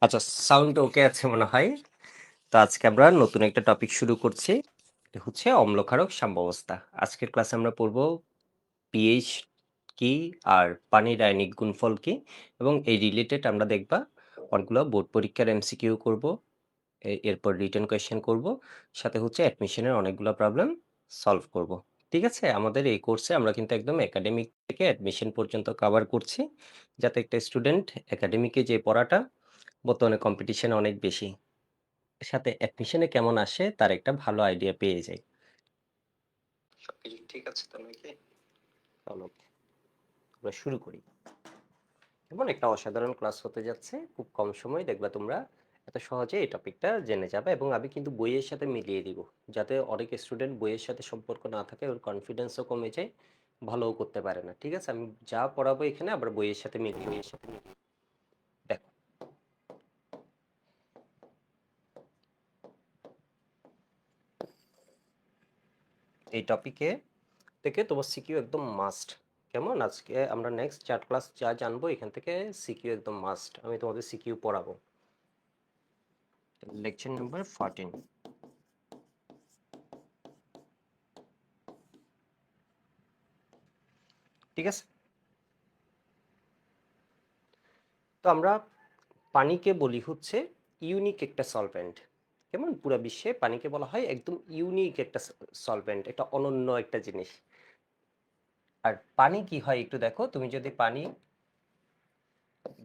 আচ্ছা, সাউন্ড ওকে আছে মনে হয়। তো আজকে আমরা নতুন একটা টপিক শুরু করছি। এটা হচ্ছে অম্লক্ষারক সাম্যাবস্থা। আজকের ক্লাসে আমরা পড়ব পিএইচ কি আর পানির রাসায়নিক গুণফল কি, এবং এই রিলেটেড আমরা দেখবা অনেকগুলো বোর্ড পরীক্ষার এমসিকিউ করব, এরপর রিটেন কোয়েশ্চেন করব, সাথে হচ্ছে অ্যাডমিশনের অনেকগুলো প্রবলেম সলভ করব। ঠিক আছে, আমাদের এই কোর্সে আমরা কিন্তু একদম একাডেমিক থেকে অ্যাডমিশন পর্যন্ত কভার করছি, যাতে একটা স্টুডেন্ট একাডেমিকে যে পড়াটা বর্তমানে কম্পিটিশন অনেক বেশি, সাথে অ্যাডমিশনে কেমন আসে তার একটা ভালো আইডিয়া পেয়ে যায়। সবকিছু ঠিক আছে তো নাকি? চলো আমরা শুরু করি। এমন একটা অসাধারণ ক্লাস হতে যাচ্ছে, খুব কম সময় দেখবা তোমরা এত সহজে এই টপিকটা জেনে যাবে, এবং আমি কিন্তু বইয়ের সাথে মিলিয়ে দিব, যাতে অনেক স্টুডেন্ট বইয়ের সাথে সম্পর্ক না থাকে, ওর কনফিডেন্সও কমে যায়, ভালোও করতে পারে না। ঠিক আছে, আমি যা পড়াবো এখানে আবার বইয়ের সাথে মিলিয়ে দেখো। এই টপিকে থেকে তোমার সিকিউ একদম মাস্ট। কেমন, আজকে আমরা নেক্সট 4 ক্লাস যা জানবো এখান থেকে সিকিউ একদম মাস্ট। আমি তোমাদের সিকিউ পড়াবো। Lecture number 14। ঠিক আছে, তো আমরা পানিকে বলি হচ্ছে ইউনিক একটা সলভেন্ট। কেমন, পুরো বিশ্বে পানিকে বলা হয় একদম ইউনিক একটা সলভেন্ট, একটা অনন্য একটা জিনিস। আর পানি কি হয় একটু দেখো, তুমি যদি পানি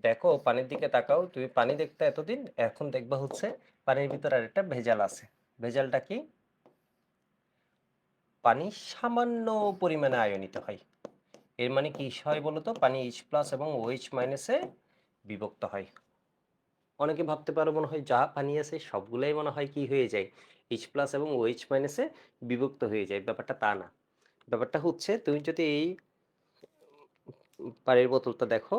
দেখো, পানির দিকে তাকাও, তুমি পানি দেখতে এতদিন, এখন দেখবা হচ্ছে পানির ভিতরে আরেকটা ভেজাল আছে। ভেজালটা কি? পানি সামান্য পরিমাণে আয়নিত হয়। এর মানে কি হয় বলতো, পানি এইচ প্লাস এবং ওএইচ মাইনাসে বিভক্ত হয়। অনেকে ভাবতে পারো মনে হয় যা পানি আছে সবগুলাই মনে হয় কি হয়ে যায়, এইচ প্লাস এবং ওএইচ মাইনাসে বিভক্ত হয়ে যায়। ব্যাপারটা তা না। ব্যাপারটা হচ্ছে, তুমি যদি এই পানির বোতলটা দেখো,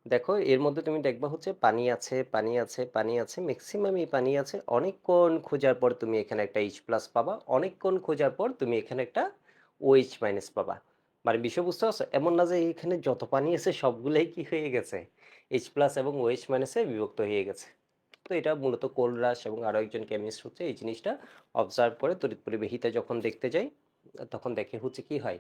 দেখো এর মধ্যে তুমি দেখবা হচ্ছে পানি আছে, পানি আছে, পানি আছে, ম্যাক্সিমাম এই পানি আছে। অনেকক্ষণ খোঁজার পর তুমি এখানে একটা এইচ প্লাস পাবা, অনেকক্ষণ খোঁজার পর তুমি এখানে একটা ওএইচ মাইনাস পাবা। মানে বিষয় বুঝতে পারছো? এমন না যে এখানে যত পানি আছে সবগুলাই কি হয়ে গেছে, এইচ প্লাস এবং ওএইচ মাইনাসে বিভক্ত হয়ে গেছে। তো এটা মূলত কোলরাস এবং আরো একজন কেমিস্ট হচ্ছে এই জিনিসটা অবজার্ভ করে তড়িৎ পরিবাহিতা যখন দেখতে যাই, তখন দেখে হচ্ছে কি হয়,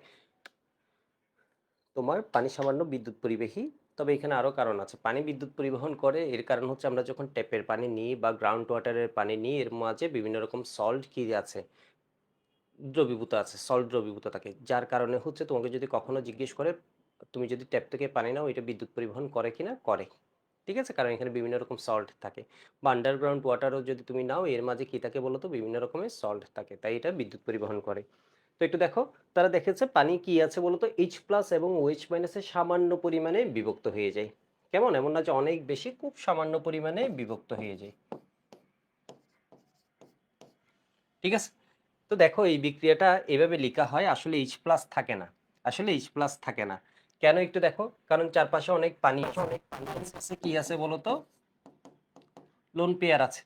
তোমার পানি সামান্য বিদ্যুৎ পরিবাহী। তবে এখানে আরো কারণ আছে, পানি বিদ্যুৎ পরিবহন করে এর কারণ হচ্ছে আমরা যখন ট্যাপের পানি নিই বা গ্রাউন্ড ওয়াটারের পানি নিই, এর মাঝে বিভিন্ন রকম সল্ট কি আছে, দ্রবীভূত আছে, সল্ট দ্রবীভূত থাকে, যার কারণে হচ্ছে তোমাকে যদি কখনো জিজ্ঞেস করে তুমি যদি ট্যাপ থেকে পানি নাও এটা বিদ্যুৎ পরিবহন করে কিনা, করে। ঠিক আছে, কারণ এখানে বিভিন্ন রকম সল্ট থাকে। বা আন্ডারগ্রাউন্ড ওয়াটারও যদি তুমি নাও, এর মাঝে কি থাকে বলো তো, বিভিন্ন রকমের সল্ট থাকে, তাই এটা বিদ্যুৎ পরিবহন করে। তো একটু দেখো, তারা দেখেছে পানি কি আছে বলতো, এইচ প্লাস এবং ওএইচ মাইনাসে সামান্য পরিমাণে বিভক্ত হয়ে যায়। কেমন, এমন না যে অনেক বেশি, খুব সামান্য পরিমাণে বিভক্ত হয়ে যায়। ঠিক আছে, তো দেখো এই বিক্রিয়াটা এভাবে লেখা হয়, আসলে এইচ প্লাস থাকে না। আসলে এইচ প্লাস থাকে না কেন একটু দেখো, কারণ চারপাশে অনেক পানি আছে। কি আছে বলতো, লোন পেয়ার আছে।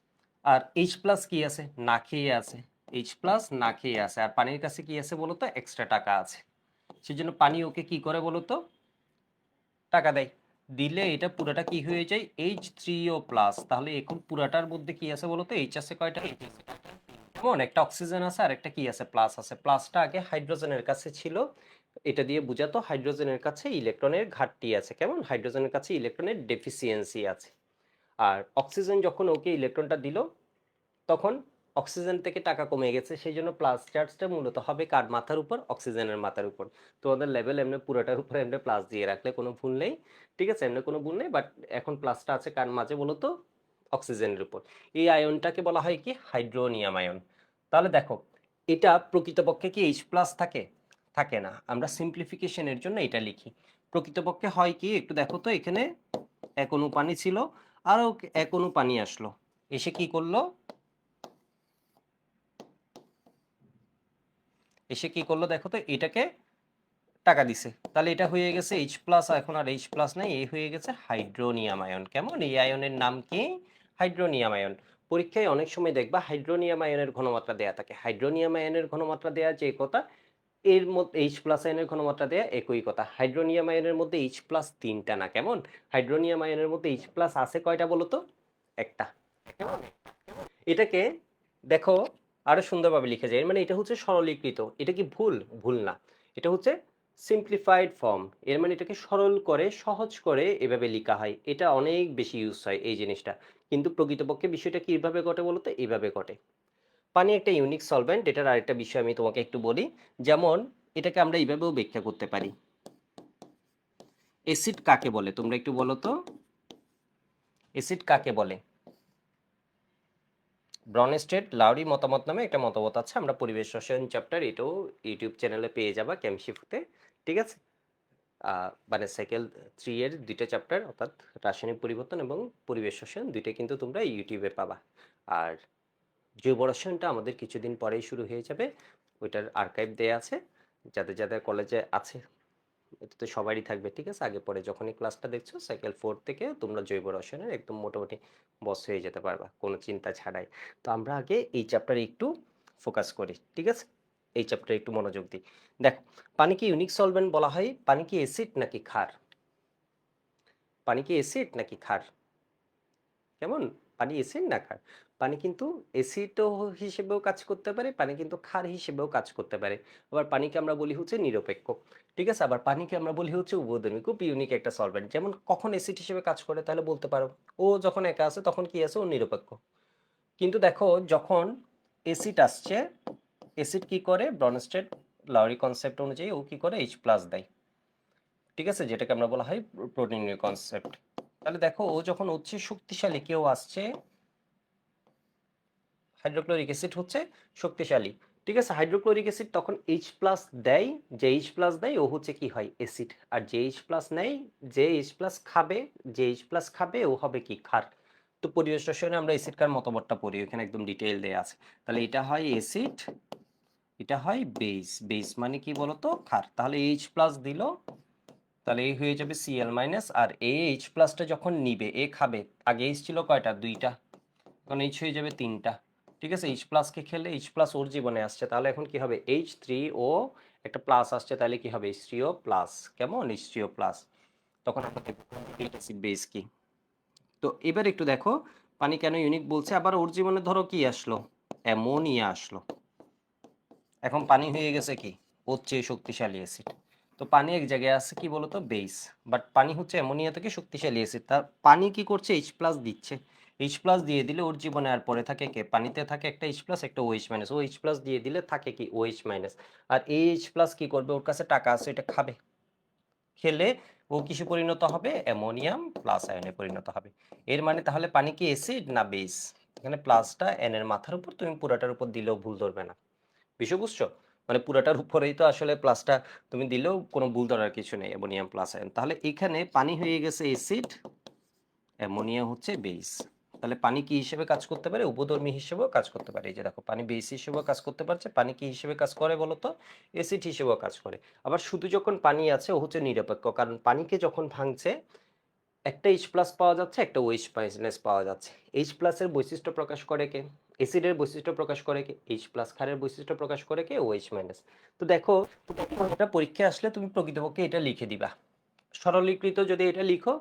আর এইচ প্লাস কি আছে, না খেয়ে আছে। এইচ প্লাস না খেয়ে আছে, আর পানির কাছে কি আছে বলতো, এক্সট্রা টাকা আছে। সেজন্য পানি ওকে কি করে বলতো, টাকা দেয়। দিলে এটা পুরাটা কি হয়ে যায়, H3O প্লাস। তাহলে এখন পুরাটার মধ্যে কি আছে বলতো, এইচ আছে কয়টা, যেমন একটা অক্সিজেন আছে আর একটা কি আছে, প্লাস আছে। প্লাসটা আগে হাইড্রোজেনের কাছে ছিল, এটা দিয়ে বোঝাতো হাইড্রোজেনের কাছে ইলেকট্রনের ঘাটতি আছে। কেমন, হাইড্রোজেনের কাছে ইলেকট্রনের ডেফিসিয়েন্সি আছে। আর অক্সিজেন যখন ওকে ইলেকট্রনটা দিল, তখন অক্সিজেন থেকে টাকা কমে গেছে, সেই জন্য প্লাস চার্জটা মূলত হবে কার মাথার উপর, অক্সিজেনের মাথার উপর। তোমাদের লেভেল এমনি পুরোটার উপর এমনি প্লাস দিয়ে রাখলে কোনো ভুল নেই। ঠিক আছে, এমনি কোনো ভুল নেই, বাট এখন প্লাসটা আছে কার মাঝে বলতো, অক্সিজেনের উপর। এই আয়নটাকে বলা হয় কি, হাইড্রোনিয়াম আয়ন। তাহলে দেখো, এটা প্রকৃতপক্ষে কি এইচ প্লাস থাকে, থাকে না। আমরা সিম্পলিফিকেশনের জন্য এটা লিখি। প্রকৃতপক্ষে হয় কি একটু দেখো তো, এখানে এক অণু পানি ছিল, আরো এক অণু পানি আসলো, এসে কি করলো, এসে কি করলো দেখো তো, এটাকে টাকা দিছে। তাহলে এটা হয়ে গেছে এইচ প্লাস, এখন আর এইচ প্লাস নাই, এই হয়ে গেছে হাইড্রোনিয়াম আয়ন। কেমন, এই আয়নের নাম কি, হাইড্রোনিয়াম আয়ন। পরীক্ষায় অনেক সময় দেখবা হাইড্রোনিয়াম আয়নের ঘনমাত্রা দেয়া থাকে, হাইড্রোনিয়াম আয়নের ঘনমাত্রা দেয়া যে কথা, এর মধ্যে এইচ প্লাস আয়নের ঘনমাত্রা দেয়া একই কথা। হাইড্রোনিয়াম আয়নের মধ্যে এইচ প্লাস তিনটা না, কেমন, হাইড্রোনিয়াম আয়নের মধ্যে এইচ প্লাস আছে কয়টা বলতো, একটা। এটাকে দেখো আরো সুন্দরভাবে লিখে যায়, মানে এটা হচ্ছে সরলীকৃত। এটা কি ভুল? ভুল না। এটা হচ্ছে সিম্পলিফাইড ফর্ম। এর মানে এটাকে সরল করে, সহজ করে এভাবে লেখা হয়। এটা অনেক বেশি ইউজ হয় এই জিনিসটা। কিন্তু প্রকৃতপক্ষে বিষয়টা কিভাবে ঘটে বলো তো? এইভাবে ঘটে। পানি একটা ইউনিক সলভেন্ট। এটার আরেকটা বিষয় আমি তোমাকে একটু বলি। যেমন এটাকে আমরা এইভাবেও ব্যাখ্যা করতে পারি। অ্যাসিড কাকে বলে তোমরা একটু বলো তো? অ্যাসিড কাকে বলে? ব্রনস্টেড লাউরি মতামত নামে একটা মতামত আছে। আমরা পরিবেশ রসায়ন চ্যাপ্টার এটাও ইউটিউব চ্যানেলে পেয়ে যাবা কেমশিফতে। ঠিক আছে? মানে সাইকেল 3 এর 2টা চ্যাপ্টার, অর্থাৎ রাসায়নিক পরিবর্তন এবং পরিবেশ রসায়ন, দুইটা কিন্তু তোমরা ইউটিউবে পাবা। আর জৈব রসায়নটা আমাদের কিছুদিন পরেই শুরু হয়ে যাবে। ওইটার আর্কাইভ দেয়া আছে। যাদের যাদের কলেজে আছে এটা তো সবারই থাকবে। ঠিক আছে? আগে পরে যখনই ক্লাসটা দেখছো সাইকেল 4 থেকে তোমরা জৈব রসায়নের একদম মোটামুটি বস হয়ে যেতে পারবা কোনো চিন্তা ছাড়াই। তো আমরা আগে এই চ্যাপ্টারে একটু ফোকাস করি। ঠিক আছে? এই চ্যাপ্টারে একটু মনোযোগ দিই। দেখো, পানি কি ইউনিক সলভেন্ট বলা হয়? পানি কি অ্যাসিড নাকি ক্ষার? পানি কি অ্যাসিড নাকি ক্ষার? কেমন? পানি অ্যাসিড না ক্ষার? পানি কিন্তু অ্যাসিডও হিসেবেও কাজ করতে পারে, পানি কিন্তু ক্ষার হিসেবেও কাজ করতে পারে। আবার পানিকে আমরা বলি হচ্ছে নিরপেক্ষ। ঠিক আছে? আবার পানিকে আমরা বলি হচ্ছে উভয়ধর্মী। খুব ইউনিক একটা সলভেন্ট। যেমন কখন অ্যাসিড হিসেবে কাজ করে তাহলে বলতে পারো, ও যখন একা আছে তখন কি আছে? ও নিরপেক্ষ। কিন্তু দেখো যখন অ্যাসিড আসছে, অ্যাসিড কি করে? ব্রনস্টেড লাউরি কনসেপ্ট অনুযায়ী ও কি করে? H+ দেয়। ঠিক আছে? যেটাকে আমরা বলা হয় প্রোটিনের কনসেপ্ট। তাহলে দেখো ও যখন হচ্ছে শক্তিশালী, কেউ আসছে, হাইড্রোক্লোরিক অ্যাসিড হচ্ছে শক্তিশালী। ঠিক আছে? হাইড্রোক্লোরিক অ্যাসিড তখন H+ দেয়। যে H+ দেয় ও হচ্ছে কি হয়? অ্যাসিড। আর যে H+ নেয়, যে H+ খাবে, যে H+ খাবে ও হবে কি? ক্ষার। তো পরিবেশ রসায়নে আমরা অ্যাসিড কার মতবাদটা পড়ি, ওখানে একদম ডিটেইল দেয়া আছে। তাহলে এটা হয় অ্যাসিড, এটা হয় বেস। বেস মানে কি বলতো? ক্ষার। তাহলে H+ দিল, তাহলে এই হয়ে যাবে Cl-, আর এই H+টা যখন নিবে, এ খাবে, আগে H ছিল কয়টা? 2টা, এখন H হয়ে যাবে 3টা। ঠিক আছে? H+ কে খেলে H+ ওর জীবনে আসছে, তাহলে এখন কি হবে? H3O, একটা প্লাস আসছে, তাহলে কি হবে? H3O+। কেমন? H3O+। তখন আমরা দেখব অ্যাসিড বেস কি। তো এবার একটু দেখো পানি কেন ইউনিক বলছে। আবার ওর জীবনে ধরো কি আসলো? অ্যামোনিয়া আসলো। এখন পানি হয়ে গেছে কি? ওর চেয়ে শক্তিশালী অ্যাসিড। তো পানি এক জায়গায় আছে কি বলতো? বেস। বাট পানি হচ্ছে অ্যামোনিয়া থেকে শক্তিশালী অ্যাসিড। তার পানি কি করছে? H+ দিচ্ছে। H+ দিয়ে দিলে ওর জীবনে আর পরে থাকে কে? পানিতে থাকে একটা H+, একটা OH-। OH+ দিয়ে দিলে থাকে কি? OH-। আর এই H+ কি করবে? ওর কাছে টাকা আছে, এটা খাবে। খেলে ও কিসে পরিণত হবে? অ্যামোনিয়াম প্লাস আয়নে পরিণত হবে। এর মানে তাহলে পানি কি অ্যাসিড না বেস? এখানে প্লাসটা এন এর মাথার উপর, তুমি পুরাটার উপর দিলেও ভুল ধরবে না। বিষয় বুঝছো? মানে পুরাটার উপরেই তো আসলে প্লাসটা তুমি দিলেও কোনো ভুল ধরার কিছু নেই, অ্যামোনিয়াম প্লাস আয়ন। তাহলে এখানে পানি হয়ে গেছে অ্যাসিড, অ্যামোনিয়া হচ্ছে বেস। তাহলে পানি কি হিসেবে কাজ করতে পারে? উপধর্মী হিসেবেও কাজ করতে পারে। এই যে দেখো, পানি বেস হিসেবেও কাজ করতে পারছে। পানি কি হিসেবে কাজ করে বলো তো? অ্যাসিড হিসেবেও কাজ করে। আবার শুধু যখন পানি আছে ও হচ্ছে নিরপেক্ষ, কারণ পানিকে যখন ভাঙছে একটা H+ পাওয়া যাচ্ছে, একটা OH- পাওয়া যাচ্ছে। H+ এর বৈশিষ্ট্য প্রকাশ করে কে? অ্যাসিডের বৈশিষ্ট্য প্রকাশ করে কে? H+। ক্ষারের বৈশিষ্ট্য প্রকাশ করে কে? OH-। তো দেখো, এটা পরীক্ষায় আসলে তুমি প্রকৃতপক্ষে এটা লিখে দিবা। সরলীকৃত যদি এটা লিখো,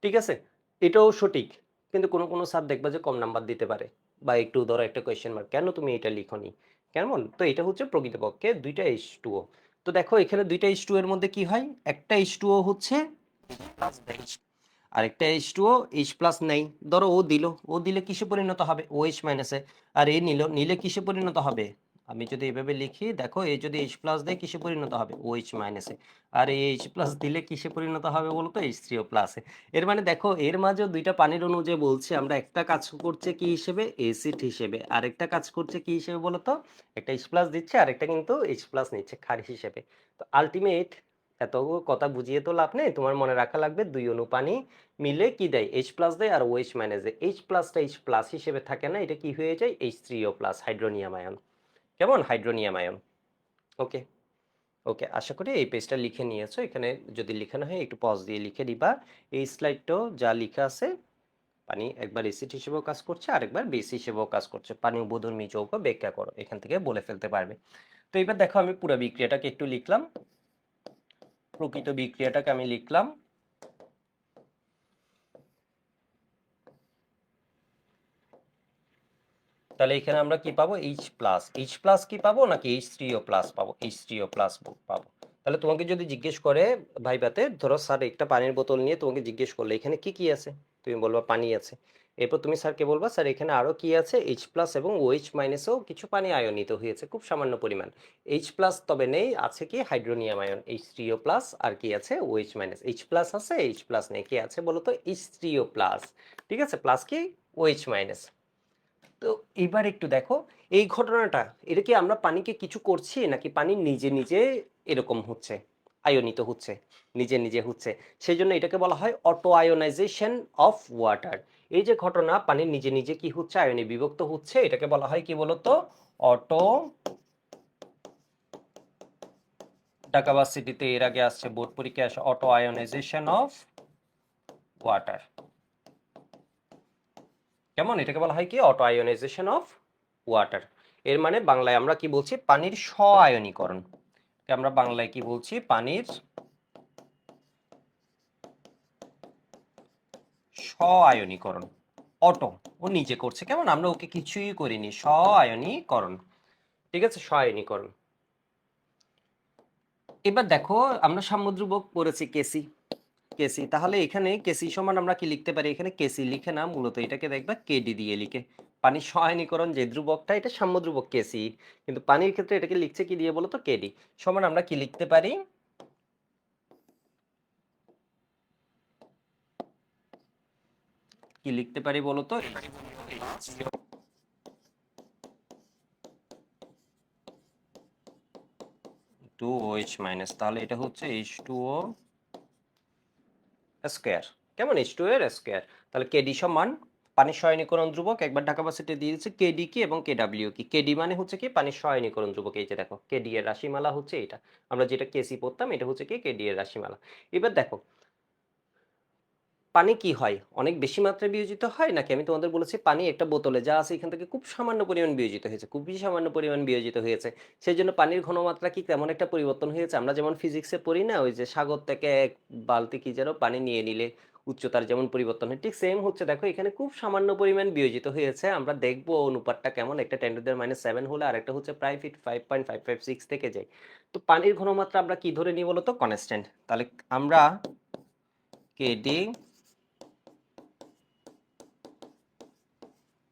ঠিক আছে, এটাও সঠিক। কিন্তু কোনো কোনো স্যার দেখবা যে কম নাম্বার দিতে পারে, বা একটু ধরো একটা কোয়েশ্চেন মার্ক, কেন তুমি এটা লিখোনি? কেমন? তো এটা হচ্ছে প্রকৃতপক্ষে 2টা H2O। তো দেখো এখানে 2টা H2O এর মধ্যে কি হয়? একটা H2O হচ্ছে আরেকটা H2O H+ নেই। ধরো ও দিল, ও দিলে কিসে পরিণত হবে? OH-। আর এ নিলে কিসে পরিণত হবে? আমি যদি এভাবে লিখি, দেখো এ যদি H+ দেয় কিসে পরিণত হবে? OH-। আর এই H+ দিলে কিসে পরিণত হবে বলো তো? H3O+। এর মানে দেখো এর মাঝেও 2টা পানির অণু যে বলছি আমরা, একটা কাজ করছে কি হিসেবে? অ্যাসিড হিসেবে, আর একটা কাজ করছে কি হিসেবে বলো তো? একটা H+ দিচ্ছে আর একটা কিন্তু H+ নিচ্ছে ক্ষার হিসেবে। তো আলটিমেট এত কথা বুঝিয়ে তো লাভ নেই, তোমার মনে রাখা লাগবে 2 অণু পানি মিলে কি দেয়? H+ দেয় আর OH- দেয়। H+টা H+ হিসেবে থাকে না, এটা কি হয়ে যায়? H3O+, hydronium ion. কেমন? Hydronium ion. ওকে, ওকে, আশা করি এই পেজটা লিখে নিয়েছো। এখানে যদি লিখে না হয় একটু পজ দিয়ে লিখে দিবা। এই স্লাইডটাও যা লেখা আছে, পানি একবার অ্যাসিড হিসেবেও কাজ করছে, আরেকবার বেস হিসেবেও কাজ করছে। পানি উভধর্মী যৌগ, ব্যাখ্যা করো, এখান থেকে বলে ফেলতে পারবে। তো এবার দেখো আমি পুরো বিক্রিয়াটাকে একটু লিখলাম। প্রকৃত বিক্রিয়াটাকে আমি লিখলাম। তাহলে এখানে আমরা কি পাবো? এইচ প্লাস কি পাবো নাকি H3O প্লাস পাবো? H3O প্লাস পাবো। তাহলে তোমাকে যদি জিজ্ঞেস করে ভাইভাতে, ধরো স্যার একটা পানির বোতল নিয়ে তোমাকে জিজ্ঞেস করলে এখানে কি কি আছে, তুমি বলবা পানি আছে। এরপর তুমি স্যারকে বলবা স্যার এখানে আরো কি আছে, এইচ প্লাস এবং OH মাইনাসও কিছু পানি আয়নিত হয়েছে খুব সামান্য পরিমাণ। এইচ প্লাস তবে নেই, আছে কি হাইড্রোনিয়াম আয়ন H3O প্লাস, আর কি আছে OH মাইনাস। এইচ প্লাস আছে, এইচ প্লাস নেই, কি আছে বলো তো? H3O plus. ঠিক আছে, প্লাস কি OH মাইনাস। তো এবার একটু দেখো এই ঘটনাটা, এটা কি আমরা পানিকে কিছু করছি নাকি পানি নিজে নিজে এরকম হচ্ছে, আয়নিত হচ্ছে, নিজে নিজে হচ্ছে। সেই জন্য এটাকে বলা হয় অটো আয়োনাইজেশন অফ ওয়াটার। এই যে ঘটনা পানি নিজে নিজে কি হচ্ছে, আয়নে বিভক্ত হচ্ছে, এটাকে বলা হয় কি বলতো? অটো, ঢাকা ভার্সিটিতে এর আগে আসছে, বোর্ড পরীক্ষায় আসে, অটো আয়োনাইজেশন অফ ওয়াটার। কেমন? এটাকে বলা হয় কি অটো আয়োনাইজেশন অফ ওয়াটার। এর মানে বাংলায় আমরা কি বলছি? পানির স্ব-আয়নীকরণ। আমরা বাংলায় কি বলছি? পানির স্ব-আয়নীকরণ। অটো, ও নিজে করছে, কেমন? আমরা ওকে কিছুই করিনি, স্ব-আয়নীকরণ। ঠিক আছে, স্ব-আয়নীকরণ। এবার দেখো আমরা সামুদ্রিক পড়েছি কেসি, কেসি। তাহলে এখানে কেসি সমান আমরা কি লিখতে পারি? এখানে কেসি লিখে না, মূলত এটাকে দেখবা কেডি দিয়ে লিখে। পানির সহায়নীকরণ যে ধ্রুবকটা, এটা সাম্যধ্রুবক কেসি, কিন্তু পানির ক্ষেত্রে এটাকে লিখছে কি দিয়ে বলো তো? কেডি। সমান আমরা কি লিখতে পারি? কি লিখতে পারি বলো তো? 2OH মাইনাস, তাহলে এটা হচ্ছে H2O স্কোয়ার। কেমন? H2O এর স্কোয়ার। তাহলে কেডি সমান পানির সহায়নীকরণ ধ্রুবক, একবার ঢাকা ভার্সিটি দিয়ে দিচ্ছে কেডি কি এবং কেডাব্লিউ কি। কেডি মানে হচ্ছে কি পানির সহায়নীকরণ ধ্রুবক, এই যে দেখো কেডি এর রাশিমালা হচ্ছে এটা, আমরা যেটা কেসি পড়তাম এটা হচ্ছে কি কেডি এর রাশিমালা। এবার দেখো পানি কি হয়, অনেক বেশি মাত্রায় বিয়োজিত হয় নাকি? আমি তোমাদের বলেছি পানি একটা বোতলে যা আছে এখান থেকে খুব সামান্য পরিমাণ বিয়োজিত হয়েছে, খুবই সামান্য পরিমাণ বিয়োজিত হয়েছে। সেই জন্য পানির ঘনমাত্রা কি তেমন একটা পরিবর্তন হয়েছে? আমরা যেমন ফিজিক্সে পড়ি না, ওই যে সাগর থেকে এক বালতি কি যেন পানি নিয়ে নিলে উচ্চতার যেমন পরিবর্তন হয়, ঠিক সেম হচ্ছে। দেখো এখানে খুব সামান্য পরিমাণ বিয়োজিত হয়েছে। আমরা দেখবো অনুপাতটা কেমন, একটা 10⁻⁷ হলে আর একটা হচ্ছে প্রায় 5.556 থেকে যায়। তো পানির ঘনমাত্রা আমরা কি ধরে নিই বলতো? কনস্ট্যান্ট। তাহলে আমরা কেডি,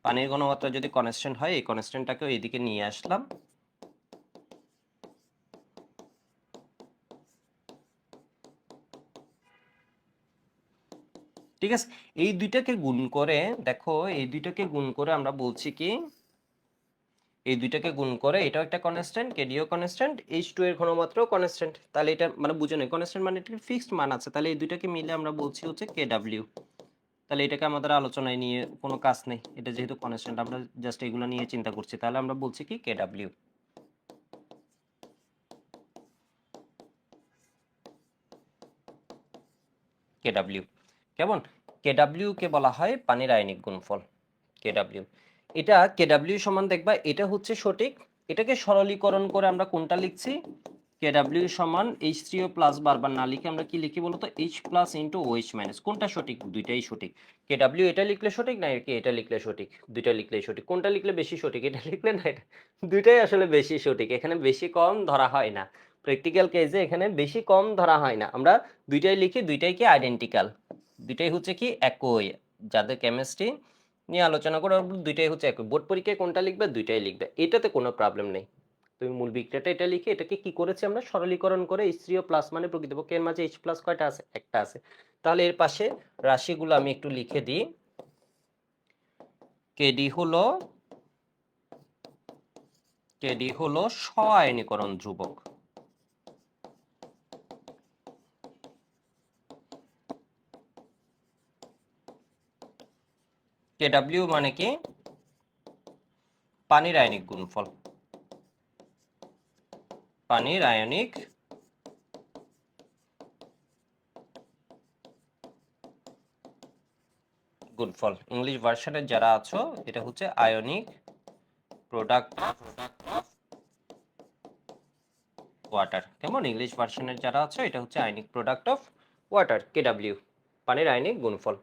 পানির ঘনমাত্রা যদি কনস্ট্যান্ট হয়, এই কনস্ট্যান্টটাকেও এইদিকে নিয়ে আসলাম। ঠিক আছে, এই দুইটাকে গুণ করে দেখো, এই দুইটাকে গুণ করে আমরা বলছি কি, এই দুইটাকে গুণ করে এটাও একটা কনস্ট্যান্ট, কেডিও কনস্ট্যান্ট, H2 এর ঘনমাত্রাও কনস্ট্যান্ট। তাহলে এটা মানে বুঝে নেই, কনস্ট্যান্ট মানে এটা ফিক্সড মান আছে। তাহলে এই দুইটাকে মিলে আমরা বলছি হচ্ছে কেডাব্লিউ। তাহলে এটাকে আমাদের আলোচনায় নিয়ে কোনো কাজ নেই, এটা যেহেতু কনস্ট্যান্ট, আমরা জাস্ট এগুলো নিয়ে চিন্তা করছি। তাহলে আমরা বলছি কি কেডাব্লিউ, কেডাব্লিউ। কেমন? কেডাব্লিউ কে বলা হয় পানির আয়নিক গুণফল, কেডাব্লিউ। এটা কেডাব্লিউ সমান দেখবা এটা হচ্ছে সঠিক। এটাকে সরলীকরণ করে আমরা কোনটা লিখছি? কেডাব্লিউ সমান H3O প্লাস বারবার না লিখে আমরা কি লিখি বলতো? H plus into OH minus. কোনটা সঠিক? দুইটাই সঠিক। কেডাব্লিউ এটা লিখলে সঠিক না কি এটা লিখলে সঠিক? দুইটা লিখলেই সঠিক। কোনটা লিখলে বেশি সঠিক? এটা লিখলে না এটা? দুইটাই আসলে বেশি সঠিক, এখানে বেশি কম ধরা হয় না। প্র্যাকটিক্যাল কেসে এখানে বেশি কম ধরা হয় না, আমরা দুইটাই লিখি, দুইটাই কি আইডেন্টিক্যাল, দুইটাই হচ্ছে কি একই। যাদের কেমিস্ট্রি নিয়ে আলোচনা করে দুইটাই হচ্ছে একই। বোর্ড পরীক্ষায় কোনটা লিখবে? দুইটাই লিখবে, এটাতে কোনো প্রবলেম নেই। তুমি মূল বিক্রিয়াটা এটা লিখে এটাকে কি করেছি আমরা? সরলীকরণ করে H3O প্লাস মানে প্রকৃতপক্ষে এর মাঝে H প্লাস কয়টা আছে? একটা আছে। তাহলে এর পাশে রাশিগুলো আমি একটু লিখে দিই। কেডি হলো, কেডি হলো স্ব-আয়নীকরণ ধ্রুবক। কেডাব্লিউ মানে কি? পানির আয়নিক গুণফল, পানির আয়নিক গুণফল। ইংলিশ ভার্সনের যারা আছো এটা হচ্ছে আয়নিক প্রোডাক্ট ওয়াটার। কেমন? ইংলিশ ভার্সনের যারা আছে এটা হচ্ছে আয়নিক প্রোডাক্ট অফ ওয়াটার, কেডাব্লিউ, পানির আয়নিক গুণফল।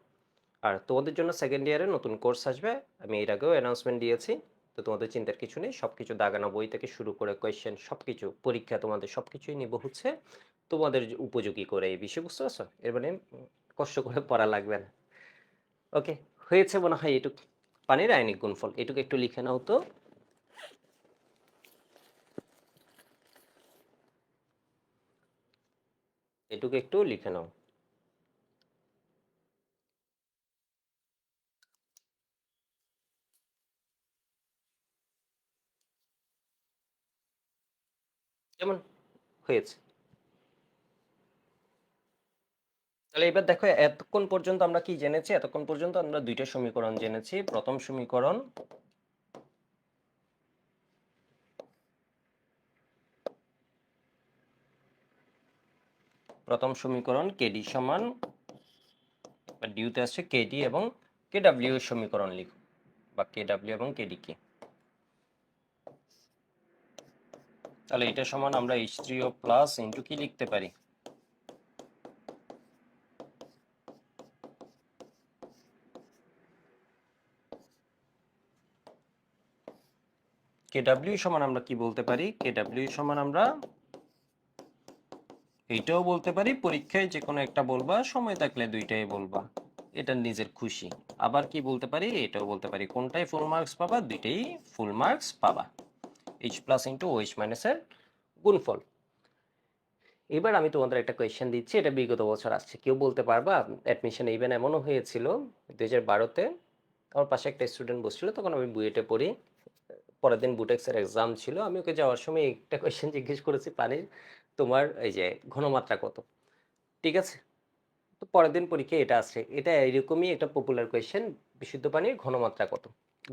আর তোমাদের জন্য সেকেন্ড ইয়ারে নতুন কোর্স আসবে, আমি এর আগেও অ্যানাউন্সমেন্ট দিয়েছি। তো তোমাদের চিন্তার কিছু নেই, সবকিছু দাগানো বই থেকে শুরু করে কোয়েশ্চেন সবকিছু পরীক্ষা তোমাদের সবকিছুই নিব হচ্ছে তোমাদের উপযোগী করে এই বিষয়, বুঝতে পারছো? এর মানে কষ্ট করে পড়া লাগবে না। ওকে, হয়েছে মনে হয় এটুক। পানির আয়নিক গুণফল এটুকু একটু লিখে নাও তো। এটুকু একটু লিখে নাও। কেমন হয়েছে? তাহলে এবার দেখো এতক্ষণ পর্যন্ত আমরা কি জেনেছি? এতক্ষণ পর্যন্ত আমরা দুইটা সমীকরণ জেনেছি। প্রথম সমীকরণ কেডি সমান, ডিউতে আসছে কেডি এবং কেডাব্লিউ এর সমীকরণ লিখো, বা কেডাব্লিউ এবং কেডি কে। তাহলে এটা সমান আমরা H3O প্লাস ইন্টু কি লিখতে পারি? কেডাব্লিউ সমান আমরা কি বলতে পারি? কেডাব্লিউ সমান আমরা এইটাও বলতে পারি, পরীক্ষায় যে কোনো একটা বলবা, সময় থাকলে দুইটাই বলবা, এটা নিজের খুশি। আবার কি বলতে পারি? এটাও বলতে পারি, কোনটায় ফুল মার্কস পাবা? দুইটাই ফুল মার্কস পাবা। H প্লাস ইন্টু OH মাইনাসের গুণফল। এবার আমি তোমাদের একটা কোয়েশ্চেন দিচ্ছি, এটা বিগত বছর আসছে, কেউ বলতে পারবা? অ্যাডমিশন ইভেন এমনও হয়েছিল 2012-তে, আমার পাশে একটা স্টুডেন্ট বসছিল, তখন আমি বুয়েটে পড়ি, পরের দিন বুটেক্সের এক্সাম ছিল, আমি ওকে যাওয়ার সময় একটা কোয়েশ্চেন জিজ্ঞেস করেছি, পানির তোমার এই যে ঘনমাত্রা কত, ঠিক আছে? তো পরের দিন পরীক্ষায় এটা আসছে, এটা এরকমই একটা পপুলার কোয়েশ্চেন, বিশুদ্ধ পানির ঘনমাত্রা কত?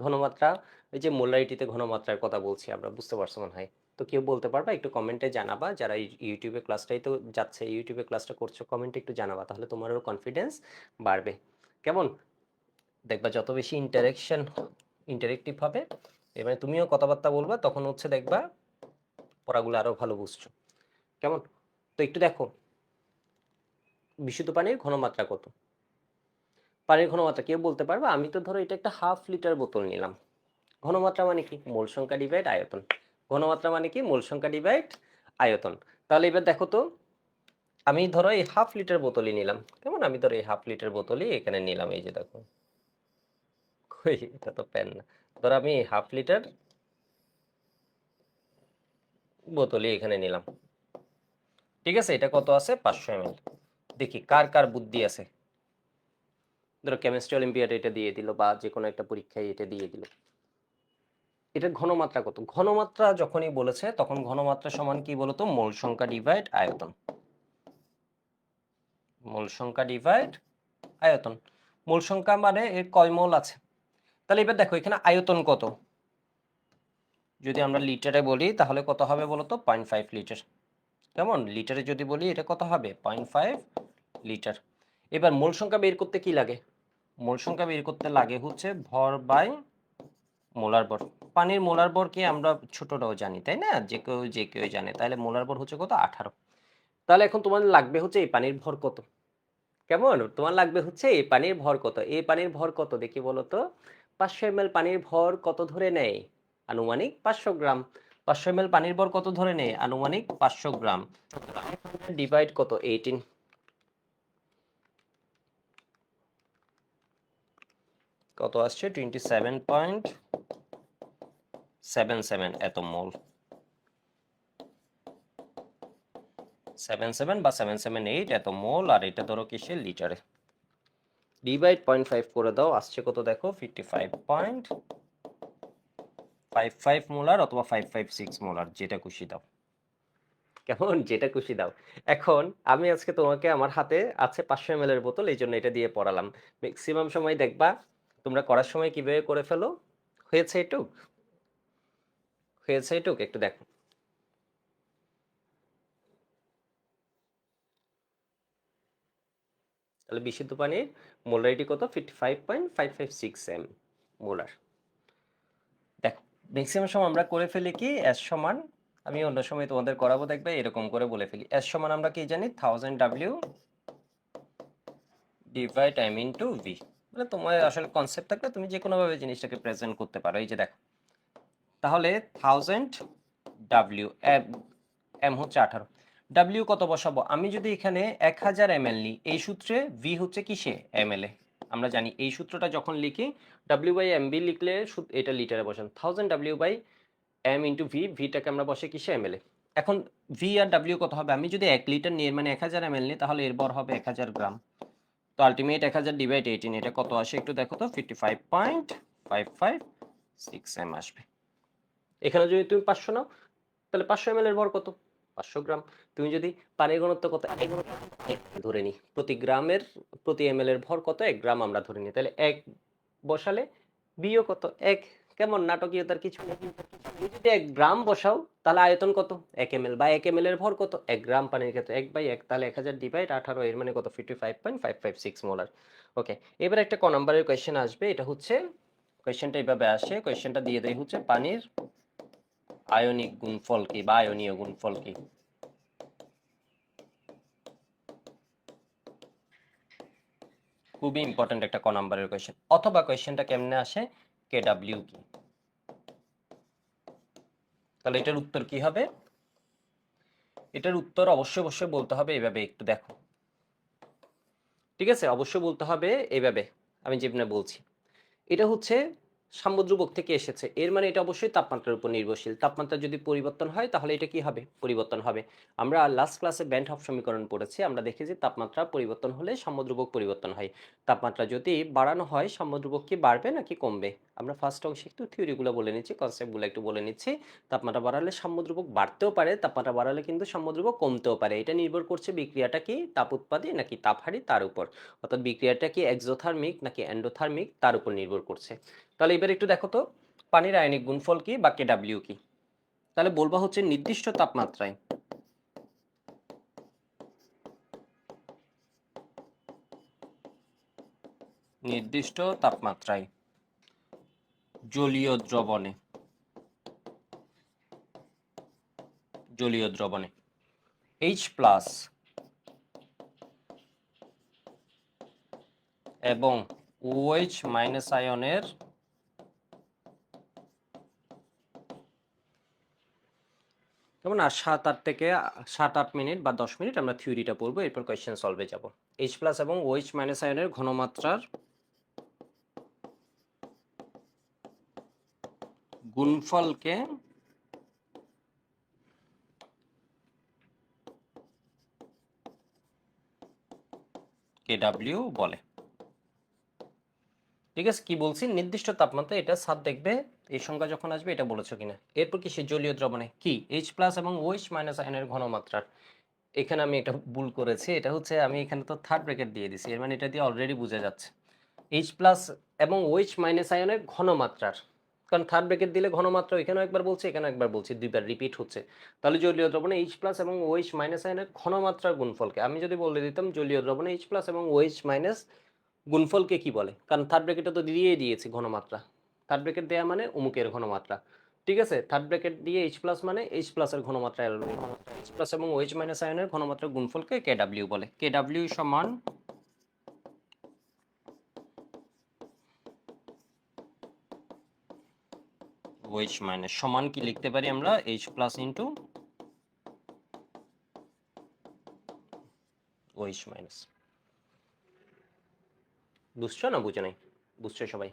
ঘনমাত্রা, ওই যে মোলারিটিতে ঘনমাত্রার কথা বলছি আমরা, বুঝতে পারছো মনে হয়? তো কেউ বলতে পারবা? একটু কমেন্টে জানাবা, যারা ইউটিউবে ক্লাসটাই তো যাচ্ছে, ইউটিউবে ক্লাসটা করছো, কমেন্টে একটু জানাবা, তাহলে তোমারও কনফিডেন্স বাড়বে। কেমন? দেখবা যত বেশি ইন্টারেক্টিভ হবে, এবারে তুমিও কথাবার্তা বলবা, তখন হচ্ছে দেখবা পড়াগুলো আরো ভালো বুঝছো। কেমন? তো একটু দেখো, বিশুদ্ধ পানির ঘনমাত্রা কত? পানির ঘনমাত্রা কেউ বলতে পারবে? আমি তো ধরো এটা একটা হাফ লিটার বোতল নিলাম, ঘনমাত্রা মানে কি? মোল সংখ্যা ডিভাইড আয়তন। ঘনমাত্রা মানে কি? মোল সংখ্যা ডিভাইড আয়তন। তাহলে এবার দেখো তো, আমি ধরো এই হাফ লিটার বোতলই নিলাম, কেমন? আমি ধরো এই হাফ লিটার বোতলই এখানে নিলাম, এই যে দেখো, কই, এটা তো পেন না। ধরো আমি হাফ লিটার বোতলই এখানে নিলাম, ঠিক আছে? এটা কত আছে? 500 ml। দেখি কার কার বুদ্ধি আছে। ধরো কেমিস্ট্রি অলিম্পিয়াডে এটা দিয়ে দিল, বা যে কোনো একটা পরীক্ষায় এটা দিয়ে দিল। এটার ঘনমাত্রা কত? ঘনমাত্রা যখনই বলেছে, তখন ঘনমাত্রা সমান কি বলতো? মোল সংখ্যা ডিভাইড আয়তন। মোল সংখ্যা ডিভাইড আয়তন। মোল সংখ্যা মানে এর কয় মোল আছে। তাহলে এবার দেখো এখানে আয়তন কত, যদি আমরা লিটারে বলি তাহলে কত হবে বলতো? 0.5 লিটার। কেমন? লিটারে যদি বলি এটা কত হবে? 0.5 লিটার। এবার মোল সংখ্যা বের করতে কি লাগে? মোল সংখ্যা বের করতে লাগে হচ্ছে ভর বাই মোলার ভর। পানির মোলার ভর কি আমরা ছোটটাও জানি, তাই না? যে কেউ জানে। তাহলে মোলার ভর হচ্ছে কত? 18। তাহলে এখন তোমার লাগবে হচ্ছে এই পানির ভর কত। কেমন? তোমার লাগবে হচ্ছে এই পানির ভর কত। এই পানির ভর কত দেখি বলো তো? 500 ml পানির ভর কত ধরে নেয়? আনুমানিক 500 গ্রাম। 500 ml পানির ভর কত ধরে নেয়? আনুমানিক 500 গ্রাম। ডিভাইড কত? 18। কত আসছে? 27.77 এত মোল। 77 বা 778 এত মোল, আর এটা ধরো কিসে? লিটারে। ডিভাইড 0.5 করে দাও, আসছে কত দেখো? 55.55 মোলার অথবা 556 মোলার, যেটা খুশি দাও। কেমন? যেটা খুশি দাও। এখন আমি আজকে তোমাকে, আমার হাতে আছে 500 ml এর বোতল, এই জন্য এটা দিয়ে পড়ালাম। ম্যাক্সিমাম সময় দেখবা তোমরা করার সময় কিভাবে করে ফেলো। হয়েছে এটুক? হয়েছে এটুক? একটু দেখো। তাহলে বিশুদ্ধ পানির মোলারিটি কত? 55.556 মোলার। দেখো ম্যাক্সিমাম সময় আমরা করে ফেলি কি, এস সমান, আমি অন্য সময় তোমাদের করাবো, দেখবে এরকম করে বলে ফেলি। এস সমান আমরা কি জানি? 1000 W divide time into V. মানে তোমার আসলে কনসেপ্ট থাকলে তুমি যে কোনো ভাবে জিনিসটাকে প্রেজেন্ট করতে পারো। এই যে দেখো তাহলে 1000 ডাব্লিউ, এম হচ্ছে 18, ডাব্লিউ কত বসাবো? আমি যদি এখানে 1000 ml নিই, এই সূত্রে ভি হচ্ছে কিসে? ml এ। আমরা জানি এই সূত্রটা যখন লিখি ডাব্লিউ বাই এম বি লিখলে এটা লিটারে বসান, 1000 W by M into V, ভিটাকে আমরা বসে কিসে? ml এ। এখন ভি আর ডাব্লিউ কত হবে? আমি যদি 1 লিটার নিই, মানে 1000 ml নিই, তাহলে এর ভর হবে 1000 গ্রাম। তো আলটিমেট 1000 ডিভাইড 18, এটা কত আসে একটু দেখো তো, 55.556 এম আসবে। এখানে যদি তুমি 500 নাও, তাহলে 500 ml এর ভর কত? 500 গ্রাম। তুমি যদি পানির ঘনত্ব কত ধরে নিই, প্রতি গ্রামের প্রতি ml এর ভর কত? 1 গ্রাম আমরা ধরে নিই, তাহলে 1 বসালে বিও কত? 1। কেমন নাটকীয়তার কিছু নেই। তুমি যদি 1 গ্রাম বসাও, তাহলে আয়তন কত? 1 ml, বা 1 ml এর ভর কত? 1 গ্রাম পানির ক্ষেত্রে 1/1, তাহলে 1000 ডিভাইড 18, এর মানে কত? 55.556 মোলার। ওকে, এবার একটা ক নাম্বারের কোয়েশ্চেন আসবে, এটা হচ্ছে কোয়েশ্চেনটা এইভাবে আসে, কোয়েশ্চেনটা দিয়ে দেয় হচ্ছে পানির আয়নিক গুণফল কি বা আয়নীয় গুণফল কি। খুবই ইম্পর্টেন্ট একটা ক নাম্বারের কোয়েশ্চেন। অথবা কোয়েশ্চেনটা কেমনে আসে, কে ডাব্লিউ কি। তাহলে এটার উত্তর কি হবে? এটার উত্তর অবশ্যই অবশ্যই বলতে হবে এইভাবে, একটু দেখো, ঠিক আছে? অবশ্যই বলতে হবে এইভাবে, আমি যেভাবে বলছি। এটা হচ্ছে সাম্যদ্রুবক থেকে এসেছে, এর মানে এটা অবশ্যই তাপমাত্রার উপর নির্ভরশীল। তাপমাত্রা যদি পরিবর্তন হয়, তাহলে এটা কি হবে? পরিবর্তন হবে। আমরা লাস্ট ক্লাসে ব্যান্ড হফ সমীকরণ পড়েছি, আমরা দেখেছি তাপমাত্রা পরিবর্তন হলে সাম্যদ্রুবক পরিবর্তন হয়। তাপমাত্রা যদি বাড়ানো হয়, সাম্যদ্রুবক কি বাড়বে নাকি কমবে? আমরা ফার্স্ট অংশে একটু থিওরিগুলো বলে নিচ্ছি, কনসেপ্টগুলো একটু বলে নিচ্ছি। তাপমাত্রা বাড়ালে সাম্যদ্রুবক বাড়তেও পারে, তাপমাত্রা বাড়ালে কিন্তু সাম্যদ্রুবক কমতেও পারে। এটা নির্ভর করছে বিক্রিয়াটা কি তাপ উৎপাদী নাকি তাপহারী তার উপর, অর্থাৎ বিক্রিয়াটা কি এক্সোথার্মিক নাকি এন্ডোথার্মিক তার উপর নির্ভর করছে। তাহলে এবার একটু দেখো তো, পানির আয়নিক গুণফল কি বা কে ডাব্লিউ কি। তাহলে বলবা হচ্ছে নির্দিষ্ট তাপমাত্রায় নির্দিষ্ট তাপমাত্রায় জলীয় দ্রবণে H প্লাস এবং OH মাইনাস আয়নের কেমন, আর 7-8 মিনিট বা 10 মিনিট আমরা থিওরিটা পড়বো, এরপর কোয়েশ্চেন সলভে যাব। H প্লাস এবং OH মাইনাস আয়নের ঘনমাত্রার গুণফলকে কে ডাব্লিউ বলে। ঠিক আছে, কি বলছি? নির্দিষ্ট তাপমাত্রা, এটা সাত দেখবে এই সংখ্যা যখন আসবে, এটা বলেছো কিনা। এরপর কি সে জলীয় দ্রবণে কি H প্লাস এবং OH মাইনাস আয়নের ঘনমাত্রার, এখানে আমি একটা ভুল করেছি, এটা হচ্ছে আমি এখানে তো থার্ড ব্র্যাকেট দিয়ে দিছি, এর মানে এটা দিয়ে অলরেডি বোঝা যাচ্ছে H প্লাস এবং OH মাইনাস আয়নের ঘনমাত্রার, কারণ থার্ড ব্র্যাকেট দিলে ঘনমাত্রা এখানেও একবার বলছি এখানেও একবার বলছি, দুইবার রিপিট হচ্ছে। তাহলে জলীয় দ্রবণে H প্লাস এবং OH মাইনাস আয়নের ঘনমাত্রার গুণফলকে আমি যদি বলে দিতাম জলীয় দ্রবণে H প্লাস এবং OH মাইনাস গুণফলকে কি বলে, কারণ থার্ড ব্র্যাকেটে তো দিয়েই দিয়েছি ঘনমাত্রা, থার্ড ব্র্যাকেট দেয়া মানে অমুকের ঘনমাত্রা। ঠিক আছে, থার্ড ব্র্যাকেট দিয়ে H প্লাস মানে H প্লাস এর ঘনমাত্রা, H প্লাস এবং OH মাইনাস আয়নের ঘনমাত্রার গুণফলকে কে ডাব্লিউ বলে। কে ডাব্লিউ সমান OH মাইনাস, সমান কি লিখতে পারি আমরা, H plus into OH minus. বুঝছো না বুঝো নাই? বুঝছো সবাই?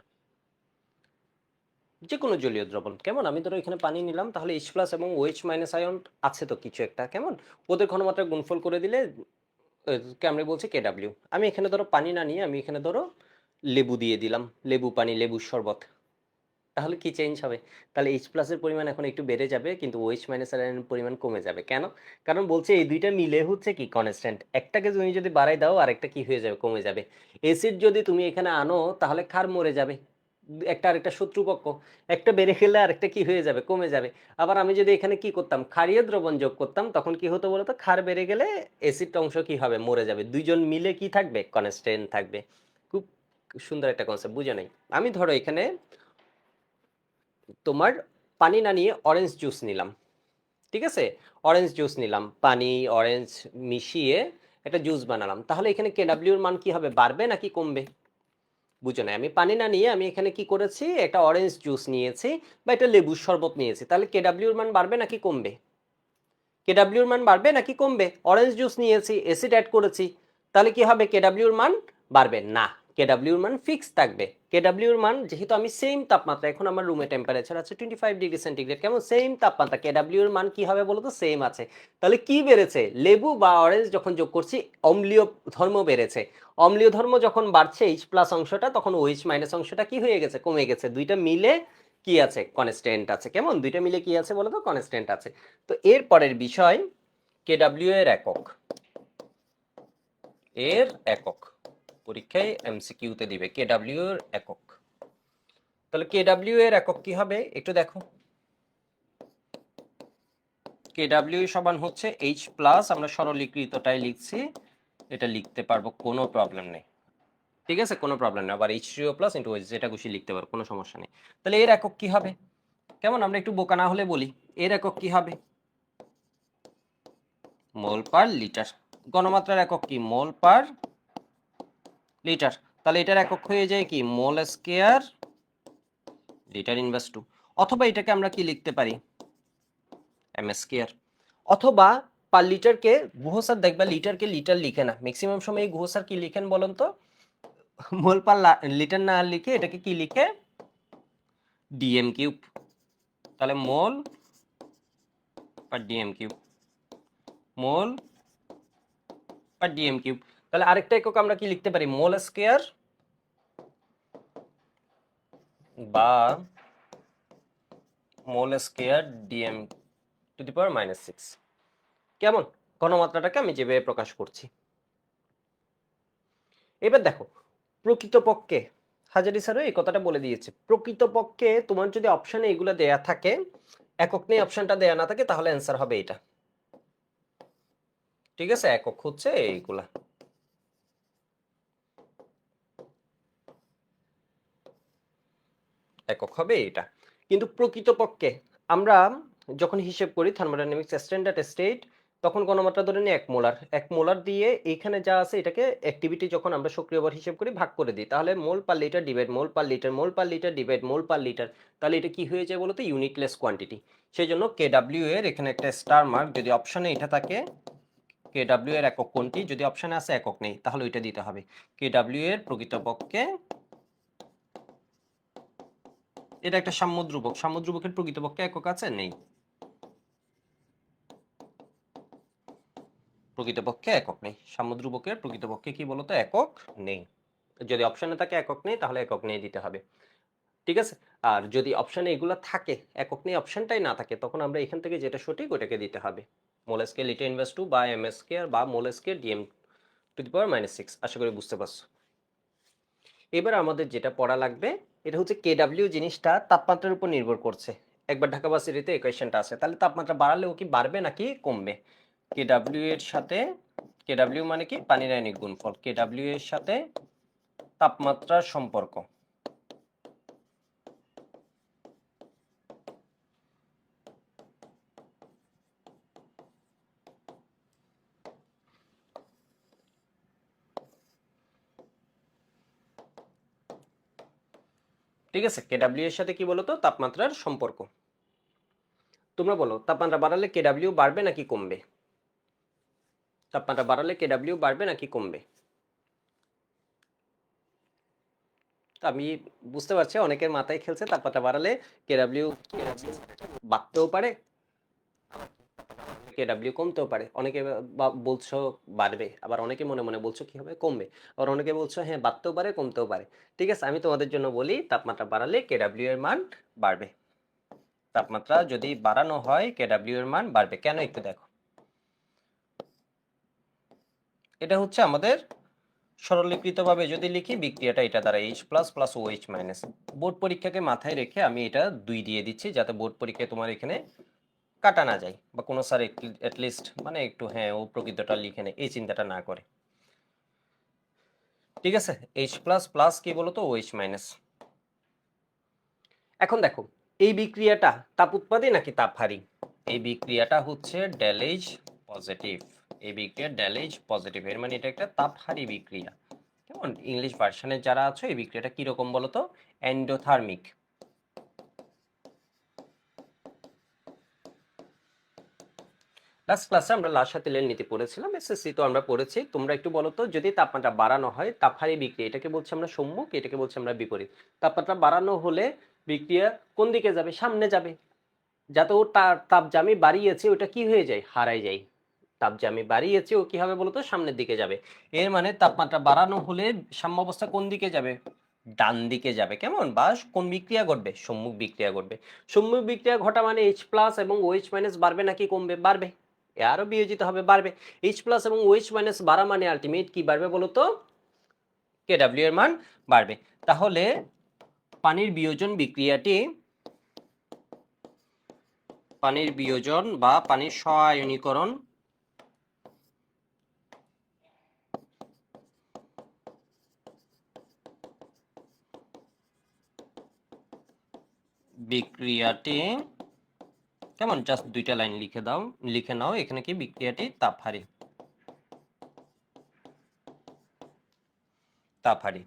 যে কোনো জলীয় দ্রবণ, কেমন আমি ধরো এখানে পানি নিলাম, তাহলে H প্লাস এবং OH মাইনাস আয়ন আছে তো কিছু একটা, কেমন ওদের ঘনমাত্রা গুণফল করে দিলে কে আমরা বলছি কে ডাব্লিউ। আমি এখানে ধরো পানি না নিয়ে আমি এখানে ধরো লেবু দিয়ে দিলাম, লেবু পানি, লেবুর শরবত, তাহলে কি চেঞ্জ হবে? তাহলে H প্লাসের পরিমাণ এখন একটু বেড়ে যাবে, কিন্তু OH মাইনাস এর পরিমাণ কমে যাবে। কেন? কারণ বলছে এই দুইটা মিলে হচ্ছে কি কনস্ট্যান্ট, একটাকে তুমি যদি বাড়াই দাও আরেকটা কি হয়ে যাবে? কমে যাবে। অ্যাসিড যদি তুমি এখানে আনো, তাহলে ক্ষার মরে যাবে, একটা আরেকটা শত্রুপক্ষ, একটা বেড়ে গেলে আরেকটা কি হয়ে যাবে? কমে যাবে। আবার আমি যদি এখানে কি করতাম, ক্ষারীয় দ্রবণ যোগ করতাম, তখন কি হতো বলতো? ক্ষার বেড়ে গেলে অ্যাসিড অংশ কি হবে? মরে যাবে। দুইজন মিলে কি থাকবে? কনস্ট্যান্ট থাকবে। খুব সুন্দর একটা কনসেপ্ট, বুঝে নাই? আমি ধরো এখানে তোমার পানি না নিয়ে অরেঞ্জ জুস নিলাম, ঠিক আছে? অরেঞ্জ জুস নিলাম, পানি অরেঞ্জ মিশিয়ে একটা জুস বানালাম, তাহলে এখানে কেডাব্লিউ এর মান কি হবে? বাড়বে নাকি কমবে? বুঝো না, আমি পানি না নিয়ে আমি এখানে কি করেছি, একটা অরেঞ্জ জুস নিয়েছি বা একটা লেবুর শরবত নিয়েছি, তাহলে কেডাব্লিউ এর মান বাড়বে নাকি কমবে? কেডাব্লিউ এর মান বাড়বে নাকি কমবে? অরেঞ্জ জুস নিয়েছি, অ্যাসিড অ্যাড করেছি, তাহলে কি হবে, কেডাব্লিউ এর মান বাড়বে না, কেডাব্লিউ এর মান ফিক্স থাকবে। কেডাব্লিউ এর মান যেহেতু আমি সেম তাপমাত্রা, এখন আমার রুমে টেম্পারেচার আছে 25°C, কেমন সেম তাপমাত্রা, কেডাব্লিউ এর মান কি হবে বলো তো, সেম আছে। তাহলে কি বেড়েছে, লেবু বা অরেঞ্জ যখন যোগ করছি অম্লীয় ধর্ম বেড়েছে, অম্লীয় ধর্ম যখন বাড়ছে এইচ প্লাস অংশটা, তখন ওএইচ মাইনাস অংশটা কি হয়ে গেছে, কমে গেছে, দুইটা মিলে কি আছে, কনস্ট্যান্ট আছে, কেমন দুইটা মিলে কি আছে বলো তো, কনস্ট্যান্ট আছে। তো এর পরের বিষয় কেডাব্লিউ এর একক, এর একক পরীক্ষায় এমসিকিউতে দিবে কেডাব্লিউ এর একক। তাহলে কেডাব্লিউ এর একক কি হবে একটু দেখো, কেডাব্লিউ সমান হচ্ছে এইচ প্লাস, আমরা সরলীকৃতটাই লিখছি, এটা লিখতে পারবো, কোনো প্রবলেম নেই, ঠিক আছে, কোনো প্রবলেম নেই। আবার এইচ থ্রিও প্লাস ইন্টু ওইচ, যেটা খুশি লিখতে পারো, কোনো সমস্যা নেই। তাহলে এর একক কি হবে, কেমন আমরা একটু বোকা না হলে বলি, এর একক কি হবে, মোল পার লিটার। ঘনমাত্রার একক কি, মোল পার লিটার। তাহলে এটার একক হয়ে যায় কি, মোল স্কয়ার লিটার ইনভার্স টু। অথবা এটাকে আমরা কি লিখতে পারি, এম স্কয়ার। অথবা পার লিটারকে, গুহ স্যার দেখবা লিটারকে লিটার লিখে না, ম্যাক্সিমাম সময় গুহ স্যার কি লিখেন বলেন তো, মোল পার লিটার না লিখে এটাকে কি লিখে, ডিএম কিউব। তাহলে মোল পার ডিএম কিউব, মোল পার ডিএম কিউব। তাহলে আরেকটা একক আমরা কি লিখতে পারি, মোল স্কয়ার বা মোল স্কয়ার ডিএম টু দি পাওয়ার -6। কেমন, ঘনমাত্রাটাকে আমি যেভাবে প্রকাশ করছি। এবার দেখো, প্রকৃতপক্ষে হাজারি স্যারও এই কথাটা বলে দিয়েছে, প্রকৃতপক্ষে তোমার যদি অপশনে এগুলো দেয়া থাকে, একক নেই অপশনটা দেয়া না থাকে, তাহলে অ্যান্সার হবে এটা, ঠিক আছে, একক হচ্ছে এইগুলা। একক হবে এটা। কিন্তু প্রকৃতপক্ষে আমরা যখন হিসেব করি থার্মোডাইনামিক্স স্ট্যান্ডার্ড স্টেট, তখন ঘনমাত্রা ধরে নিই 1 মোলার, 1 মোলার দিয়ে এইখানে যা আছে এটাকে অ্যাক্টিভিটি যখন আমরা সক্রিয় ভর হিসেব করি ভাগ করে দিই, তাহলে মোল পার লিটার ডিভাইড মোল পার লিটার, মোল পার লিটার ডিভাইড মোল পার লিটার, তাহলে এটা কি হয়ে যায় বলতো, ইউনিটলেস কোয়ান্টিটি। সেই জন্য কেডাব্লিউ এর এখানে একটা স্টার মার্ক, যদি অপশনে এটা থাকে কেডাব্লিউ এর একক কোনটি, যদি অপশনে আছে একক নেই তাহলে ওইটা দিতে হবে। কেডাব্লিউ এর প্রকৃতপক্ষে, এটা একটা সাম্যধ্রুবক, সাম্যধ্রুবকের প্রকৃতপক্ষে একক আছে, নেই, প্রকৃতপক্ষে একক নেই, সাম্যধ্রুবকের প্রকৃতপক্ষে কি বলতো, একক নেই। যদি অপশনে থাকে একক নেই, তাহলে একক নেই দিতে হবে, ঠিক আছে। আর যদি অপশনে এগুলো থাকে, একক নেই অপশনটাই না থাকে, তখন আমরা এখান থেকে যেটা সঠিক ওটাকে দিতে হবে, মোল স্কয়ার লিটার ইনভার্স টু বা এম স্কয়ার বা মোল স্কয়ার ডিএম টু দি পাওয়ার -6। আশা করি বুঝতে পারছো। এবার আমাদের যেটা পড়া লাগবে, এটা হচ্ছে কেডাব্লিউ জিনিসটা তাপমাত্রার উপর নির্ভর করছে। একবার ঢাকা ভার্সিটিতে এই কোয়েশ্চেনটা আছে, তাহলে তাপমাত্রা বাড়ালে ও কি বাড়বে নাকি কমবে, কেডাব্লিউ এর সাথে, কেডাব্লিউ মানে কি, পানির আয়নিক গুণফল, কেডাব্লিউ এর সাথে তাপমাত্রার সম্পর্ক। ঠিক আছে, কেডাব্লিউ এর সাথে কি বলতো, তাপমাত্রার সম্পর্ক। তোমরা বলো, তাপমাত্রা বাড়ালে কেডাব্লিউ বাড়বে নাকি কমবে, তাপমাত্রা বাড়ালে কেডাব্লিউ বাড়বে নাকি কমবে? আমি বুঝতে পারছি অনেকের মাথায় খেলছে, তাপমাত্রা বাড়ালে কেডাব্লিউ বাড়তেও পারে, কেডাব্লিউ কমতেও পারে। অনেকে বলছো বাড়বে, আবার অনেকে মনে মনে বলছো কি হবে, কমবে, আবার অনেকে বলছো হ্যাঁ বাড়তেও পারে কমতেও পারে। ঠিক আছে, আমি তোমাদের জন্য বলি তাপমাত্রা বাড়ালে কেডাব্লিউ এর মান বাড়বে, তাপমাত্রা যদি বাড়ানো হয় কেডাব্লিউ এর মান বাড়বে। কেন একটু দেখো, এটা হচ্ছে আমাদের সরলীকৃতভাবে যদি লিখি বিক্রিয়াটা এটা দ্বারা H plus plus O H minus. Board পরীক্ষাকে মাথায় রেখে আমি এটা 2 দিয়ে দিচ্ছি, যাতে বোর্ড পরীক্ষায় তোমার এখানে কাটা না যায়, বা কোনো স্যার লিস্ট মানে একটু হ্যাঁ ও প্রকৃতটা লিখে নেয় এই চিন্তাটা না করে। ঠিক আছে, এইচ প্লাস প্লাস কি বলতো, ও এইচ মাইনাস। এখন দেখো, এই বিক্রিয়াটা তাপ উৎপাদী নাকি তাপহারী, এই বিক্রিয়াটা হচ্ছে ড্যালেজ পজিটিভ, এই বিক্রিয়া ড্যালেজ পজিটিভ, এর মানে এটা একটা তাপহারী বিক্রিয়া। কেমন ইংলিশ ভার্সনের যারা আছে এই বিক্রিয়াটা কিরকম বলো তো? এন্ডোথার্মিক। লাস্ট ক্লাসে আমরা লাসা তেলের নীতি পড়েছিলাম, এসএসসি তো আমরা পড়েছি। তোমরা একটু বলো তো, যদি তাপমাত্রা বাড়ানো হয় তাপহারী বিক্রিয়া, এটাকে বলছি আমরা সম্মুখ, এটাকে বলছি আমরা বিপরীত। তাপমাত্রা বাড়ানো হলে বিক্রিয়া কোন দিকে যাবে? সামনে যাবে। যাতে ও তার তাপ যে আমি বাড়িয়েছে ওটা কি হয়ে যায়? হারায় যায়। তাপ যে আমি বাড়িয়েছি ও কি হবে বলতো? সামনের দিকে যাবে। এর মানে তাপমাত্রা বাড়ানো হলে সাম্য অবস্থা কোন দিকে যাবে? ডান দিকে যাবে। কেমন? বা কোন বিক্রিয়া ঘটবে? সম্মুখ বিক্রিয়া ঘটবে। সম্মুখ বিক্রিয়া ঘটা মানে এইচ প্লাস এবং ওএইচ মাইনাস বাড়বে নাকি কমবে? বাড়বে। আরো বিয়োজিত হবে, বাড়বে। এইচ প্লাস এবং ওএইচ মাইনাস বাড়া মানে আলটিমেট কি বাড়বে বলতো? কেডব্লিউ এর মান বাড়বে। তাহলে পানির বিয়োজন বিক্রিয়াটি, পানির বিয়োজন বা পানির স্ব-আয়নীকরণ বিক্রিয়াটি, কেমন? জাস্ট দুইটা লাইন লিখে দাও, লিখে নাও এখানে কি বিক্রিয়াটি তাপহারী। তাপহারী।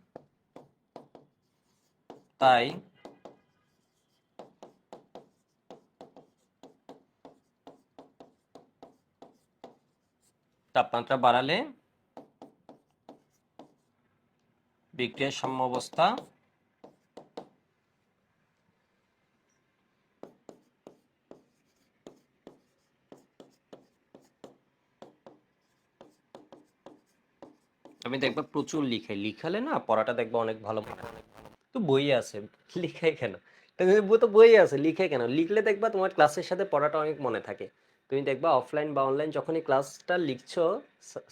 তাই তাপমাত্রা বাড়ালে বিক্রিয়ার সাম্যাবস্থা আমি দেখবা প্রচুর লিখালে না পড়াটা দেখবা অনেক ভালো মনে হয়। তো বই আছে, লিখে কেন? তুমি তো বই আছে, লিখে কেন? লিখলে দেখবা তোমার ক্লাসের সাথে পড়াটা অনেক মনে থাকে। তুমি দেখবা অফলাইন বা অনলাইন যখনই ক্লাসটা লিখছো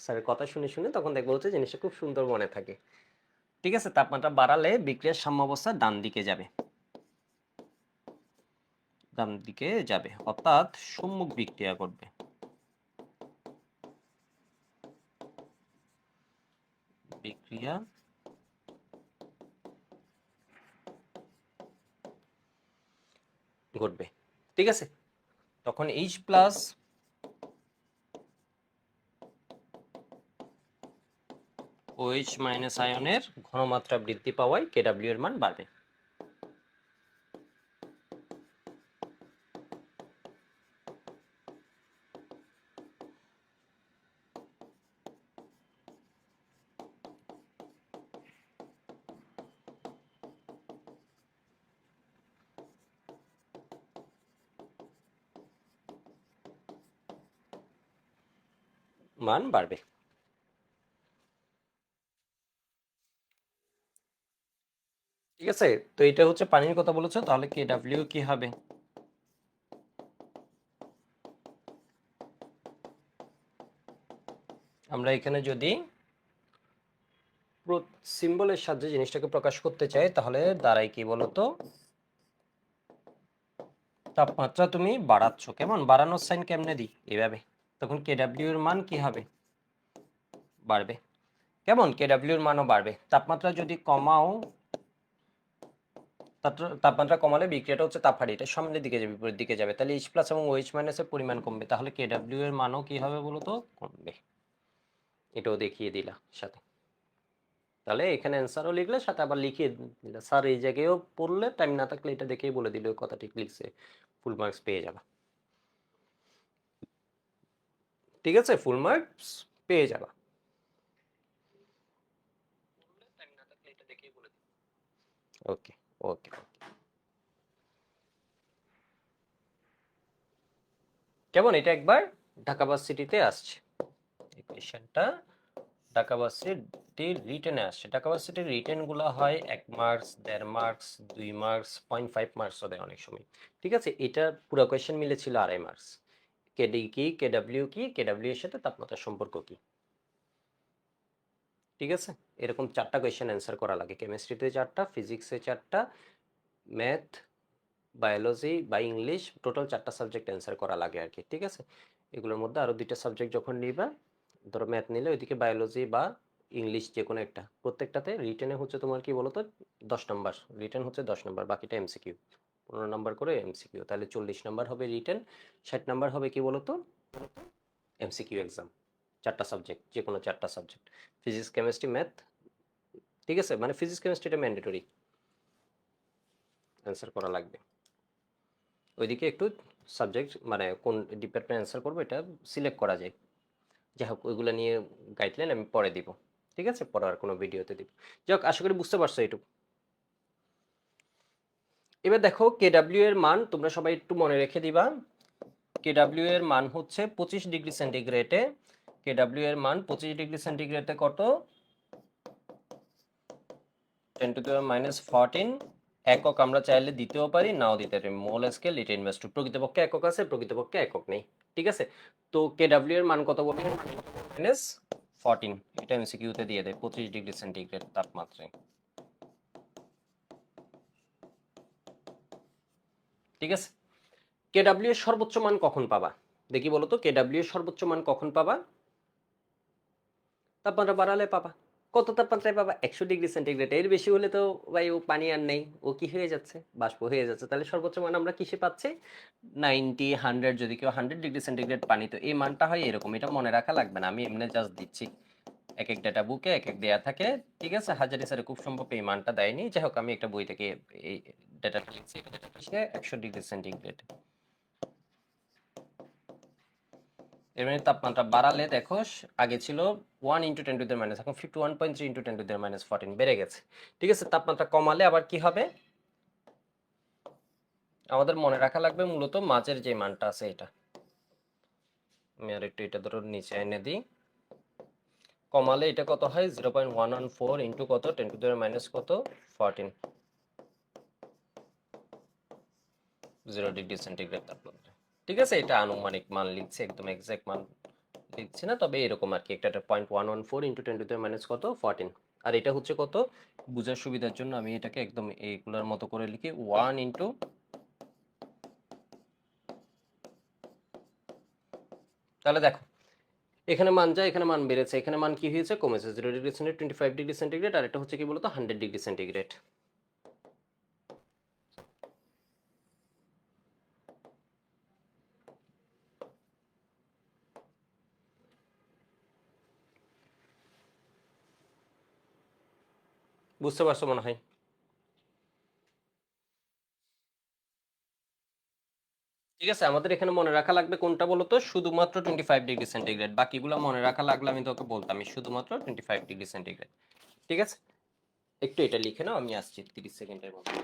স্যারের কথা শুনে শুনে, তখন দেখবা হচ্ছে জিনিসটা খুব সুন্দর মনে থাকে। ঠিক আছে? তাপমাত্রা বাড়ালে বিক্রিয়ার সাম্যাবস্থা ডান দিকে যাবে, ডান দিকে যাবে, অর্থাৎ সম্মুখ বিক্রিয়া ঘটবে। বিক্রিয়া ঘটবে। ঠিক আছে? তখন এইচ প্লাস ওএইচ মাইনাস আয়নের ঘনমাত্রা বৃদ্ধি পাওয়ায় কেডব্লিউ এর মান বাড়বে। মান বাড়বে। ঠিক আছে? তো এটা হচ্ছে পানির কথা বলেছো, তাহলে কেডব্লিউ কি হবে? আমরা এখানে যদি সিম্বলের সাহায্যে জিনিসটাকে প্রকাশ করতে চাই তাহলে দাঁড়াই কি বলতো? তাপমাত্রা তুমি বাড়াচ্ছ, কেমন? বাড়ানোর সাইন কেমনে দিই? এভাবে। তখন কেডব্লিউ এর মান কি হবে? বাড়বে। কেমন? কেডব্লিউ এর মানও বাড়বে। তাপমাত্রা যদি কমাও, তাপমাত্রা কমালে বিক্রিয়াটা হচ্ছে তাপহারী, এটা সামনের দিকে যাবে, বিপরীত দিকে যাবে। তাহলে এইচ প্লাস এবং ওএইচ মাইনাসের পরিমাণ কমবে, তাহলে কেডব্লিউ এর মানও কি হবে বলতো? কমবে। এটাও দেখিয়ে দিলা সাথে। তাহলে এখানে অ্যান্সারও লিখলে সাথে আবার লিখিয়ে দিলে, স্যার এই জায়গায়ও পড়লে টাইম না থাকলে এটা দেখেই বলে দিলে কথা ঠিক লিখছে, ফুল মার্কস পেয়ে যাবা। ঠিক আছে? ফুল মার্কস পেয়ে যাবা। ওকে ওকে। কেমন? এটা একবার ঢাকা ভার্সিটিতে আসছে এই কোয়েশ্চেনটা, ঢাকা ভার্সিটির রিটেনে আসছে। ঢাকা ভার্সিটির রিটেন গুলো হয় 1 মার্কস, 1.5 মার্কস, 2 মার্কস, 0.5 মার্কসও দেয় অনেক সময়। ঠিক আছে? এটা পুরো কোয়েশ্চেন মিলে ছিল 2.5 মার্কস। কেডি কি, কেডব্লিউ কি, কেডব্লিউ এর সাথে তাপমাত্রার সম্পর্ক কি। ঠিক আছে? এরকম 4টা কোয়েশ্চেন অ্যান্সার করা লাগে, কেমিস্ট্রিতে 4টা, ফিজিক্সে 4টা, ম্যাথ, বায়োলজি বা ইংলিশ, টোটাল 4টা সাবজেক্ট অ্যান্সার করা লাগে আর কি। ঠিক আছে? এগুলোর মধ্যে আরো 2টা সাবজেক্ট যখন নিবা, ধরো ম্যাথ নিলে ওইদিকে বায়োলজি বা ইংলিশ যে কোনো একটা, প্রত্যেকটাতে রিটেনে হচ্ছে তোমার কি বলতো 10 নাম্বার, রিটেন হচ্ছে 10 নাম্বার, বাকিটা এমসিকিউ, 15 নাম্বার করে এমসিকিউ, তাহলে 40 নাম্বার হবে রিটেন, 60 নাম্বার হবে কি বলতো এমসিকিউ এক্সাম। 4টা সাবজেক্ট, যে কোনো 4টা সাবজেক্ট, ফিজিক্স কেমিস্ট্রি ম্যাথ ঠিক আছে, মানে ফিজিক্স কেমিস্ট্রিটা ম্যান্ডেটরি অ্যান্সার করা লাগবে। ওইদিকে একটু সাবজেক্ট মানে কোন ডিপার্টমেন্ট অ্যান্সার করবো এটা সিলেক্ট করা যায়। যাই হোক ওইগুলো নিয়ে গাইডলাইন আমি পরে দিব, ঠিক আছে, পরে আর কোনো ভিডিওতে দিব। যাই হোক আশা করি বুঝতে পারছো এইটুকু। এবার দেখো কেডাব্লিউ এর মান তোমরা সবাই একটু মনে রেখে দিবা। কেডাব্লিউ এর মান হচ্ছে 25 ডিগ্রি সেন্টিগ্রেডে। কেডাব্লিউ এর মান 25 ডিগ্রি সেন্টিগ্রেডে কত? 10⁻⁻14 একক। আমরা চাইলে দিতেও পারি, নাও দিতে পারি। মোল স্কেল এটা ইনভার্স টু, প্রকৃতপক্ষে একক আছে, প্রকৃতপক্ষে একক নেই, ঠিক আছে। তো কেডাব্লিউ এর মান কত বলবো? -14। এটা এমসিকিউতে দিয়ে দেয় 25 ডিগ্রি সেন্টিগ্রেড তাপমাত্রায়, ঠিক আছে। কেডাব্লিউ এর সর্বোচ্চ মান কখন পাবা দেখি বলো তো? কেডাব্লিউ এর সর্বোচ্চ মান কখন পাবা? তাপমাত্রা বাড়ালে পাবা। কত তাপমাত্রায় পাবা? 100 ডিগ্রি সেন্টিগ্রেড। এর বেশি হলে তো ভাই ও পানি আর নেই, ও কি হয়ে যাচ্ছে? বাষ্প হয়ে যাচ্ছে। তাহলে সর্বোচ্চ মান আমরা কিসে পাচ্ছি? 90, 100, যদি কেউ 100 ডিগ্রি সেন্টিগ্রেড পানি, তো এই মানটা হয় এরকম। এটা মনে রাখা লাগবে না, আমি এমনি জাস্ট দিচ্ছি। এক এক ডাটা বুকে এক এক দেয়া থাকে, ঠিক আছে। হাজারি স্যারে খুব সম্ভব এই মানটা দেয়নি। যাই হোক আমি একটা বই থেকে এই ডাটাটা লিখছি। 100 ডিগ্রি সেন্টিগ্রেড। এর মানে তাপমাত্রা বাড়ালে দেখো আগে ছিল 1 × 10⁻, এখন 51.3 × 10⁻14 বেড়ে গেছে, ঠিক আছে। তাপমাত্রা কমালে আবার কি হবে? আমাদের মনে রাখা লাগবে মূলত মাঝের যে মানটা আছে এটা। আমি আর একটু এটা ধরো নিচে এনে দিই। কমালে এটা কত হয়? 0.114 ইন্টু কত? 10⁻, কত? 14, 0 ডিগ্রি সেন্টিগ্রেড তাপমাত্রা, ঠিক আছে। এটা আনুমানিক মান লিখছি, একদম এক্সাক্ট মান লিখছি না, তবে এরকম আর কি। একটা 0.114 ইন্টু 10⁻, কত? 14। আর এটা হচ্ছে কত? বোঝার সুবিধার জন্য আমি এটাকে একদম এইগুলোর মতো করে লিখি, 1 ইন্টু, তাহলে দেখো এখানে মান যায়, এখানে মান বেড়েছে, এখানে মান কি হয়েছে? কমেছে। 0 ডিগ্রি সেন্টিগ্রেড, 25 ডিগ্রি সেন্টিগ্রেড, আর এটা হচ্ছে কি বলতো? 100 ডিগ্রি সেন্টিগ্রেড। বুঝতে পারছো মনে হয়? ঠিক আছে, আমাদের এখানে মনে রাখা লাগবে কোনটা বলতো? শুধুমাত্র 25 ডিগ্রি সেন্টিগ্রেড। বাকিগুলো মনে রাখা লাগলে আমি তোকে বলতাম শুধুমাত্র 25 ডিগ্রি সেন্টিগ্রেড, ঠিক আছে। একটু এটা লিখে নাও, আমি আসছি 30 সেকেন্ডের মধ্যে।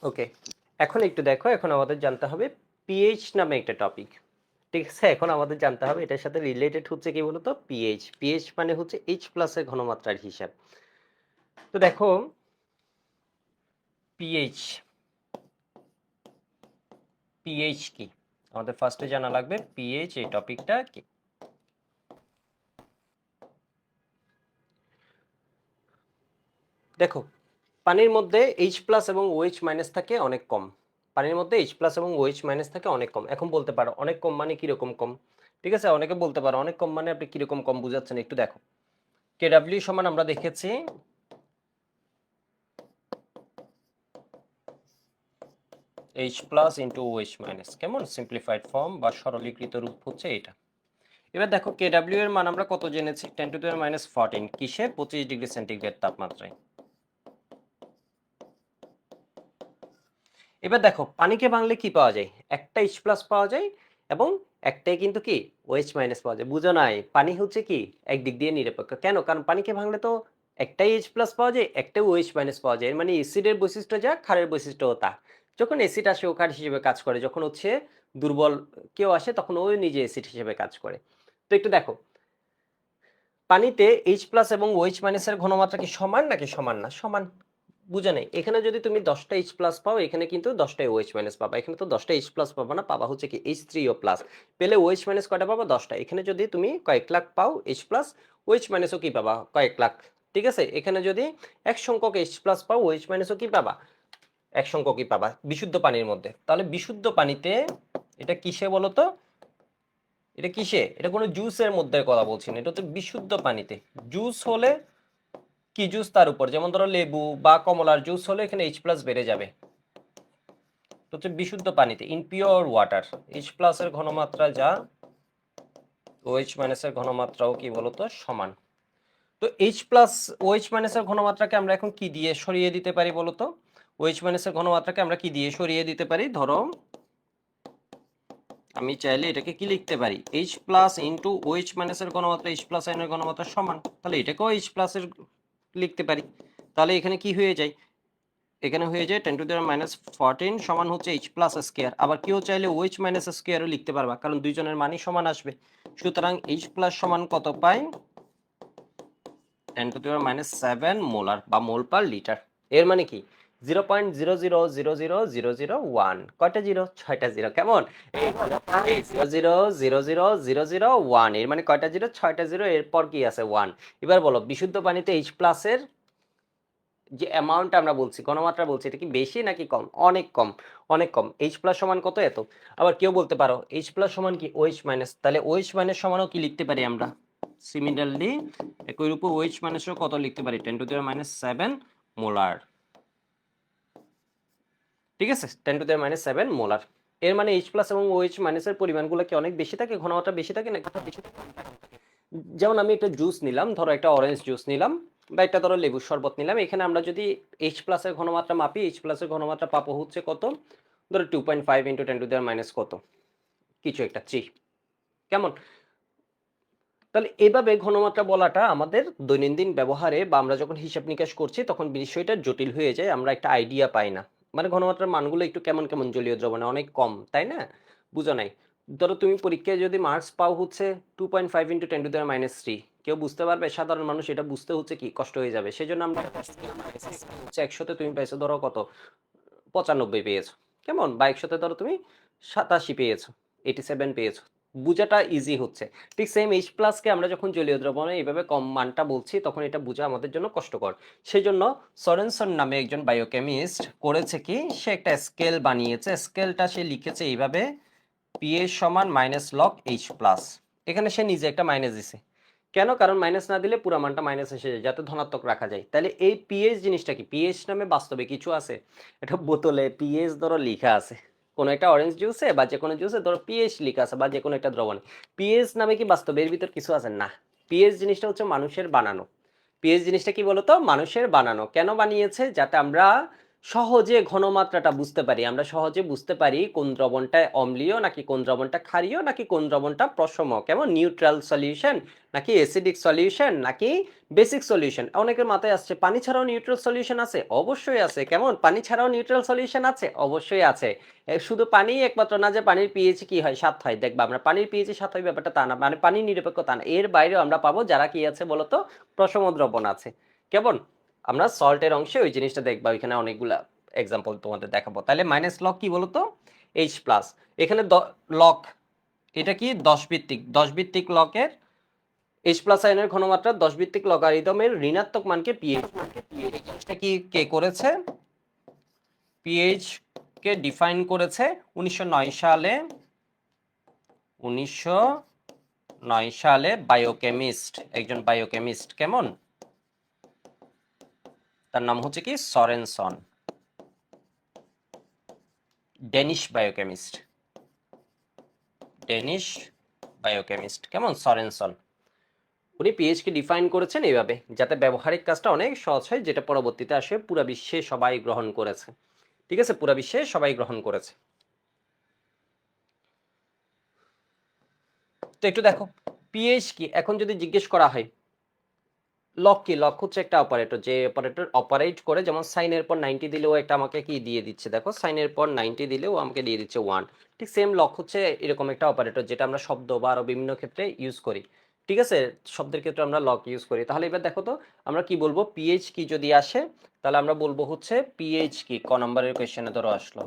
ওকে, এখন একটু দেখো, এখন আমাদের জানতে হবে পিএইচ নামে একটা টপিক, ঠিক আছে। এখন আমাদের জানতে হবে এটার সাথে রিলেটেড হচ্ছে কি বলতো? পিএইচ। পিএইচ মানে হচ্ছে এইচ প্লাসের ঘনমাত্রার হিসাব। তো দেখো পিএইচ, পিএইচ কি আমাদের ফার্স্টে জানা লাগবে। পিএইচ এই টপিকটা কি? দেখো পানির মধ্যে এইচ প্লাস এবং ওএইচ মাইনাস থাকে অনেক কম। পানির মধ্যে এইচ প্লাস এবং ওএইচ মাইনাস থাকে অনেক কম। এখন বলতে পারো অনেক কম মানে কিরকম কম? ঠিক আছে, অনেকে বলতে পারো অনেক কম মানে আপনি কিরকম কম বুঝাচ্ছেন, একটু দেখো। কেডাব্লিউ সমান আমরা দেখেছি H plus into OH minus, কেমন সিম্পলিফাইড ফর্ম বা সরলীকৃত রূপ হচ্ছে এটা। এবার দেখো কেডাব্লিউ এর মান আমরা কত জেনেছি? 10⁻14 কিসে? 25 ডিগ্রি সেন্টিগ্রেড তাপমাত্রায়। এবার দেখো পানিকে ভাঙলে কি পাওয়া যায়, একটা H প্লাস পাওয়া যায় এবং একটাই কিন্তু কি OH মাইনাস পাওয়া যায়। বুঝো নাই, পানি হচ্ছে কি একদিক দিয়ে নিরপেক্ষ। কেন? কারণ পানিকে ভাঙলে তো একটাই H প্লাস পাওয়া যায়, একটাই OH মাইনাস পাওয়া যায়। এর মানে অ্যাসিডের বৈশিষ্ট্য যা, ক্ষারের বৈশিষ্ট্য তা। যখন অ্যাসিড আসে ও ক্ষার হিসেবে কাজ করে, যখন হচ্ছে দুর্বল কেউ আসে তখন ও নিজে অ্যাসিড হিসেবে কাজ করে। তো একটু দেখো পানিতে H প্লাস এবং OH মাইনাসের ঘনমাত্রা কি সমান নাকি সমান না? সমান। বুঝে নাই, এখানে যদি তুমি 10টা H প্লাস পাও, এখানে কিন্তু 10টা OH মাইনাস পাবা। এখানে তো 10টা H প্লাস পাবা না, পাবা হচ্ছে কি H3O প্লাস। পেলে OH মাইনাস কয়টা পাবা? 10টা। এখানে যদি তুমি কয়েক লাখ পাও H প্লাস, OH মাইনাসও কি পাবা? কয়েক লাখ। ঠিক আছে, এখানে যদি এক সংখ্যক H প্লাস পাও, OH মাইনাসও কি পাবা? এক সংখ্যকই পাবা বিশুদ্ধ পানির মধ্যে। তাহলে বিশুদ্ধ পানিতে এটা কিসে বলো তো? এটা কিসে? এটা কোনো জুসের মধ্যে কথা বলছি না, এটা হচ্ছে বিশুদ্ধ পানিতে। জুস হলে কি জুস তার উপর, যেমন ধরো লেবু বা কমলার জুস হলে এখানে H প্লাস বেড়ে যাবে। তো হচ্ছে বিশুদ্ধ পানিতে in pure water H plus এর ঘনমাত্রা যা, OH মাইনাসের ঘনমাত্রাও কি বলতো সমান। তো H প্লাস OH মাইনাসের ঘনমাত্রাকে আমরা এখন কি দিয়ে সরিয়ে দিতে পারি বলতো? OH মাইনাসের ঘনমাত্রাকে আমরা কি দিয়ে সরিয়ে দিতে পারি? ধরো আমি চাইলে এটাকে কি লিখতে পারি, H প্লাস ইন্টু OH মাইনাসের ঘনমাত্রা H প্লাস আয়নের ঘনমাত্রা সমান। তাহলে এটাকেও H প্লাসের লিখতে পারি। তাহলে এখানে কি হয়ে যায়? এখানে হয়ে যায় 10⁻14 সমান হচ্ছে H প্লাস স্কোয়ার। আবার কেউ চাইলে OH মাইনাস স্কোয়ারও লিখতে পারবা, কারণ দুইজনের মানই সমান আসবে। সুতরাং H প্লাস সমান কত পাই? 10⁻7 মোলার বা মোল পার লিটার। এর মানে কি 0.00000001। কয়টা জিরো? 6টা জিরো। কেমন? 0.000001, এর মানে কয়টা জিরো? 6টা জিরো। এরপর কি আছে? 1। এবার বলো বিশুদ্ধ পানিতে H প্লাসের যে অ্যামাউন্ট আমরা বলছি, ঘনমাত্রা বলছি, এটা কি বেশি নাকি কম? অনেক কম, অনেক কম। H প্লাস সমান কত? এত। আবার কেউ বলতে পারো H প্লাস সমান কি OH মাইনাস, তাহলে OH মাইনাস সমানও কি লিখতে পারি আমরা? সিমিলারলি একই রূপে OH মাইনাসও কত লিখতে পারি? 10⁻7 মোলার। ঠিক আছে, 10⁻7 মোলার। এর মানে H প্লাস এবং OH মাইনাসের পরিমাণগুলো কি অনেক বেশি থাকে, ঘনমাত্রা বেশি থাকে নাকি বেশি থাকে? যেমন আমি একটা জুস নিলাম, ধরো একটা অরেঞ্জ জুস নিলাম বা একটা ধরো লেবুর শরবত নিলাম। এখানে আমরা যদি H প্লাসের ঘনমাত্রা মাপি, H প্লাসের ঘনমাত্রা পাবো হচ্ছে কত? ধরো 2.5 ইন্টু 10⁻⁻ কত কিছু একটা 3। কেমন? তাহলে এভাবে ঘনমাত্রা বলাটা আমাদের দৈনন্দিন ব্যবহারে বা আমরা যখন হিসাব নিকাশ করছি তখন বিষয়টা জটিল হয়ে যায়, আমরা একটা আইডিয়া পাই না। মানে ঘনমাত্রার মানগুলো একটু কেমন কেমন জলীয় দ্রবণে অনেক কম, তাই না? বুঝো নাই? ধরো তুমি পরীক্ষায় যদি মার্কস পাও হচ্ছে 2.5 ইন্টু 10⁻³ কেউ বুঝতে পারবে? সাধারণ মানুষ এটা বুঝতে হচ্ছে কি কষ্ট হয়ে যাবে। সেজন্য আমরা হচ্ছে 100তে তুমি পাইছো ধরো কত? 95 পেয়েছো। কেমন? বা 100তে ধরো তুমি 87 পেয়েছো, 87 পেয়েছো। বুঝাটা ইজি হচ্ছে। ঠিক সেম H প্লাসকে আমরা যখন জলীয় দ্রবণে এইভাবে কম মানটা বলছি তখন এটা বোঝা আমাদের জন্য কষ্টকর। সেজন্য সরেনসন নামে একজন বায়োকেমিস্ট করেছে কি, সে একটা স্কেল বানিয়েছে। স্কেলটা সে লিখেছে এইভাবে, পিএইচ সমান মাইনাস লগ H প্লাস। এখানে সে নিজে একটা মাইনাস দিছে। কেন? কারণ মাইনাস না দিলে পুরো মানটা মাইনাস এসে যায়, যাতে ধনাত্মক রাখা যায়। তাহলে এই পিএইচ জিনিসটা কি? পিএইচ নামে বাস্তবে কিছু আছে? এটা বোতলে পিএইচ ধরো লেখা আছে, কোনো একটা অরেঞ্জ জুসে বা যে কোনো জুসে ধরো পিএইচ লেখা আছে, বা যে কোনো একটা দ্রবণে পিএইচ নামে কি বাস্তবে এর ভিতর কিছু আছে? না। পিএইচ জিনিসটা হচ্ছে মানুষের বানানো। পিএইচ জিনিসটা কি বলতো? মানুষের বানানো। কেন বানিয়েছে? যাতে আমরা সহজে ঘনমাত্রাটা বুঝতে পারি, আমরা সহজে বুঝতে পারি কোন দ্রবণটা অম্লীয় নাকি কোন দ্রবণটা ক্ষারীয় নাকি কোন দ্রবণটা প্রশম, কেমন নিউট্রাল সলিউশন নাকি অ্যাসিডিক সলিউশন নাকি বেসিক সলিউশন। অনেকের মাথায় আসছে পানি ছাড়াও নিউট্রাল সলিউশন আছে। অবশ্যই আছে। কেমন? পানি ছাড়াও নিউট্রাল সলিউশন আছে? অবশ্যই আছে। শুধু পানি একমাত্র না যে পানির পিএইচ কি হয়? 7 হয়। দেখবা আমরা পানির পিএইচ 7 হয় ব্যাপারটা তা না, মানে পানি নিরপেক্ষ তা না। এর বাইরেও আমরা পাবো যারা কি আছে বলতো? প্রশম দ্রবণ আছে। কেমন? আমরা সল্টের অংশে ওই জিনিসটা দেখবা, ওইখানে অনেকগুলা এক্সাম্পল তোমাদের দেখাবো। তাহলে মাইনাস লগ কি বলতো? H plus. এখানে লগ এটা কি 10 ভিত্তিক, 10 ভিত্তিক লকের H প্লাস আয়নের ঘনমাত্রা 10 ভিত্তিক লগারিদমের ঋণাত্মক মানকে পিএইচ। এই জিনিসটা কি কে করেছে? পিএইচ কে ডিফাইন করেছে 1909 সালে। 1909 সালে বায়োকেমিস্ট, একজন বায়োকেমিস্ট। কেমন? তার নাম হচ্ছে কি সরেনসন, ডেনিশ বায়োকেমিস্ট। Danish biochemist. কেমন? সরেনসন। উনি পিএইচ কে ডিফাইন করেছেন এইভাবে, যাতে ব্যবহারিক কাজটা অনেক সহজ হয়, যেটা পরবর্তীতে আসে পুরো বিশ্বে সবাই গ্রহণ করেছে। ঠিক আছে, পুরা বিশ্বে সবাই গ্রহণ করেছে। তো একটু দেখো পিএইচ কি, এখন যদি জিজ্ঞেস করা হয় লক কি, লক হচ্ছে একটা অপারেটর, যে অপারেটর অপারেট করে, যেমন সাইনের পর 90 দিলেও একটা আমাকে কি দিয়ে দিচ্ছে, দেখো সাইনের পর 90 দিলেও আমাকে দিয়ে দিচ্ছে 1। ঠিক সেম লক হচ্ছে এরকম একটা অপারেটর, যেটা আমরা শব্দ বা আরো বিভিন্ন ক্ষেত্রে ইউজ করি। ঠিক আছে, শব্দের ক্ষেত্রে আমরা লক ইউজ করি। তাহলে এবার দেখো তো আমরা কি বলবো, পিএইচ কি যদি আসে তাহলে আমরা বলবো হচ্ছে পিএইচ কি, ক নম্বরের কোয়েশ্চেনে ধরো আসলো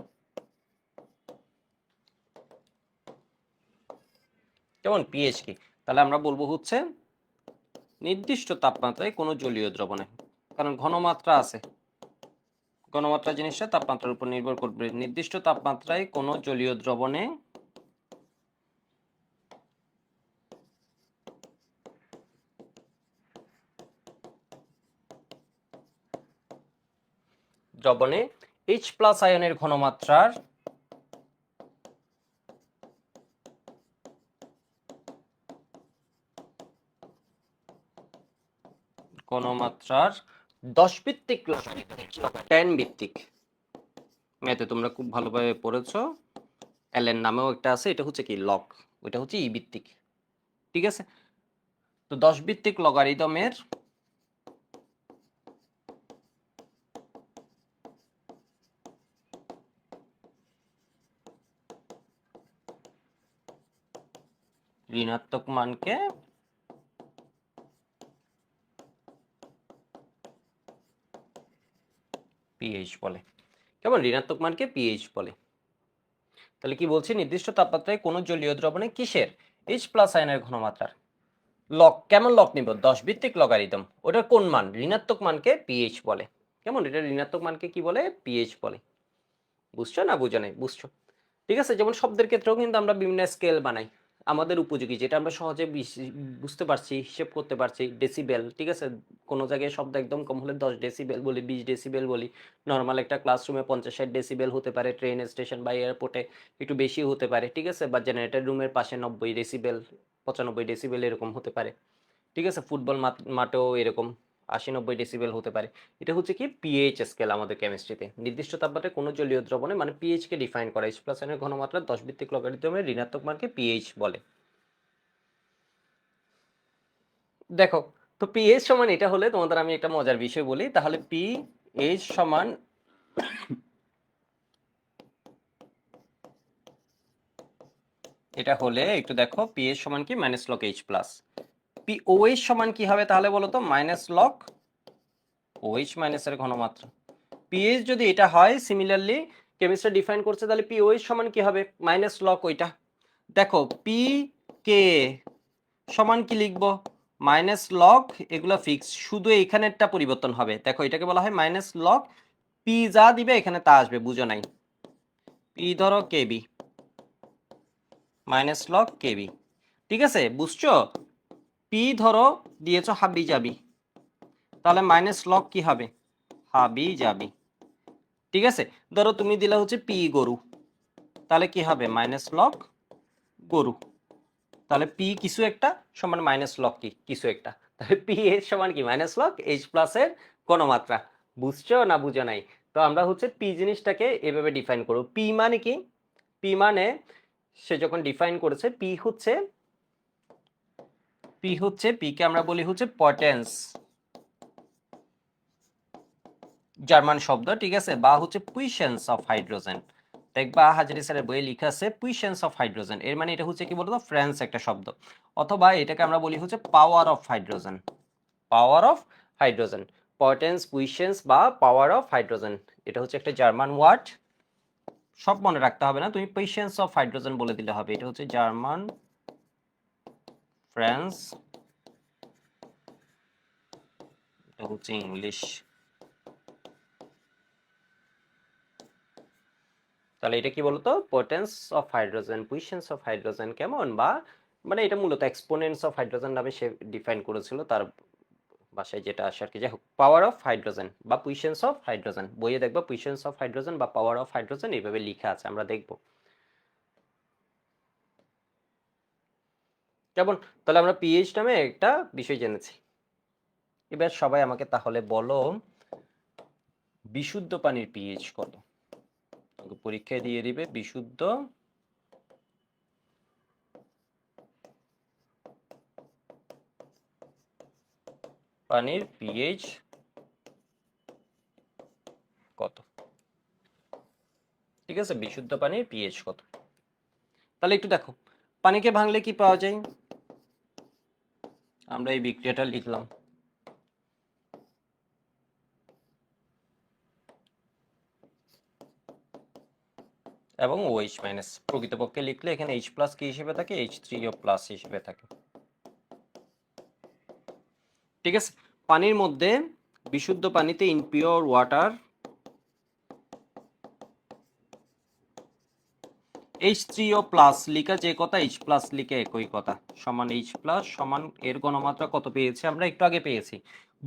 কেমন পিএইচ কি, তাহলে আমরা বলবো হচ্ছে নির্দিষ্ট তাপমাত্রায় কোনো জলীয় দ্রবণে, কারণ ঘনমাত্রা আছে, ঘনমাত্রা জিনিসটা তাপমাত্রার উপর নির্ভর করবে। নির্দিষ্ট তাপমাত্রায় কোনো জলীয় দ্রবণে দ্রবণে H প্লাস আয়নের ঘনমাত্রার ঘনমাত্রার 10 ভিত্তিক 10 ভিত্তিক, ম্যাথে তোমরা খুব ভালোভাবে পড়েছো, এলএন নামেও একটা আছে, এটা হচ্ছে কি লগ, ওইটা হচ্ছে ই ভিত্তিক। ঠিক আছে, তো 10 ভিত্তিক লগারিদমের ঋণাত্মক মানকে পিএইচ বলে। কেমন, ঋণাত্মক মানকে পিএইচ বলে। তাহলে কি বলছি, নির্দিষ্ট তাপমাত্রায় কোনো জলীয় দ্রবণে কিসের, H প্লাস আয়নের ঘনমাত্রার লগ, কেমন লগ নিব, 10 ভিত্তিক লগারিদম, ওটার কোন মান, ঋণাত্মক মানকে পিএইচ বলে। কেমন, এটা ঋণাত্মক মানকে কি বলে, পিএইচ বলে। বুঝছো না বুঝো নাই, বুঝছো। ঠিক আছে, যেমন শব্দের ক্ষেত্রেও কিন্তু আমরা বিভিন্ন স্কেল বানাই আমাদের উপযোগী, যেটা আমরা সহজে বুঝতে পারছি, হিসেব করতে পারছি। ডেসিবেল, ঠিক আছে, কোনো জায়গায় শব্দ একদম কম হলে 10 ডেসিবেল বলি, 20 ডেসিবেল বলি। নর্মাল একটা ক্লাসরুমে 50-60 ডেসিবেল হতে পারে, ট্রেন স্টেশন বা এয়ারপোর্টে একটু বেশি হতে পারে। ঠিক আছে, বা জেনারেটর রুমের পাশে 90 ডেসিবেল, 95 ডেসিবেল এরকম হতে পারে। ঠিক আছে, ফুটবল মাঠেও এরকম 80-90 ডেসিবেল হতে পারে। এটা হচ্ছে কি পিএইচ স্কেল আমাদের কেমিস্ট্রিতে। নির্দিষ্ট তাপমাত্রায় কোনো জলীয় দ্রবণে মানে পিএইচ কে ডিফাইন করা, H প্লাস আয়নের ঘনমাত্রা 10 ভিত্তিক লগারিদমের ঋণাত্মক মানকে পিএইচ বলে। দেখো, তো পিএইচ সমান এটা হলে তোমাদের আমি একটা মজার বিষয় বলি, তাহলে পিএইচ সমান এটা হলে একটু দেখো, পিএইচ সমান কি minus log H plus, pOH সমান কি হবে তাহলে বলো তো, মাইনাস লক ওএইচ মাইনাসের ঘনমাত্রা। পিএইচ যদি এটা হয়, সিমিলারলি কেমিস্ট্রি ডিফাইন করছে, তাহলে পিওএইচ সমান কি হবে, মাইনাস লক ওইটা। দেখো পি কে সমান কি লিখবো, মাইনাস লক, এগুলো ফিক্স, শুধু এইখানেরটা পরিবর্তন হবে। দেখো এটাকে বলা হয় মাইনাস লক, পি যা দিবে এখানে তা আসবে, বুঝো নাই, পি ধরো কেবি, মাইনাস লক কেবি। ঠিক আছে, বুঝছো, পি ধরো দিয়েছো হাবি যাবি, তাহলে মাইনাস লক কি হবে, হাবি যাবি। ঠিক আছে, ধরো তুমি দিলে হচ্ছে পি গরু, তাহলে কি হবে মাইনাস লক গরু, তাহলে পি কিছু একটা সমান মাইনাস লক কি কিছু একটা, তাহলে পি এর সমান কি মাইনাস লক এইচ প্লাস এর ঘনমাত্রা। বুঝছো না বুঝো নাই। তো আমরা হচ্ছে পি জিনিসটাকে এভাবে ডিফাইন করব। পি মানে কি, পি মানে সে যখন ডিফাইন করেছে, পি কে আমরা বলি হচ্ছে পটেন্স, জার্মান শব্দ। ঠিক আছে, বা হচ্ছে পুইশেন্স অফ হাইড্রোজেন, দেখবা হাজারি স্যারের বইয়ে লেখা আছে পুইশেন্স অফ হাইড্রোজেন, এর মানে এটা হচ্ছে কি বলতো, ফ্রেঞ্চ একটা শব্দ। অথবা এটাকে আমরা বলি হচ্ছে power of hydrogen, power of hydrogen, potence, puissance বা পাওয়ার অফ হাইড্রোজেন, এটা হচ্ছে একটা জার্মান ওয়ার্ড। সব মনে রাখতে হবে না, তুমি পুইশেন্স অফ হাইড্রোজেন বলে দিলে হবে। এটা হচ্ছে জার্মান, ফ্রেঞ্চ, এটা হচ্ছে ইংলিশ। তাহলে এটা কি বলতো, পোটেন্স অফ হাইড্রোজেন, পুইশেন্স অফ হাইড্রোজেন, কেমন, বা মানে এটা মূলত এক্সপোনেন্টস অফ হাইড্রোজেন নামে সে ডিফাইন করেছিল তার ভাষায়, যেটা আসে আর কি। যাই হোক, পাওয়ার অফ হাইড্রোজেন বা পুইশেন্স অফ হাইড্রোজেন, বইয়ে দেখবো পুইশেন্স অফ হাইড্রোজেন বা পাওয়ার অফ হাইড্রোজেন এইভাবে লেখা আছে, আমরা দেখবো কেমন। তাহলে আমরা পিএইচ নামে একটা বিষয় জেনেছি। এবার সবাই আমাকে তাহলে বলো, বিশুদ্ধ পানির পিএইচ কত। পরীক্ষায় দিয়ে দিবে বিশুদ্ধ পানির পিএইচ কত। ঠিক আছে, বিশুদ্ধ পানির পিএইচ কত। তাহলে একটু দেখো পানিকে ভাঙলে কি পাওয়া যায়, আমরা এই বিক্রিয়াটা লিখলাম, এবং OH মাইনাস, প্রকৃতপক্ষে লিখলে এখানে H প্লাস কি হিসেবে থাকে, H3O প্লাস হিসেবে থাকে। ঠিক আছে, পানির মধ্যে বিশুদ্ধ পানিতে ইনপিওর ওয়াটার H3O প্লাস লিখা যে কথা, H প্লাস লিখে একই কথা, সমান H প্লাস সমান এর ঘনমাত্রা কত পেয়েছি আমরা একটু আগে পেয়েছি,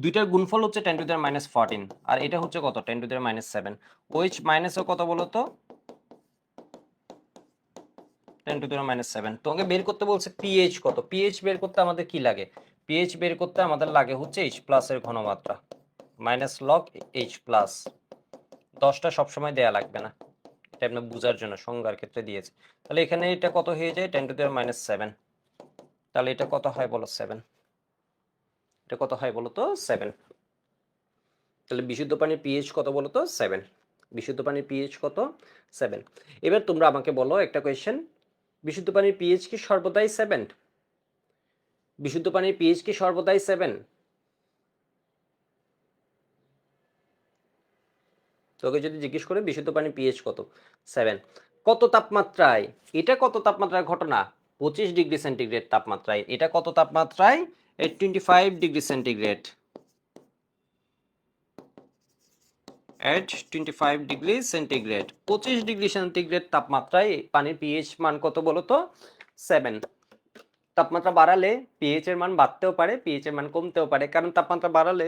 দুইটার গুণফল হচ্ছে 10⁻⁻14 আর এটা হচ্ছে কত 10⁻⁻7। OH মাইনাসও কত বলো তো 10⁻⁻7। তোমাকে বের করতে বলছে পিএইচ কত, পিএইচ বের করতে আমাদের কি লাগে, পিএইচ বের করতে আমাদের লাগে হচ্ছে H প্লাস এর ঘনমাত্রা মাইনাস লগ H প্লাস, 10টা সবসময় দেয়া লাগবে না, এটা আপনার বোঝার জন্য সংজ্ঞার ক্ষেত্রে দিয়েছে। তাহলে এখানে এটা কত হয়ে যায় 10⁻⁻7, তাহলে এটা কত হয় বলো 7, এটা কত হয় বলো তো 7। তাহলে বিশুদ্ধ পানির পিএইচ কত বলো তো 7, বিশুদ্ধ পানির পিএইচ কত 7। এবার তোমরা আমাকে বলো একটা কোয়েশ্চেন, বিশুদ্ধ পানির পিএইচ কি সর্বদাই 7, বিশুদ্ধ পানির পিএইচ কি সর্বদাই 7? তোকে যদি জিজ্ঞেস করে বিশুদ্ধ পানির পিএইচ কত 7, কত তাপমাত্রায়, এটা কত তাপমাত্রার ঘটনা 25°C তাপমাত্রায়, এটা কত তাপমাত্রায় 25°C, at 25°C, 25°C তাপমাত্রায় পানির পিএইচ মান কত বলো তো 7। তাপমাত্রা বাড়ালে পিএইচ এর মান বাড়তেও পারে, পিএইচ এর মান কমতেও পারে, কারণ তাপমাত্রা বাড়ালে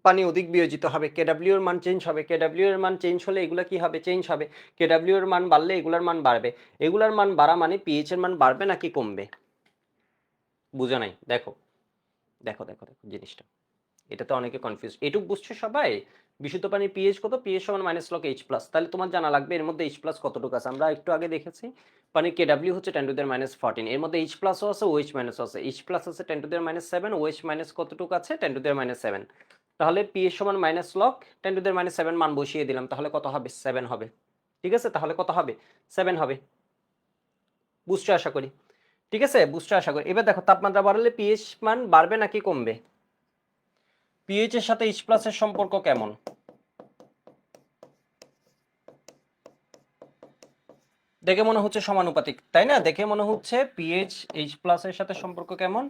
পানি অধিক বিয়োজিত হবে, কেডব্লিউ এর মান চেঞ্জ হবে, কেডব্লিউ এর মান চেঞ্জ হলে এগুলা কি হবে চেঞ্জ হবে, কেডব্লিউ এর মান বাড়লে এগুলার মান বাড়বে, এগুলার মান বাড়া মানে পিএইচ এর মান বাড়বে নাকি কমবে, বুঝো নাই? দেখো দেখো দেখো দেখো জিনিসটা, এটা তো অনেকে কনফিউজ, এটুকু বুঝছো সবাই? বিশুদ্ধ পানির পিএইচ কত, পিএইচ সমান মাইনাস লগ H প্লাস, তাহলে তোমার জানা লাগবে এর মধ্যে H প্লাস কতটুকু আছে, আমরা একটু আগে দেখেছি পানির কেডব্লিউ হচ্ছে 10⁻⁻14, এর মধ্যে H প্লাসও আছে OH মাইনাসও আছে, H প্লাস আছে 10⁻⁷, OH মাইনাস কতটুকু আছে 10⁻⁷, তাহলে পিএইচ সমান মাইনাস লগ 10⁻⁷ মান বসিয়ে দিলাম, তাহলে কত হবে 7 হবে। ঠিক আছে, তাহলে কত হবে 7 হবে, বুঝছো আশা করি? ঠিক আছে, বুঝছো আশা করি। এবার দেখো তাপমাত্রা বাড়লে পিএইচ মান বাড়বে নাকি কমবে, পিএইচ এর সাথে H প্লাসের সম্পর্ক কেমন, দেখে মনে হচ্ছে সমানুপাতিক, তাই না? দেখে মনে হচ্ছে পিএইচ H প্লাসের সাথে সম্পর্ক কেমন,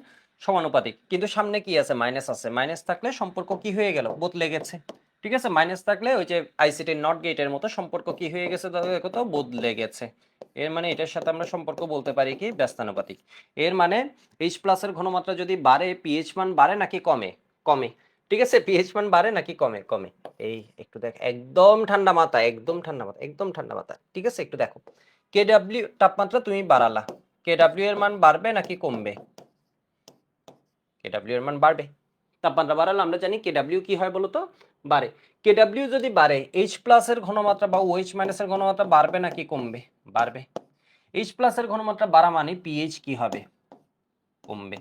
সমানুপাতিক, কিন্তু সামনে কি আছে মাইনাস আছে, মাইনাস থাকলে সম্পর্ক কি হয়ে গেল বদলে গেছে। ঠিক আছে, মাইনাস থাকলে ওই যে আইসিটির নট গেটের মতো সম্পর্ক কি হয়ে গেছে দেখো তো বদলে গেছে, এর মানে এটার সাথে আমরা সম্পর্ক বলতে পারি কি ব্যস্তানুপাতিক। এর মানে H প্লাসের ঘনমাত্রা যদি বাড়ে পিএইচ মান বাড়ে নাকি কমে, কমে। ঠিক আছে, পিএইচ মান বাড়ে নাকি কমে, কমে। এই একটু দেখ, একদম ঠান্ডা মাথা, একদম ঠান্ডা মাথা, একদম ঠান্ডা মাথা। ঠিক আছে, একটু দেখো কেডব্লিউ তাপমাত্রা তুমি বাড়ালা, কেডব্লিউ এর মান বাড়বে নাকি কমবে, কেডব্লিউ এর মান বাড়বে, তাপমাত্রা বাড়ালে আমরা জানি কেডব্লিউ কি হয় বলতো বাড়ে, কেডব্লিউ যদি বাড়ে H প্লাস এর ঘনমাত্রা বা OH মাইনাস এর ঘনমাত্রা বাড়বে নাকি কমবে, বাড়বে। H প্লাস এর ঘনমাত্রা বাড়া মানে পিএইচ কি হবে, কমবে।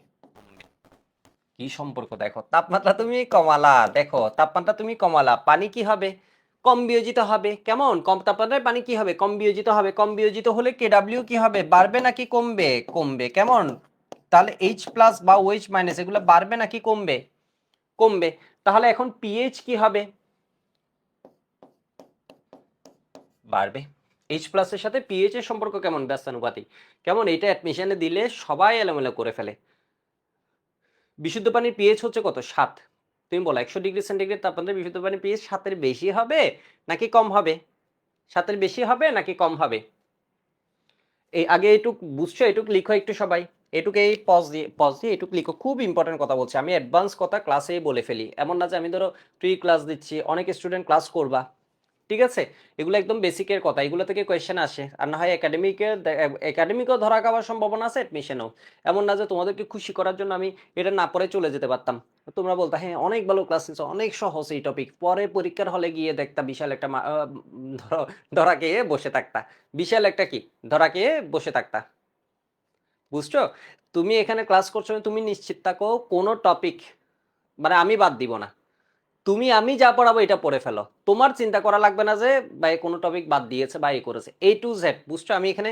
কি সম্পর্ক দেখো, তাপমাত্রা তুমি কমালা, দেখো তাপমাত্রা তুমি কমালা, পানি কি হবে কম বিয়োজিত হবে, কেমন কম তাপমাত্রায় পানি কি হবে কম বিয়োজিত হবে, কম বিয়োজিত হলে কেডব্লিউ কি হবে বাড়বে নাকি কমবে, কমবে, কেমন। তাহলে H প্লাস বা OH মাইনাস এগুলো বাড়বে নাকি কমবে, কমবে। তাহলে এখন পিএইচ কি হবে, বাড়বে। H প্লাস এর সাথে পিএইচ এর সম্পর্ক কেমন ব্যস্তানুপাতিক, কেমন। এটা অ্যাডমিশনে দিলে সবাই এলোমেলো করে ফেলে। বিশুদ্ধ পানির পিএইচ হচ্ছে কত 7, তুমি বলো 100°C তাপমাত্রায় বিশুদ্ধ পানির পিএইচ 7-এর বেশি হবে নাকি কম হবে, 7-এর বেশি হবে নাকি কম হবে। এই আগে এটুক বুঝছো, এটুক লিখো একটু সবাই, এটুক এই পজ দিয়ে এটুক লিখো, খুব ইম্পর্টেন্ট কথা বলছি আমি, অ্যাডভান্স কথা ক্লাসেই বলে ফেলি, এমন না যে আমি ধরো ফ্রি ক্লাস দিচ্ছি অনেক স্টুডেন্ট ক্লাস করবা। ঠিক আছে, এগুলো একদম বেসিকের কথা, এগুলো থেকে কোয়েশ্চেন আসে, আর না হয় একাডেমিকেও ধরা খাওয়ার সম্ভাবনা আছে, অ্যাডমিশনেও। এমন না যে তোমাদেরকে খুশি করার জন্য আমি এটা না পড়ে চলে যেতে পারতাম, তোমরা বলতা হ্যাঁ অনেক ভালো ক্লাস নিছো, অনেক সহজ এই টপিক, পরে পরীক্ষার হলে গিয়ে দেখতা বিশাল একটা ধরো ধরা খেয়ে বসে থাকতা, বিশাল একটা কি ধরা খেয়ে বসে থাকতা। বুঝছো? তুমি এখানে ক্লাস করছো, তুমি নিশ্চিত থাকো কোনো টপিক মানে আমি বাদ দিব না, তুমি আমি যা পড়াবো এটা পড়ে ফেলো, তোমার চিন্তা করা লাগবে না যে ভাই কোনো টপিক বাদ দিয়েছে বা এই করেছে, A to Z। বুঝছো? আমি এখানে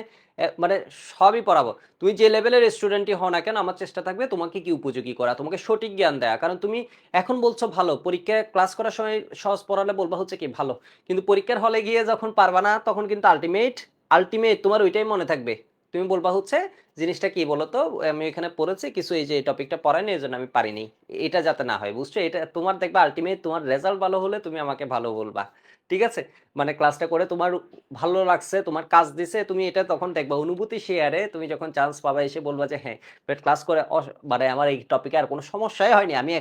মানে সবই পড়াবো। তুমি যে লেভেলের স্টুডেন্টই হও না কেন, আমার চেষ্টা থাকবে তোমাকে কি উপযোগী করা, তোমাকে সঠিক জ্ঞান দেয়া। কারণ তুমি এখন বলছো ভালো, পরীক্ষায় ক্লাস করার সময় সহজ পড়ালে বলবা হচ্ছে কি ভালো, কিন্তু পরীক্ষার হলে গিয়ে যখন পারবা না তখন কিন্তু আলটিমেট আলটিমেট তোমার ওইটাই মনে থাকবে। তুমি বলবা হচ্ছে জিনিসটা কি বলতো, আমি এখানে পড়েছি কিছু, এই যে এই টপিকটা পড়ায়নি এই জন্য আমি পারিনি, এটা যাতে না হয়। বুঝছো? এটা তোমার দেখবা আলটিমেট তোমার রেজাল্ট ভালো হলে তুমি আমাকে ভালো বলবা। ঠিক আছে? মানে ক্লাসটা করে তোমার ভালো লাগছে, তোমার কাজ দিছে, তুমি এটা তখন দেখবা অনুভূতি শেয়ারে, তুমি যখন চান্স পাবা এসে বলবা যে হ্যাঁ বাট ক্লাস করে মানে আমার এই টপিকে আর কোনো সমস্যাই হয়নি, আমি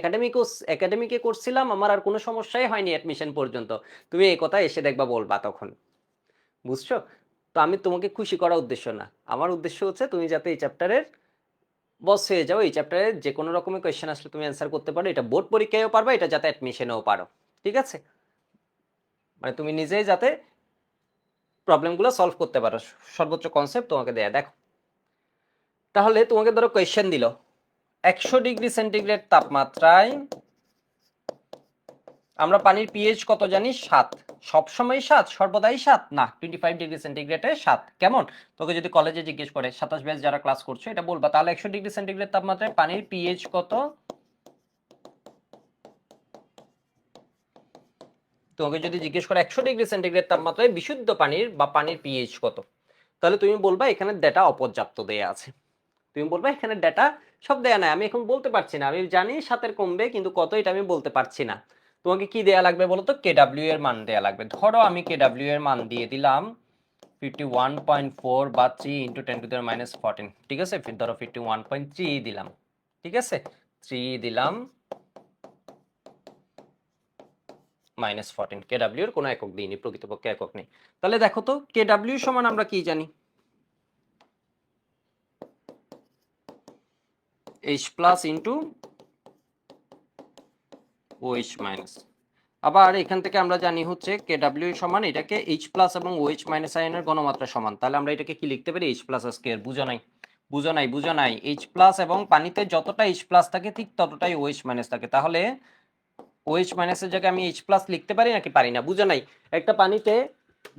একাডেমিকে করছিলাম, আমার আর কোনো সমস্যাই হয়নি অ্যাডমিশন পর্যন্ত, তুমি এই কথা এসে দেখবা বলবা তখন। বুঝছো? তো আমি তোমাকে খুশি করার উদ্দেশ্য না, আমার উদ্দেশ্য হচ্ছে তুমি যাতে এই চ্যাপ্টারের বস হয়ে যাও, এই চ্যাপ্টারে যে কোনো রকমের কোয়েশ্চেন আসলে তুমি অ্যান্সার করতে পারো, এটা বোর্ড পরীক্ষায়ও পারবা, এটা যাতে অ্যাডমিশনেও পারো। ঠিক আছে? মানে তুমি নিজেই যাতে প্রবলেমগুলো সলভ করতে পারো, সর্বোচ্চ কনসেপ্ট তোমাকে দেয়া। দেখো তাহলে তোমাকে ধরো কোয়েশ্চেন দিল 100 ডিগ্রি সেন্টিগ্রেড তাপমাত্রায় আমরা পানির পিএইচ কত জানি 7, সবসময় 7, সর্বদাই 7 না, 25 ডিগ্রি সেন্টিগ্রেডে 7 কেমন? তোকে যদি কলেজে জিজ্ঞেস করে 27 ব্যাচ যারা ক্লাস করছো এটা বলবা, তাহলে 100 ডিগ্রি সেন্টিগ্রেড তাপমাত্রায় পানির পিএইচ কত, তোমাকে যদি জিজ্ঞেস করে 100 ডিগ্রি সেন্টিগ্রেড তাপমাত্রায় বিশুদ্ধ পানির বা পানির পিএইচ কত, তাহলে তুমি বলবা এখানে ডেটা অপর্যাপ্ত দেয়া আছে। তুমি বলবা এখানে ডেটা সব দেয়া নাই, আমি এখন বলতে পারছি না, আমি জানি 7-এর কমবে কিন্তু কত এটা আমি বলতে পারছি না। তোমাকে কি দেয়া লাগবে বলো তো? কেডব্লিউ এর মান দেয়া লাগবে। ধরো আমি কেডব্লিউ এর মান দিয়ে দিলাম 51.4 বা 3 × 10⁻14। ঠিক আছে? ধরো 51.3 দিলাম। ঠিক আছে? 3 দিলাম -14, কেডব্লিউ এর কোনো একক দিইনি, প্রকৃতপক্ষে একক নেই। তাহলে দেখো তো কেডব্লিউ সমান আমরা কি জানি, H plus into OH minus. আবার এখান থেকে আমরা জানি হচ্ছে কেডব্লিউ সমান এটাকে H প্লাস এবং OH মাইনাস আয়নের ঘনমাত্রা সমান, তাহলে আমরা এটাকে কি লিখতে পারি? H plus square. বুঝো নাই? বুঝো নাই? বুঝো নাই? H প্লাস এবং পানিতে যতটা H প্লাস থাকে ঠিক ততটাই OH মাইনাস থাকে, তাহলে OH মাইনাসের জায়গায় আমি H প্লাস লিখতে পারি নাকি পারি না? বুঝো নাই? একটা পানিতে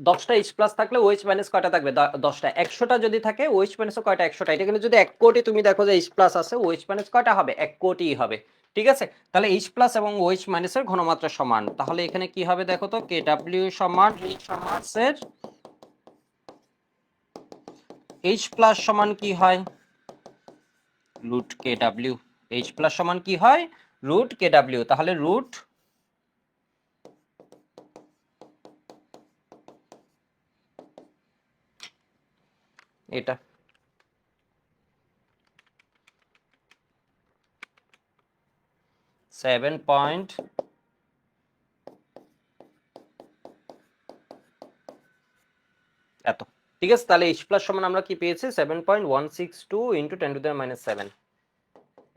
10টা H প্লাস থাকলে OH মাইনাস কয়টা থাকবে? 10টা। 100টা যদি থাকে OH মাইনাসও কয়টা? 100টা। এটা কিন্তু যদি 1 কোটি তুমি দেখো যে H প্লাস আছে, OH মাইনাস কয়টা হবে? 1 কোটি হবে। ঠিক আছে? তাহলে H প্লাস এবং OH মাইনাসের ঘনমাত্রা সমান, তাহলে এখানে কি হবে দেখো তো? KW সমান H মাইনাসের H প্লাস সমান কি হয়? Root KW। H প্লাস সমান কি হয়? Root KW। তাহলে রুট এটা 7 পয়েন্ট এত। ঠিক আছে? তাহলে H প্লাস সমান আমরা কি পেয়েছি? 7.162 × 10⁻7।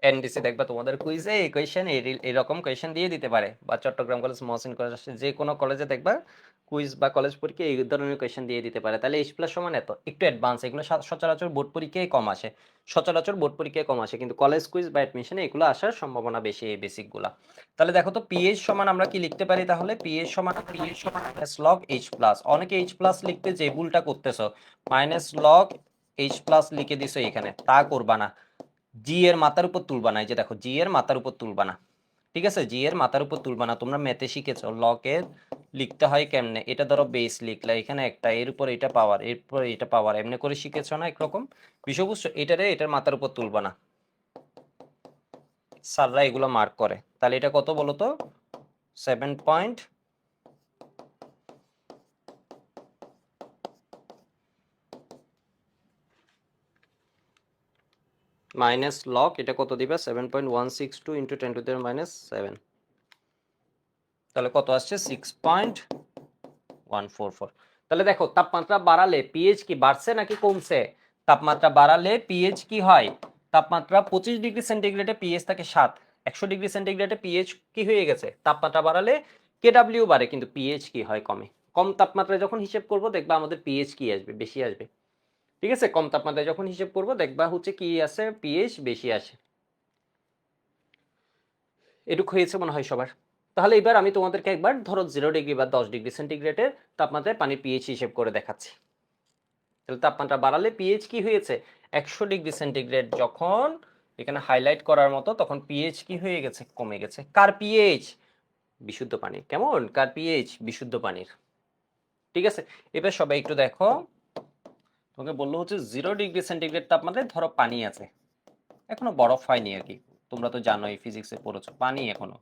এনডিসি দেখবা তোমাদের কুইজে এই কোয়েশ্চেন এরকম কোয়েশ্চেন দিয়ে দিতে পারে, বা চট্টগ্রাম কলেজ, মহসিন কলেজ, যে কোনো কলেজে দেখবা কুইজ বা কলেজ পরীক্ষায় এই ধরনের কোয়েশ্চেন দিয়ে দিতে পারে। তাহলে H প্লাস সমান এত, একটু অ্যাডভান্স, এগুলো সচরাচর বোর্ড পরীক্ষায় কম আসে, সচরাচর বোর্ড পরীক্ষায় কম আসে, কিন্তু কলেজ কুইজ বা অ্যাডমিশনে এগুলো আসার সম্ভাবনা বেশি, এই বেসিকগুলা। তাহলে দেখো তো পিএইচ সমান আমরা কি লিখতে পারি? তাহলে পিএইচ সমান লগ H প্লাস। অনেকে H প্লাস লিখতে যে ভুলটা করতেছো, মাইনাস লগ H প্লাস লিখে দিছো এখানে, তা করবা না। জি এর মাথার উপর তুলবা না, এই যে দেখো জি এর মাথার উপর তুলবা না। ঠিক আছে? জি এর মাথার উপর তুলবা না। তোমরা ম্যাথে শিখেছো লকের লিখতে হয় কেমনে, এটা ধরো বেস লিখলা, এখানে একটা, এর উপর এটা পাওয়ার, এরপর এটা পাওয়ার, এমনি করে শিখেছো না একরকম বিষয়? বুঝছো? এটারে এটার মাথার উপর তুলবা না, স্যাররা এগুলো মার্ক করে। তাহলে এটা কত বলো তো? 7 পয়েন্ট মাইনাস লক, এটা কত দিবে? 7.162 × 10⁻7। তাহলে কত আসছে? 6.144। তাহলে দেখো তাপমাত্রা বাড়ালে পিএইচ কি বাড়ছে নাকি কমছে? তাপমাত্রা বাড়ালে পিএইচ কি হয়? তাপমাত্রা 25 ডিগ্রি সেন্টিগ্রেডে পিএইচ থাকে 7, 100 ডিগ্রি সেন্টিগ্রেডে পিএইচ কি হয়ে গেছে, তাপমাত্রা বাড়ালে কেডব্লিউ বাড়ে কিন্তু পিএইচ কি হয়, কমে। কম তাপমাত্রায় যখন হিসেব করব দেখবা আমাদের পিএইচ কি আসবে, বেশি আসবে। ঠিক আছে, কম তাপমাত্রায় যখন হিসেব করব দেখবা হচ্ছে কি আছে, পিএইচ বেশি আসে। এটুক হয়েছে মনে হয় সবার। তাহলে এবার আমি তোমাদেরকে একবার ধরো 0 ডিগ্রি বা 10 ডিগ্রি সেন্টিগ্রেডের তাপমাত্রায় পানির পিএইচ হিসেব করে দেখাচ্ছি। তাহলে তাপমাত্রা বাড়ালে পিএইচ কি হয়েছে, 100 ডিগ্রি সেন্টিগ্রেড যখন এখানে হাইলাইট করার মতো, তখন পিএইচ কি হয়ে গেছে, কমে গেছে। কার পিএইচ, বিশুদ্ধ পানির। কেমন, কার পিএইচ, বিশুদ্ধ পানির। ঠিক আছে, এবার সবাই একটু দেখো, তোমাকে বললো হচ্ছে 0 ডিগ্রি সেন্টিগ্রেড তাপমাত্রায় ধরো পানি আছে, এখনো বরফ হয়নি আর কি। তোমরা তো জানোই, ফিজিক্সে পড়েছো, পানি এখনো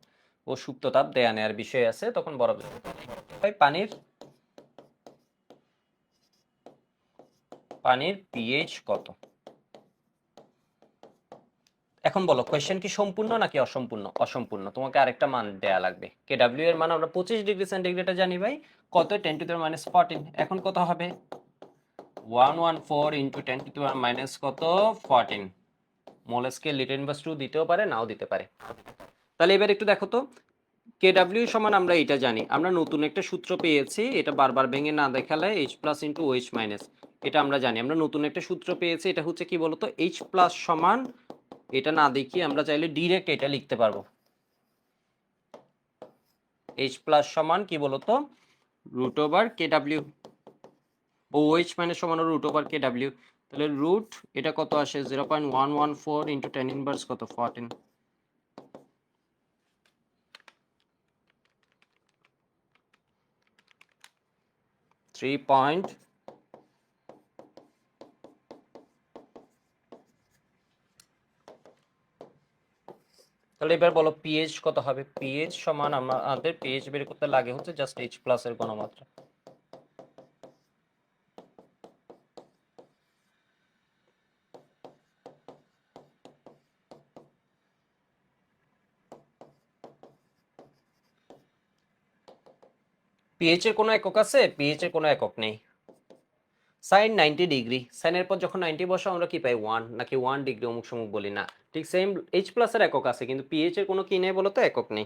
ও সুপ্ত তাপ দেয়া নেয়ার বিষয় আছে, তখন বরফ হয়। পানির পিএইচ কত। এখন বলো, কোয়েশ্চেন কি সম্পূর্ণ নাকি অসম্পূর্ণ? অসম্পূর্ণ। তোমাকে আরেকটা মান দেয়া লাগবে। কেডব্লিউ এর মান আমরা 25 ডিগ্রি সেন্টিগ্রেডে জানি ভাই, কত, 10⁻⁻14। এখন কত হবে, 114 ইন্টু 10⁻⁻, কত, 14। মোল স্কেল লিটার ইনভার্স 2 দিতেও পারে, নাও দিতে পারে। তাহলে এবার একটু দেখো তো, কেডব্লিউ সমান আমরা এটা জানি, আমরা নতুন একটা সূত্র পেয়েছি, এটা বারবার ভেঙে না দেখালে H plus into OH minus, এটা আমরা জানি। আমরা নতুন একটা সূত্র পেয়েছি, এটা হচ্ছে কি বলতো, এইচ প্লাস সমান, এটা না দেখিয়ে আমরা চাইলে ডিরেক্ট এটা লিখতে পারবো। এইচ প্লাস সমান কি বলতো, root over KW, O H minus সমান রুট ওভার কেডব্লিউ। তাহলে রুট এটা কত আসে, 0.114 ইন্টু 10 ইনভার্স কত, 14। তাহলে এবার বলো পিএইচ কত হবে। পিএইচ সমান আমাদের পিএইচ বের করতে লাগে হচ্ছে জাস্ট এইচ প্লাস এর ঘনমাত্রা। পিএইচ এর কোনো একক আছে, পিএইচ এর কোনো একক নেই। সাইন 90 ডিগ্রি, সাইনের পর যখন 90 বসাও আমরা কি পাই, 1, নাকি 1 ডিগ্রি অমুক সমুক বলি না। ঠিক সেম এইচ প্লাস এর একক আছে, কিন্তু পিএইচ এর কোনো কি নেই বলো তো, একক নেই।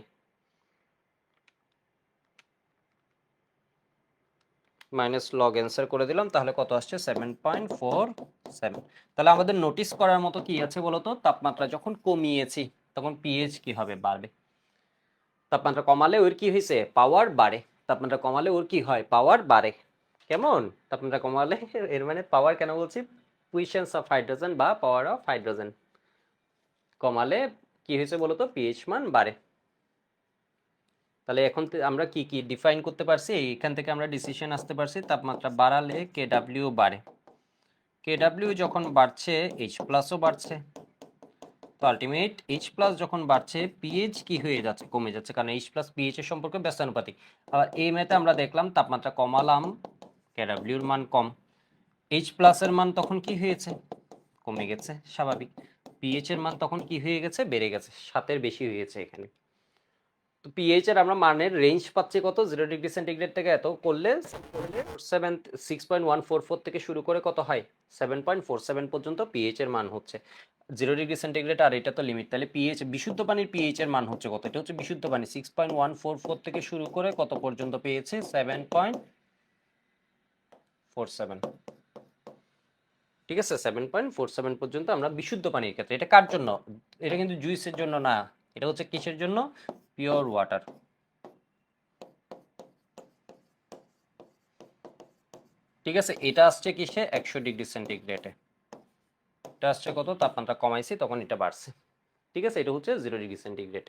মাইনাস লগ অ্যান্সার করে দিলাম, তাহলে কত আসছে, 7.47। তাহলে আমাদের নোটিস করার মতো কি আছে বলতো, তাপমাত্রা যখন কমিয়েছি তখন পিএইচ কি হবে, বাড়বে। তাপমাত্রা কমালে ওর কি হয়েছে, পাওয়ার বাড়ে। তাপমাত্রা কমালে ওর কি হয়, পাওয়ার বাড়ে। কেমন, তাপমাত্রা কমালে এর মানে পাওয়ার কেন বলছি, পুইশেন্স অফ হাইড্রোজেন বা পাওয়ার অফ হাইড্রোজেন কমালে কি হয়েছে বলতো, পিএইচ মান বাড়ে। তাহলে এখন আমরা কি কি ডিফাইন করতে পারছি, এখান থেকে আমরা ডিসিশন আসতে পারছি, তাপমাত্রা বাড়ালে কেডব্লিউ বাড়ে। কেডব্লিউ যখন বাড়ছে এইচ প্লাসও বাড়ছে, তো আলটিমেট এইচ প্লাস যখন বাড়ছে পিএইচ কি হয়ে যাচ্ছে, কমে যাচ্ছে, কারণ এইচ প্লাস পিএইচ এর সম্পর্কে ব্যস্তানুপাতিক। আবার এই ম্যাথে আমরা দেখলাম তাপমাত্রা কমালাম, কেডব্লিউর মান কম, এইচ প্লাস এর মান তখন কি হয়েছে, কমে গেছে, স্বাভাবিক। পিএইচ এর মান তখন কি হয়ে গেছে, বেড়ে গেছে, 7-এর বেশি হয়েছে এখানে। তো পিএইচ এর আমরা মানের রেঞ্জ পাচ্ছি কত, 0 ডিগ্রি সেন্টিগ্রেড থেকে এত করলে 6.144 থেকে শুরু করে কত হয়, 7.47 পর্যন্ত পিএইচ এর মান হচ্ছে। 0 ডিগ্রি সেন্টিগ্রেড, আর এটা তো লিমিট। তাহলে পিএইচ, বিশুদ্ধ পানির পিএইচ এর মান হচ্ছে কত, এটা হচ্ছে বিশুদ্ধ পানি, 6.144 থেকে শুরু করে কত পর্যন্ত পেয়েছে, 7.47। ঠিক আছে, 7.47 পর্যন্ত আমরা বিশুদ্ধ পানির ক্ষেত্রে। এটা কার জন্য, এটা কিন্তু জুইসের জন্য না, এটা হচ্ছে কিসের জন্য, পিওর ওয়াটার। ঠিক আছে, এটা আসছে কিসে, 100 ডিগ্রি সেন্টিগ্রেডে। এটা আসছে কত, তাপমাত্রা কমাইছি তখন এটা বাড়ছে। ঠিক আছে, এটা হচ্ছে 0 ডিগ্রি সেন্টিগ্রেড।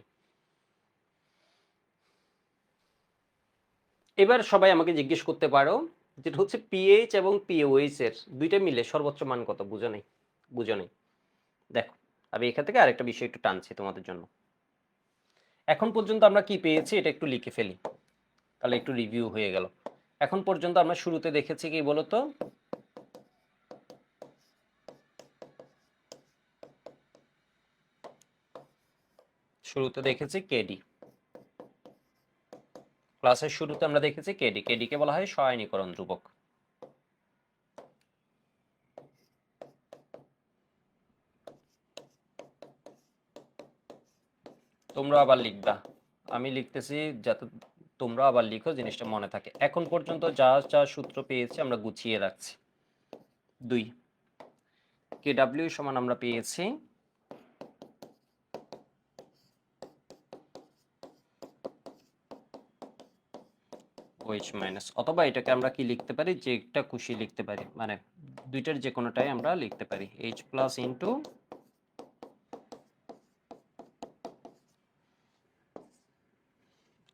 এবার সবাই আমাকে জিজ্ঞেস করতে পারো, যেটা হচ্ছে পিএইচ এবং পিওএইচ এর দুইটা মিলে সর্বোচ্চ মান কত, বুঝো নেই, বুঝো নেই। দেখো, আমি এখান থেকে আরেকটা বিষয় একটু টানছি তোমাদের জন্য। এখন পর্যন্ত আমরা কি পেয়েছি এটা একটু লিখে ফেলি, তাহলে একটু রিভিউ হয়ে গেল। এখন পর্যন্ত আমরা শুরুতে দেখেছি কি বলতো, শুরুতে দেখেছি কেডি, ক্লাসের শুরুতে আমরা দেখেছি কেডি। কেডি কে বলা হয় সয়ানীকরণ ধ্রুবক। তোমরা আবার লিখবা, আমি লিখতেছি যাতে তোমরা আবার লিখো, জিনিসটা মনে থাকে। এখন পর্যন্ত যা যা সূত্র পেয়েছি আমরা গুছিয়ে রাখছি। 2 KW সমান আমরা পেয়েছি OH মাইনাস, অথবা এটাকে আমরা কি লিখতে পারি, যে একটা খুশি লিখতে পারি, মানে দুইটার যে কোনোটাই আমরা লিখতে পারি, H প্লাস ইন্টু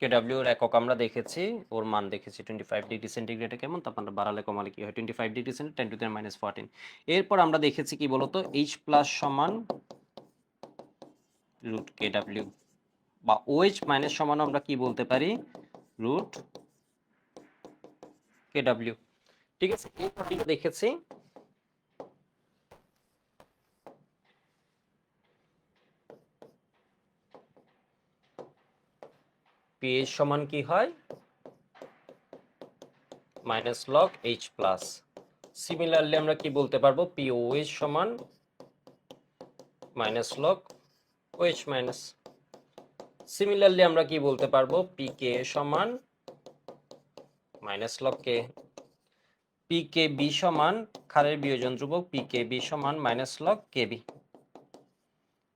KW এর একক আমরা দেখেছি, ওর মান দেখেছি 25 ডিগ্রি সেন্টিগ্রেডে কেমন, তারপর আমরা বাড়ালে কমালে কি হয় 25 degree centigrade 10 to the minus 14। এরপর আমরা দেখেছি কি বলতো, H প্লাস সমান রুট KW, বা OH মাইনাস সমান আমরা কি বলতে পারি, রুট KW। ঠিক আছে, এরপর দেখেছি PH সমান কি হয়, minus log H plus. Similarly আমরা কি বলতে পারবো, POH সমান minus log OH minus. Similarly আমরা কি বলতে পারবো, PK সমান মাইনাস লগ K। PKB সমান ক্ষারের বিয়োজন ধ্রুবক PKB সমান মাইনাস লগ KB।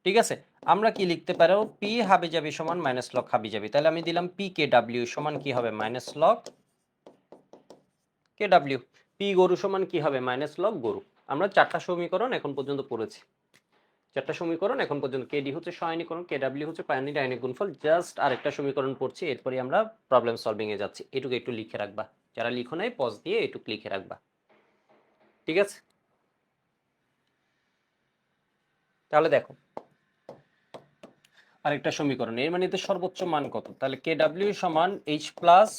ঠিক আছে, আমরা কি লিখতে পারো, P হাবিজাবি সমান মাইনাস লগ হাবিজাবি, তাহলে আমি দিলাম PKW সমান কি হবে, মাইনাস লগ KW। P গরু সমান কি হবে, মাইনাস লগ গরু। আমরা 4টা সমীকরণ এখন পর্যন্ত পড়েছি, 4টা সমীকরণ এখন পর্যন্ত। KD হচ্ছে সয়নীকরণ, KW হচ্ছে পায়োনিক আয়নিক গুণফল। জাস্ট আরেকটা সমীকরণ পড়ছি, এরপরে আমরা প্রবলেম সলভিং এ যাচ্ছি। এটুকু একটু লিখে রাখবা, যারা লিখো নাই পজ দিয়ে এটুকু লিখে রাখবা, ঠিক আছে? তাহলে দেখো আরেকটা সমীকরণ, এর মানে এতে সর্বোচ্চ মান কত, তাহলে KW সমান H plus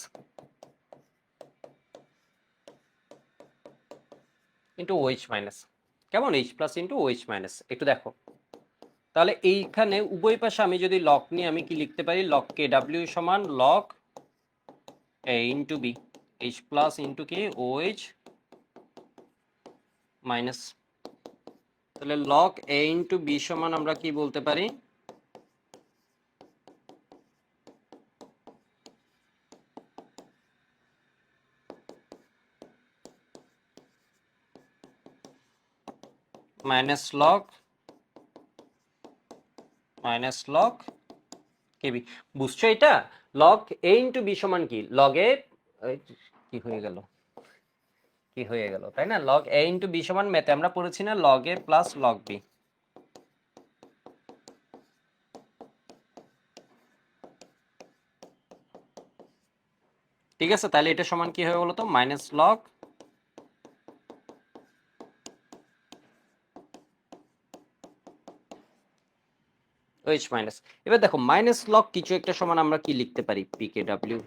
into OH minus, কেমন, H plus into OH minus. একটু দেখো, তাহলে এইখানে উভয় পাশে আমি যদি লগ নিই, আমি কি লিখতে পারি, লগ KW সমান log A into B, H plus into কি OH মাইনাস। তাহলে লগ A ইন্টু B সমান আমরা কি বলতে পারি, মাইনাস লগ KB। বুঝছো এটা, লগ A ইন্টু B সমান কি, লগ A, কি হয়ে গেল, তাই না? লগ A ইন্টু B সমান ম্যাথে আমরা পড়েছি না, log A plus log B। ঠিক আছে, তাহলে এটা সমান কি হবে বলতো, মাইনাস লগ OH মাইনাস। এবার দেখো মাইনাস লগ কিছু একটা সমান আমরা কি লিখতে পারি, PKW।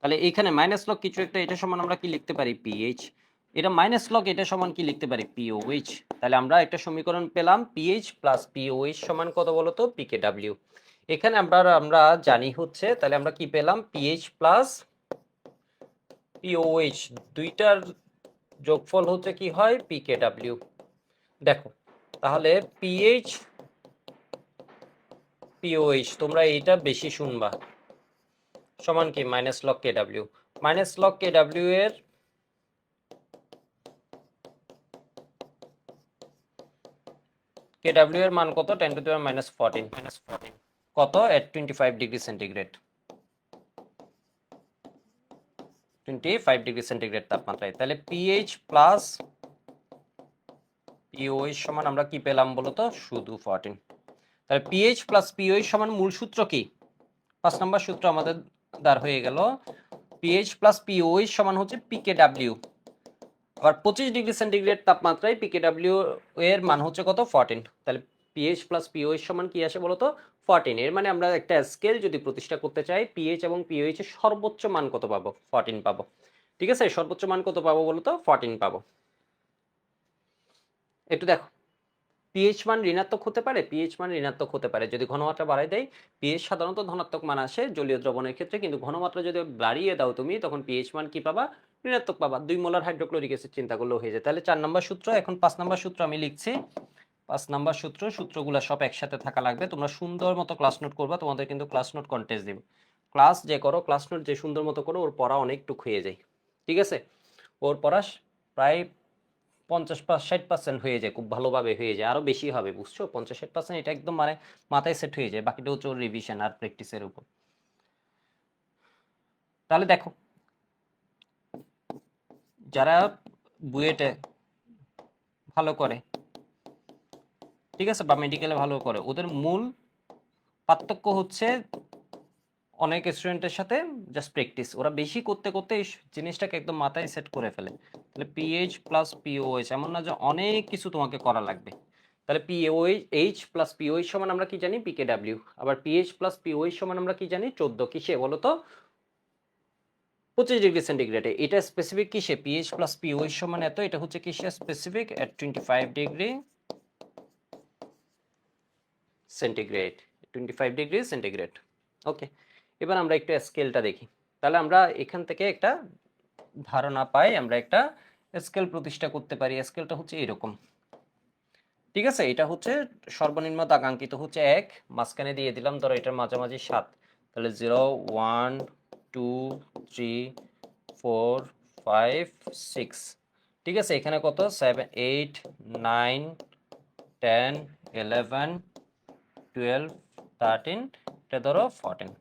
তাহলে এইখানে মাইনাস লগ কিছু একটা, এটা সমান আমরা কি লিখতে পারি, PH। এটা মাইনাস লগ এটা সমান কি লিখতে পারি, POH। তাহলে আমরা একটা সমীকরণ পেলাম, PH প্লাস POH সমান কত বলতো, PKW। এখানে আমরা জানি হচ্ছে, তাহলে আমরা কি পেলাম, PH প্লাস POH দুইটার যোগফল হচ্ছে কি হয়, PKW। দেখো তাহলে PH POH তোমরা এইটা বেশি শুনবা, সমান কি minus log KW। Minus log KW এর মান কত, 10 টু the minus 14, কত, at 25 degree centigrade, 25 degree centigrade তাপমাত্রায়। তাহলে PH প্লাস POH সমান আমরা কি পেলাম বলতো, শুধু 14। তাহলে PH প্লাস POH সমান মূল সূত্র কি, 5 নম্বর সূত্র আমাদের দাঁড় হয়ে গেল, PH প্লাস POH সমান হচ্ছে PKW। আবার 25 ডিগ্রি সেন্টিগ্রেড তাপমাত্রায় PKW এর মান হচ্ছে কত, 14। তাহলে PH প্লাস POH সমান কি আসে বলতো, 14। এর মানে আমরা একটা স্কেল যদি প্রতিষ্ঠা করতে চাই, PH এবং POH এর সর্বোচ্চ মান কত পাবো, 14 পাবো। ঠিক আছে, সর্বোচ্চ মান কত পাবো বলতো, 14 পাবো। একটু দেখো, পিএইচ মান ঋণাত্মক হতে পারে, যদি ঘনমাত্রা বাড়াই দেয়। পিএইচ সাধারণত ধনাত্মক মান আসে জলীয় দ্রবণের ক্ষেত্রে, কিন্তু ঘনমাত্রা যদি বাড়িয়ে দাও তুমি, তখন পিএইচ মান কি পাবা, ঋণাত্মক পাবা। 2 মোলার হাইড্রোক্লোরিক অ্যাসিড চিন্তা করলেও হয়ে যায়। তাহলে 4 নম্বর সূত্র। এখন 5 নম্বর সূত্র আমি লিখছি, 5 নাম্বার সূত্রগুলো সব একসাথে থাকা লাগবে। তোমরা সুন্দর মতো ক্লাস নোট করবা, তোমাদের কিন্তু ক্লাস নোট কন্টেস্ট দিব। ক্লাস যে করো, ক্লাস নোট যে সুন্দর মতো করো, ওর পড়া অনেকটুক হয়ে যায়। ঠিক আছে, ওর পড়া প্রায় 50-60% হয়ে যায়, খুব ভালোভাবে হয়ে যায়, আরো বেশি হবে, বুঝছো? 50-60% এটা একদম মানে মাথায় সেট হয়ে যায়, বাকিটা হচ্ছে ওর রিভিশন আর প্র্যাকটিসের উপর। তাহলে দেখো, যারা বুয়েটে ভালো করে, ঠিক আছে, বা মেডিকেলে ভালো করে, ওদের মূল পার্থক্য হচ্ছে অনেক স্টুডেন্টের সাথে জাস্ট প্র্যাকটিস। ওরা বেশি করতে করতে এই জিনিসটাকে একদম মাথায় সেট করে ফেলে। তাহলে পিএইচ প্লাস পিওএইচ, এমন না যে অনেক কিছু তোমাকে করা লাগবে। তাহলে পিওএইচ প্লাস পিওএইচ সমান আমরা কি জানি? পিকেডাব্লিউ। আবার পিএইচ প্লাস পিওএইচ সমান আমরা কি জানি? 14 কিসে বলো তো? 25 ডিগ্রি সেন্টিগ্রেডে। এটা স্পেসিফিক কিসে? পিএইচ প্লাস পিওএইচ সমান এত, এটা হচ্ছে কিসে? Specific at 25 degree centigrade. 25 degree centigrade. Okay, এবার আমরা একটু স্কেলটা দেখি। তাহলে আমরা এখান থেকে একটা ধারণা পাই, আমরা একটা স্কেল প্রতিষ্ঠা করতে পারি। স্কেলটা হচ্ছে এরকম, ঠিক আছে? এটা হচ্ছে সর্বনিম্ন দাগাঙ্কিত হচ্ছে 1, মাঝখানে দিয়ে দিলাম ধরো এটার মাঝামাঝি 7। তাহলে 0 1 2 3 4 5 6, ঠিক আছে? এখানে কত? 7 8 9 10 11 12 13, এটা ধরো 14,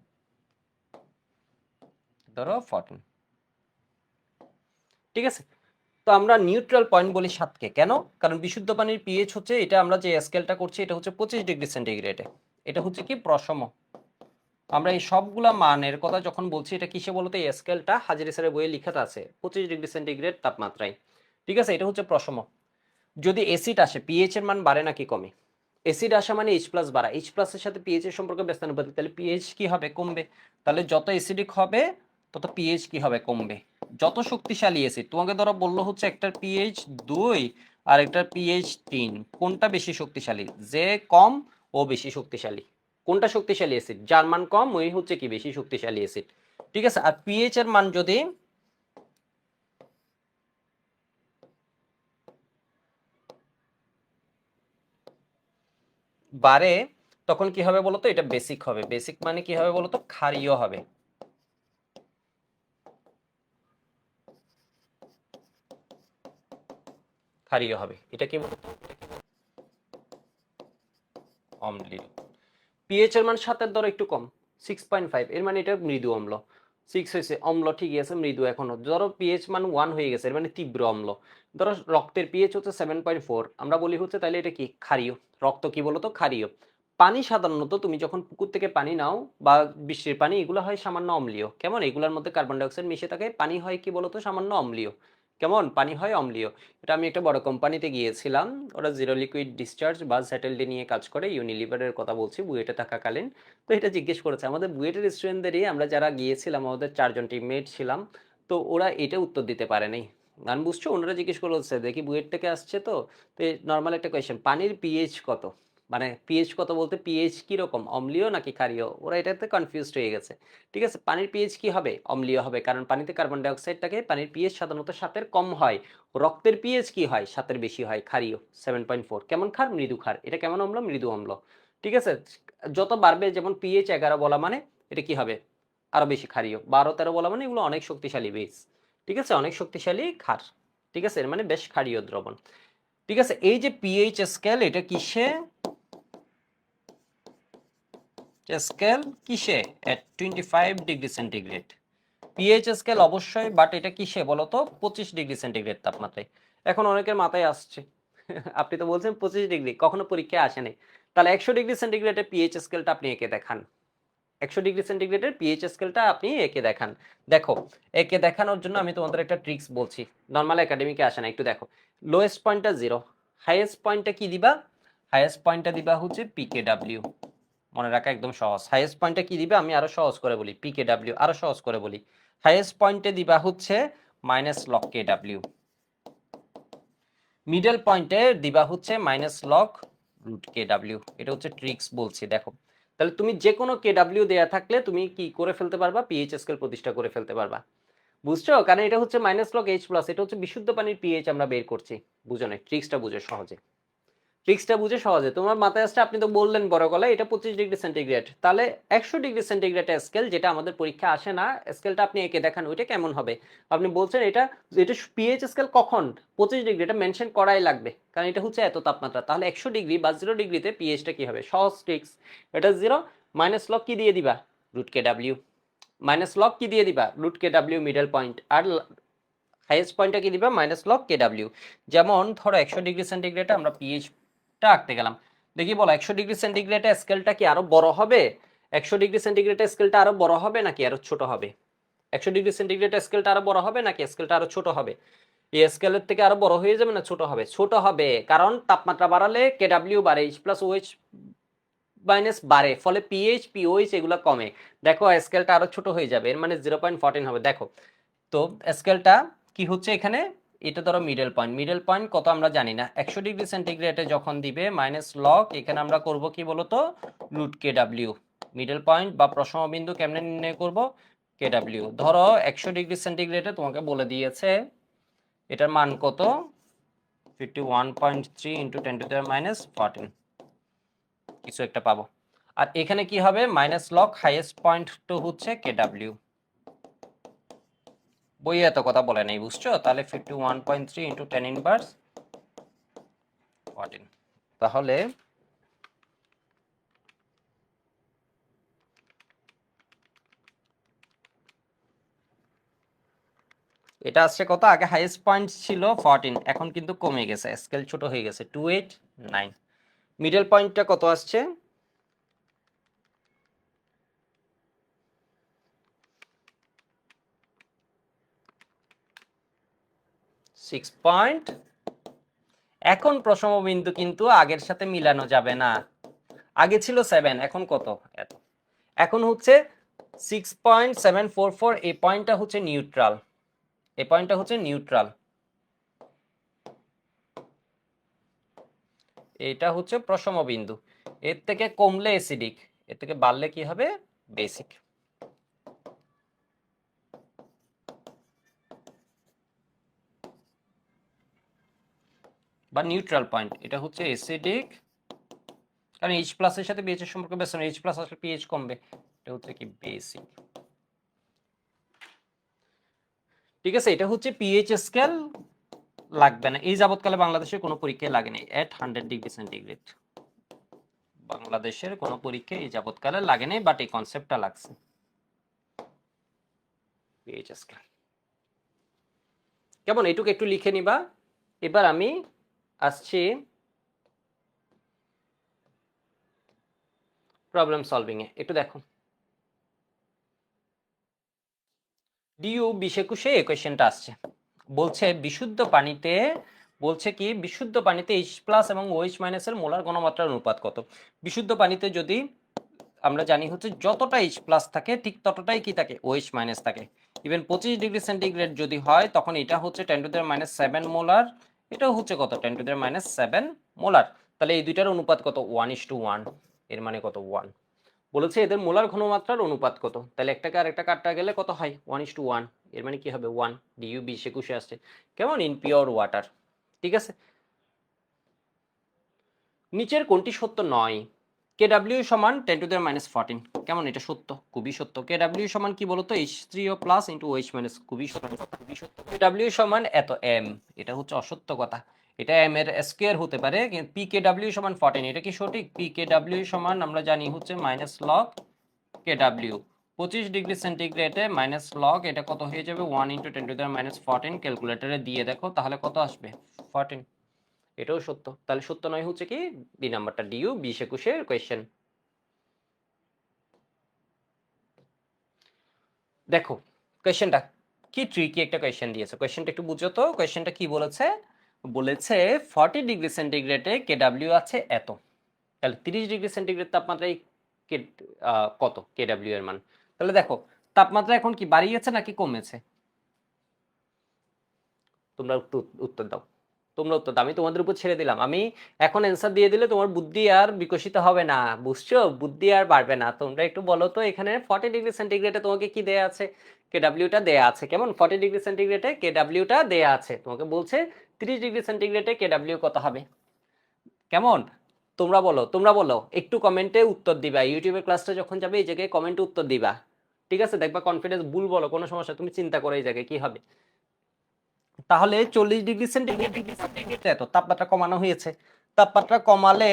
ধরো 14, ঠিক আছে? তো আমরা নিউট্রাল পয়েন্ট বলি 7কে, কেন? কারণ বিশুদ্ধ পানির পিএইচ হচ্ছে, এটা আমরা যে স্কেলটা করছি এটা হচ্ছে 25 ডিগ্রি সেন্টিগ্রেডে। এটা হচ্ছে কি? প্রশম। আমরা এই সবগুলা মানের কথা যখন বলছি, এটা কিসে বলতে? এই স্কেলটা হাজিরি স্যারের বইয়ে লিখাতে আছে 25 ডিগ্রি সেন্টিগ্রেড তাপমাত্রায়, ঠিক আছে? এটা হচ্ছে প্রশম। যদি এসিড আসে, পিএইচ এর মান বাড়ে নাকি কমে? এসিড আসা মানে এইচ প্লাস বাড়া, এইচ প্লাসের সাথে পিএইচ এর সম্পর্ক ব্যস্তানুপাতিক, তাহলে পিএইচ কি হবে? কমবে। তাহলে যত এসিডিক হবে তত পিএইচ কি হবে? কমবে। যত শক্তিশালী এসিড, তোমাকে ধরো বললো হচ্ছে একটার পিএইচ 2 আর একটার পিএইচ 3, কোনটা বেশি শক্তিশালী? যে কম ও বেশি শক্তিশালী। কোনটা শক্তিশালী এসিড? যার মান কম ওই হচ্ছে কি বেশি শক্তিশালী এসিড, ঠিক আছে? আর পিএইচ এর মান যদি বাড়ে তখন কি হবে বলতো? এটা বেসিক হবে। বেসিক মানে কি হবে বলতো? ক্ষারীয় হবে। ক্ষারীয় হবে। এটা কি বলতো? অম্লীয়। পিএইচ এর মান 7 এর ধরো একটু কম, 6.5, এর মানে এটা মৃদু অম্ল। 6 হয়েছে অম্ল, ঠিকই আছে, মৃদু এখনো। ধরো পিএইচ মান 1 হয়ে গেছে, এর মানে তীব্র অম্ল। ধরো রক্তের পিএইচ হচ্ছে 7.4, আমরা বলি হচ্ছে তাহলে এটা কি? ক্ষারীয়। রক্ত কি বলতো? ক্ষারীয়। পানি সাধারণত তুমি যখন পুকুর থেকে পানি নাও বা বৃষ্টির পানি, এগুলো হয় সামান্য অম্লীয়। কেমন? এগুলোর মধ্যে কার্বন ডাইঅক্সাইড মিশে থাকে, পানি হয় কি বলতো? সামান্য অম্লীয়। কেমন? পানি হয় অম্লীয়। এটা আমি একটা বড় কোম্পানিতে গিয়েছিলাম, ওরা জিরো লিকুইড ডিসচার্জ বা স্যাটেলডি নিয়ে কাজ করে, ইউনিলিভারের কথা বলছি, বুয়েটে থাকাকালীন। তো এটা জিজ্ঞেস করেছে আমাদের বুয়েটের স্টুডেন্টদেরই, আমরা যারা গিয়েছিলাম আমাদের 4জন টিমমেট ছিলাম, তো ওরা এটা উত্তর দিতে পারেনি। গান বুঝছো? ওনারা জিজ্ঞেস করেছে, দেখি বুয়েট থেকে আসছে তো, তো নর্মাল একটা কোয়েশ্চেন, পানির পিএইচ কত? মানে পিএইচ কত বলতে পিএইচ কিরকম, অম্লীয় নাকি ক্ষারীয়? ওরা এটাতে কনফিউজড হয়ে গেছে। ঠিক আছে, পানির পিএইচ কি হবে? অম্লীয় হবে, কারণ পানিতে কার্বন ডাইঅক্সাইড থাকে, পানির পিএইচ সাধারণত 7-এর কম হয়। রক্তের পিএইচ কি হয়? 7-এর বেশি হয়, ক্ষারীয়, 7.4। কেমন ক্ষার? মৃদু ক্ষার। এটা কেমন অম্ল? মৃদু অম্ল। ঠিক আছে, যত বাড়বে, যেমন পিএইচ 11 বলা মানে এটা কি হবে? আরো বেশি ক্ষারীয়। 12-13 বলা মানে এগুলো অনেক শক্তিশালী বেস, ঠিক আছে, অনেক শক্তিশালী ক্ষার, ঠিক আছে, এর মানে বেশ ক্ষারীয় দ্রবণ। ঠিক আছে, এই যে পিএইচ স্কেল, এটা কিসে? স্কেল কিসে? এট 25 ডিগ্রি সেন্টিগ্রেড। পিএইচ স্কেল অবশ্যই, বাট এটা কিসে বলতো? 25 ডিগ্রি সেন্টিগ্রেড তাপমাত্রায়। এখন অনেকের মাথায় আসছে, আপনি তো বলছেন 25 ডিগ্রি, কখনো পরীক্ষায় আসেনি, তাহলে 100 ডিগ্রি সেন্টিগ্রেডের পিএইচ স্কেলটা আপনি এঁকে দেখান। 100 ডিগ্রি সেন্টিগ্রেডের পিএইচ স্কেলটা আপনি এঁকে দেখান। দেখো, এঁকে দেখানোর জন্য আমি তোমাদের একটা ট্রিক্স বলছি, নর্মাল একাডেমিকে আসে না, একটু দেখো। লোয়েস্ট পয়েন্টটা 0, হাইয়েস্ট পয়েন্টটা কি দিবা? হাইয়েস্ট পয়েন্টটা দিবা হচ্ছে পিকেডাব্লিউ। মনে রাখা একদম সহজ। হাইয়েস্ট পয়েন্টে কি দিবে? আমি আরো সহজ করে বলি, পিকেডাব্লিউ। আরো সহজ করে বলি, হাইয়েস্ট পয়েন্টে দিবা হচ্ছে minus log K W. Middle পয়েন্টে দিবা হচ্ছে minus log root K W. এটা হচ্ছে ট্রিক্স বলছি, দেখো। তাহলে তুমি যে কোনো কে ডাব্লিউ দেয়া থাকলে তুমি কি করে ফেলতে পারবা? পিএইচ স্কেল প্রতিষ্ঠা করে ফেলতে পারবা। বুঝছো? কারণ এটা হচ্ছে মাইনাস লক এইচ প্লাস, এটা হচ্ছে বিশুদ্ধ পানির পিএইচ আমরা বের করছি। বুঝো না? ট্রিক্সটা বুঝো সহজে। ট্রিক্সটা বুঝে সহজে তোমার মাথায় আসছে, আপনি তো বললেন বড় গলায় এটা 25°C, তাহলে 100°C স্কেল যেটা আমাদের পরীক্ষা আসে না, স্কেলটা আপনি এঁকে দেখান ওইটা কেমন হবে। আপনি বলছেন এটা এটা পিএইচ স্কেল কখন 25°, এটা মেনশন করাই লাগবে কারণ এটা হচ্ছে এত তাপমাত্রা। তাহলে 100° বা 0°তে পিএইচটা কি হবে, সহজ ট্রিক্স। এটা 0 মাইনাস লগ কি দিয়ে দিবা, √kW, মাইনাস লগ কি দিয়ে দিবা, √kW মিডল পয়েন্ট, আর হাইয়েস্ট পয়েন্টটা কি দিবা, মাইনাস লগ kW। যেমন ধরো 100°C আমরা পিএইচটা আঁকতে গেলাম, দেখি বলো 100°C স্কেলটা কি আরো বড় হবে, 100°C স্কেলটা আরো বড় হবে নাকি আরো ছোট হবে, 100°C স্কেলটা আরো বড় হবে নাকি স্কেলটা আরো ছোট হবে, এই স্কেলের থেকে আরো বড় হয়ে যাবে না ছোট হবে, ছোট হবে, কারণ তাপমাত্রা বাড়ালে kW বাড়ে, H প্লাস OH মাইনাস বাড়ে, ফলে পিএইচ পিওএইচ এগুলো কমে। দেখো স্কেলটা আরো ছোট হয়ে যাবে, এর মানে 0.14 হবে। দেখো তো স্কেলটা কি হচ্ছে এখানে, এটা ধরো মিডল পয়েন্ট, মিডল পয়েন্ট কত আমরা জানি না, 100°C যখন দিবে মাইনাস লগ, এখানে আমরা করব কি বলতো, √kW। মিডল পয়েন্ট বা প্রশম বিন্দু কেমনে নির্ণয় করব, kW। ধরো 100°C তোমাকে বলে দিয়েছে এটার মান কত, 51.3 × 10⁻⁻14 কিছু একটা পাবো। আর এখানে কি হবে, মাইনাস লগ হাইয়েস্ট পয়েন্ট তো হচ্ছে kW, বইয়ে এত কথা বলে নাই বুঝছো, তাহলে 51.3 × 10⁻14, তাহলে এটা আসছে কত, আগে হাইয়েস্ট পয়েন্ট ছিল 14, এখন কিন্তু কমে গেছে, স্কেল ছোট হয়ে গেছে 289। মিডল পয়েন্টটা কত আসছে, 6. এখন প্রশম বিন্দু কিন্তু আগের সাথে মিলানো যাবে না, আগে ছিল 7, এখন কত এত, এখন হচ্ছে 6.744, এই পয়েন্টটা হচ্ছে নিউট্রাল, এই পয়েন্টটা হচ্ছে নিউট্রাল, এটা হচ্ছে প্রশম বিন্দু, এর থেকে কমলে অ্যাসিডিক, এর থেকে বাড়লে কি হবে, বেসিক। বা নিউট্রাল পয়েন্ট, এটা হচ্ছে অ্যাসিডিক, কারণ এইচ প্লাস এর সাথে পিএইচ এর সম্পর্ক বেশি না, এইচ প্লাস আসলে পিএইচ কমবে, এটা হচ্ছে কি বেসিক। ঠিক আছে, এটা হচ্ছে পিএইচ স্কেল, লাগবে না এই যাবৎকালে বাংলাদেশের কোনো পরীক্ষায় লাগেনি এট 100°C, বাংলাদেশের কোনো পরীক্ষায় এই যাবৎকালে লাগেনি, বাট এই কনসেপ্টটা লাগছে পিএইচ স্কেল। কেমন, এটুকু একটু লিখে নিবা। এবার আমি আসছি প্রবলেম সলভিং এ, একটু দেখো ডিইউ 2021 এই কোয়েশ্চেনটা আসছে, বলছে বিশুদ্ধ পানিতে, বলছে কি বিশুদ্ধ পানিতে এইচ প্লাস এবং ওএইচ মাইনাস এর মোলার ঘনমাত্রার অনুপাত কত। বিশুদ্ধ পানিতে যদি আমরা জানি হচ্ছে যতটা এইচ প্লাস থাকে ঠিক ততটাই কি থাকে, ওএইচ মাইনাস থাকে। ইভেন 25°C যদি হয় তখন এটা হচ্ছে 10⁻⁷ মোলার, এটাও হচ্ছে কত 10⁻⁷ মোলার, তাহলে এই দুইটার অনুপাত কত, 1:1, এর মানে কত 1। বলেছে এদের মোলার ঘনমাত্রার অনুপাত কত, তাহলে একটাকে আর একটা কাটটা গেলে কত হয়, 1:1, এর মানে কি হবে 1। ডিইউ 2021 আসছে কেমন, ইন পিওর ওয়াটার। ঠিক আছে, নিচের কোনটি সত্য নয়, kW সমান 10⁻⁴, কেমন এটা সত্য, খুবই সত্য। kW সমান কি বলতো, H3O plus into OH minus, খুবই সত্য, খুবই সত্য। kW সমান এত m, এটা হচ্ছে অসত্য কথা, এটা m এর স্কয়ার হতে পারে, pkW সমান 14, এটা কি সঠিক, pkW সমান আমরা জানি হচ্ছে minus log kW, 25°C minus log, এটা কত হয়ে যাবে 1 × 10⁻⁴, ক্যালকুলেটরে দিয়ে দেখো তাহলে কত আসবে 14, এটাও সত্য। তাহলে সত্য নয় হচ্ছে কি বি নাম্বারটা, ডিইউ 2021 এর কোয়েশ্চেন। দেখো কোয়েশ্চেনটা কি ট্রিকি একটা কোয়েশ্চেন দিয়েছে, কোয়েশ্চেনটা একটু বুঝো তো, কোয়েশ্চেনটা কি বলেছে, বলেছে 40°C kW আছে এত, তাহলে 30°C তাপমাত্রায় কত kW এর মান। তাহলে দেখো তাপমাত্রা এখন কি বাড়িয়েছে নাকি কমেছে, তোমরা একটু উত্তর দাও, তোমরা উত্তর দাও, আমি তোমাদের উপর ছেড়ে দিলাম, আমি এখন অ্যান্সার দিয়ে দিলে তোমার বুদ্ধি আর বিকশিত হবে না, বুঝছো, বুদ্ধি আর বাড়বে না। তোমরা একটু বলো তো এখানে 40°C তোমাকে কি দেয়া আছে, kWটা দেয়া আছে, কেমন 40°C kWটা দেয়া আছে, তোমাকে বলছে 30°C kW কত হবে, কেমন? তোমরা বলো একটু কমেন্টে উত্তর দিবা, ইউটিউবের ক্লাসটা যখন যাবে এই জায়গায় কমেন্টে উত্তর দিবা, ঠিক আছে? দেখবা কনফিডেন্স, ভুল বলো কোনো সমস্যা, তুমি চিন্তা করো এই জায়গায় কি হবে। তাহলে 40 ডিগ্রি সেন্টিগ্রেড এত তাপমাত্রা কমানো হয়েছে। তাপমাত্রা কমালে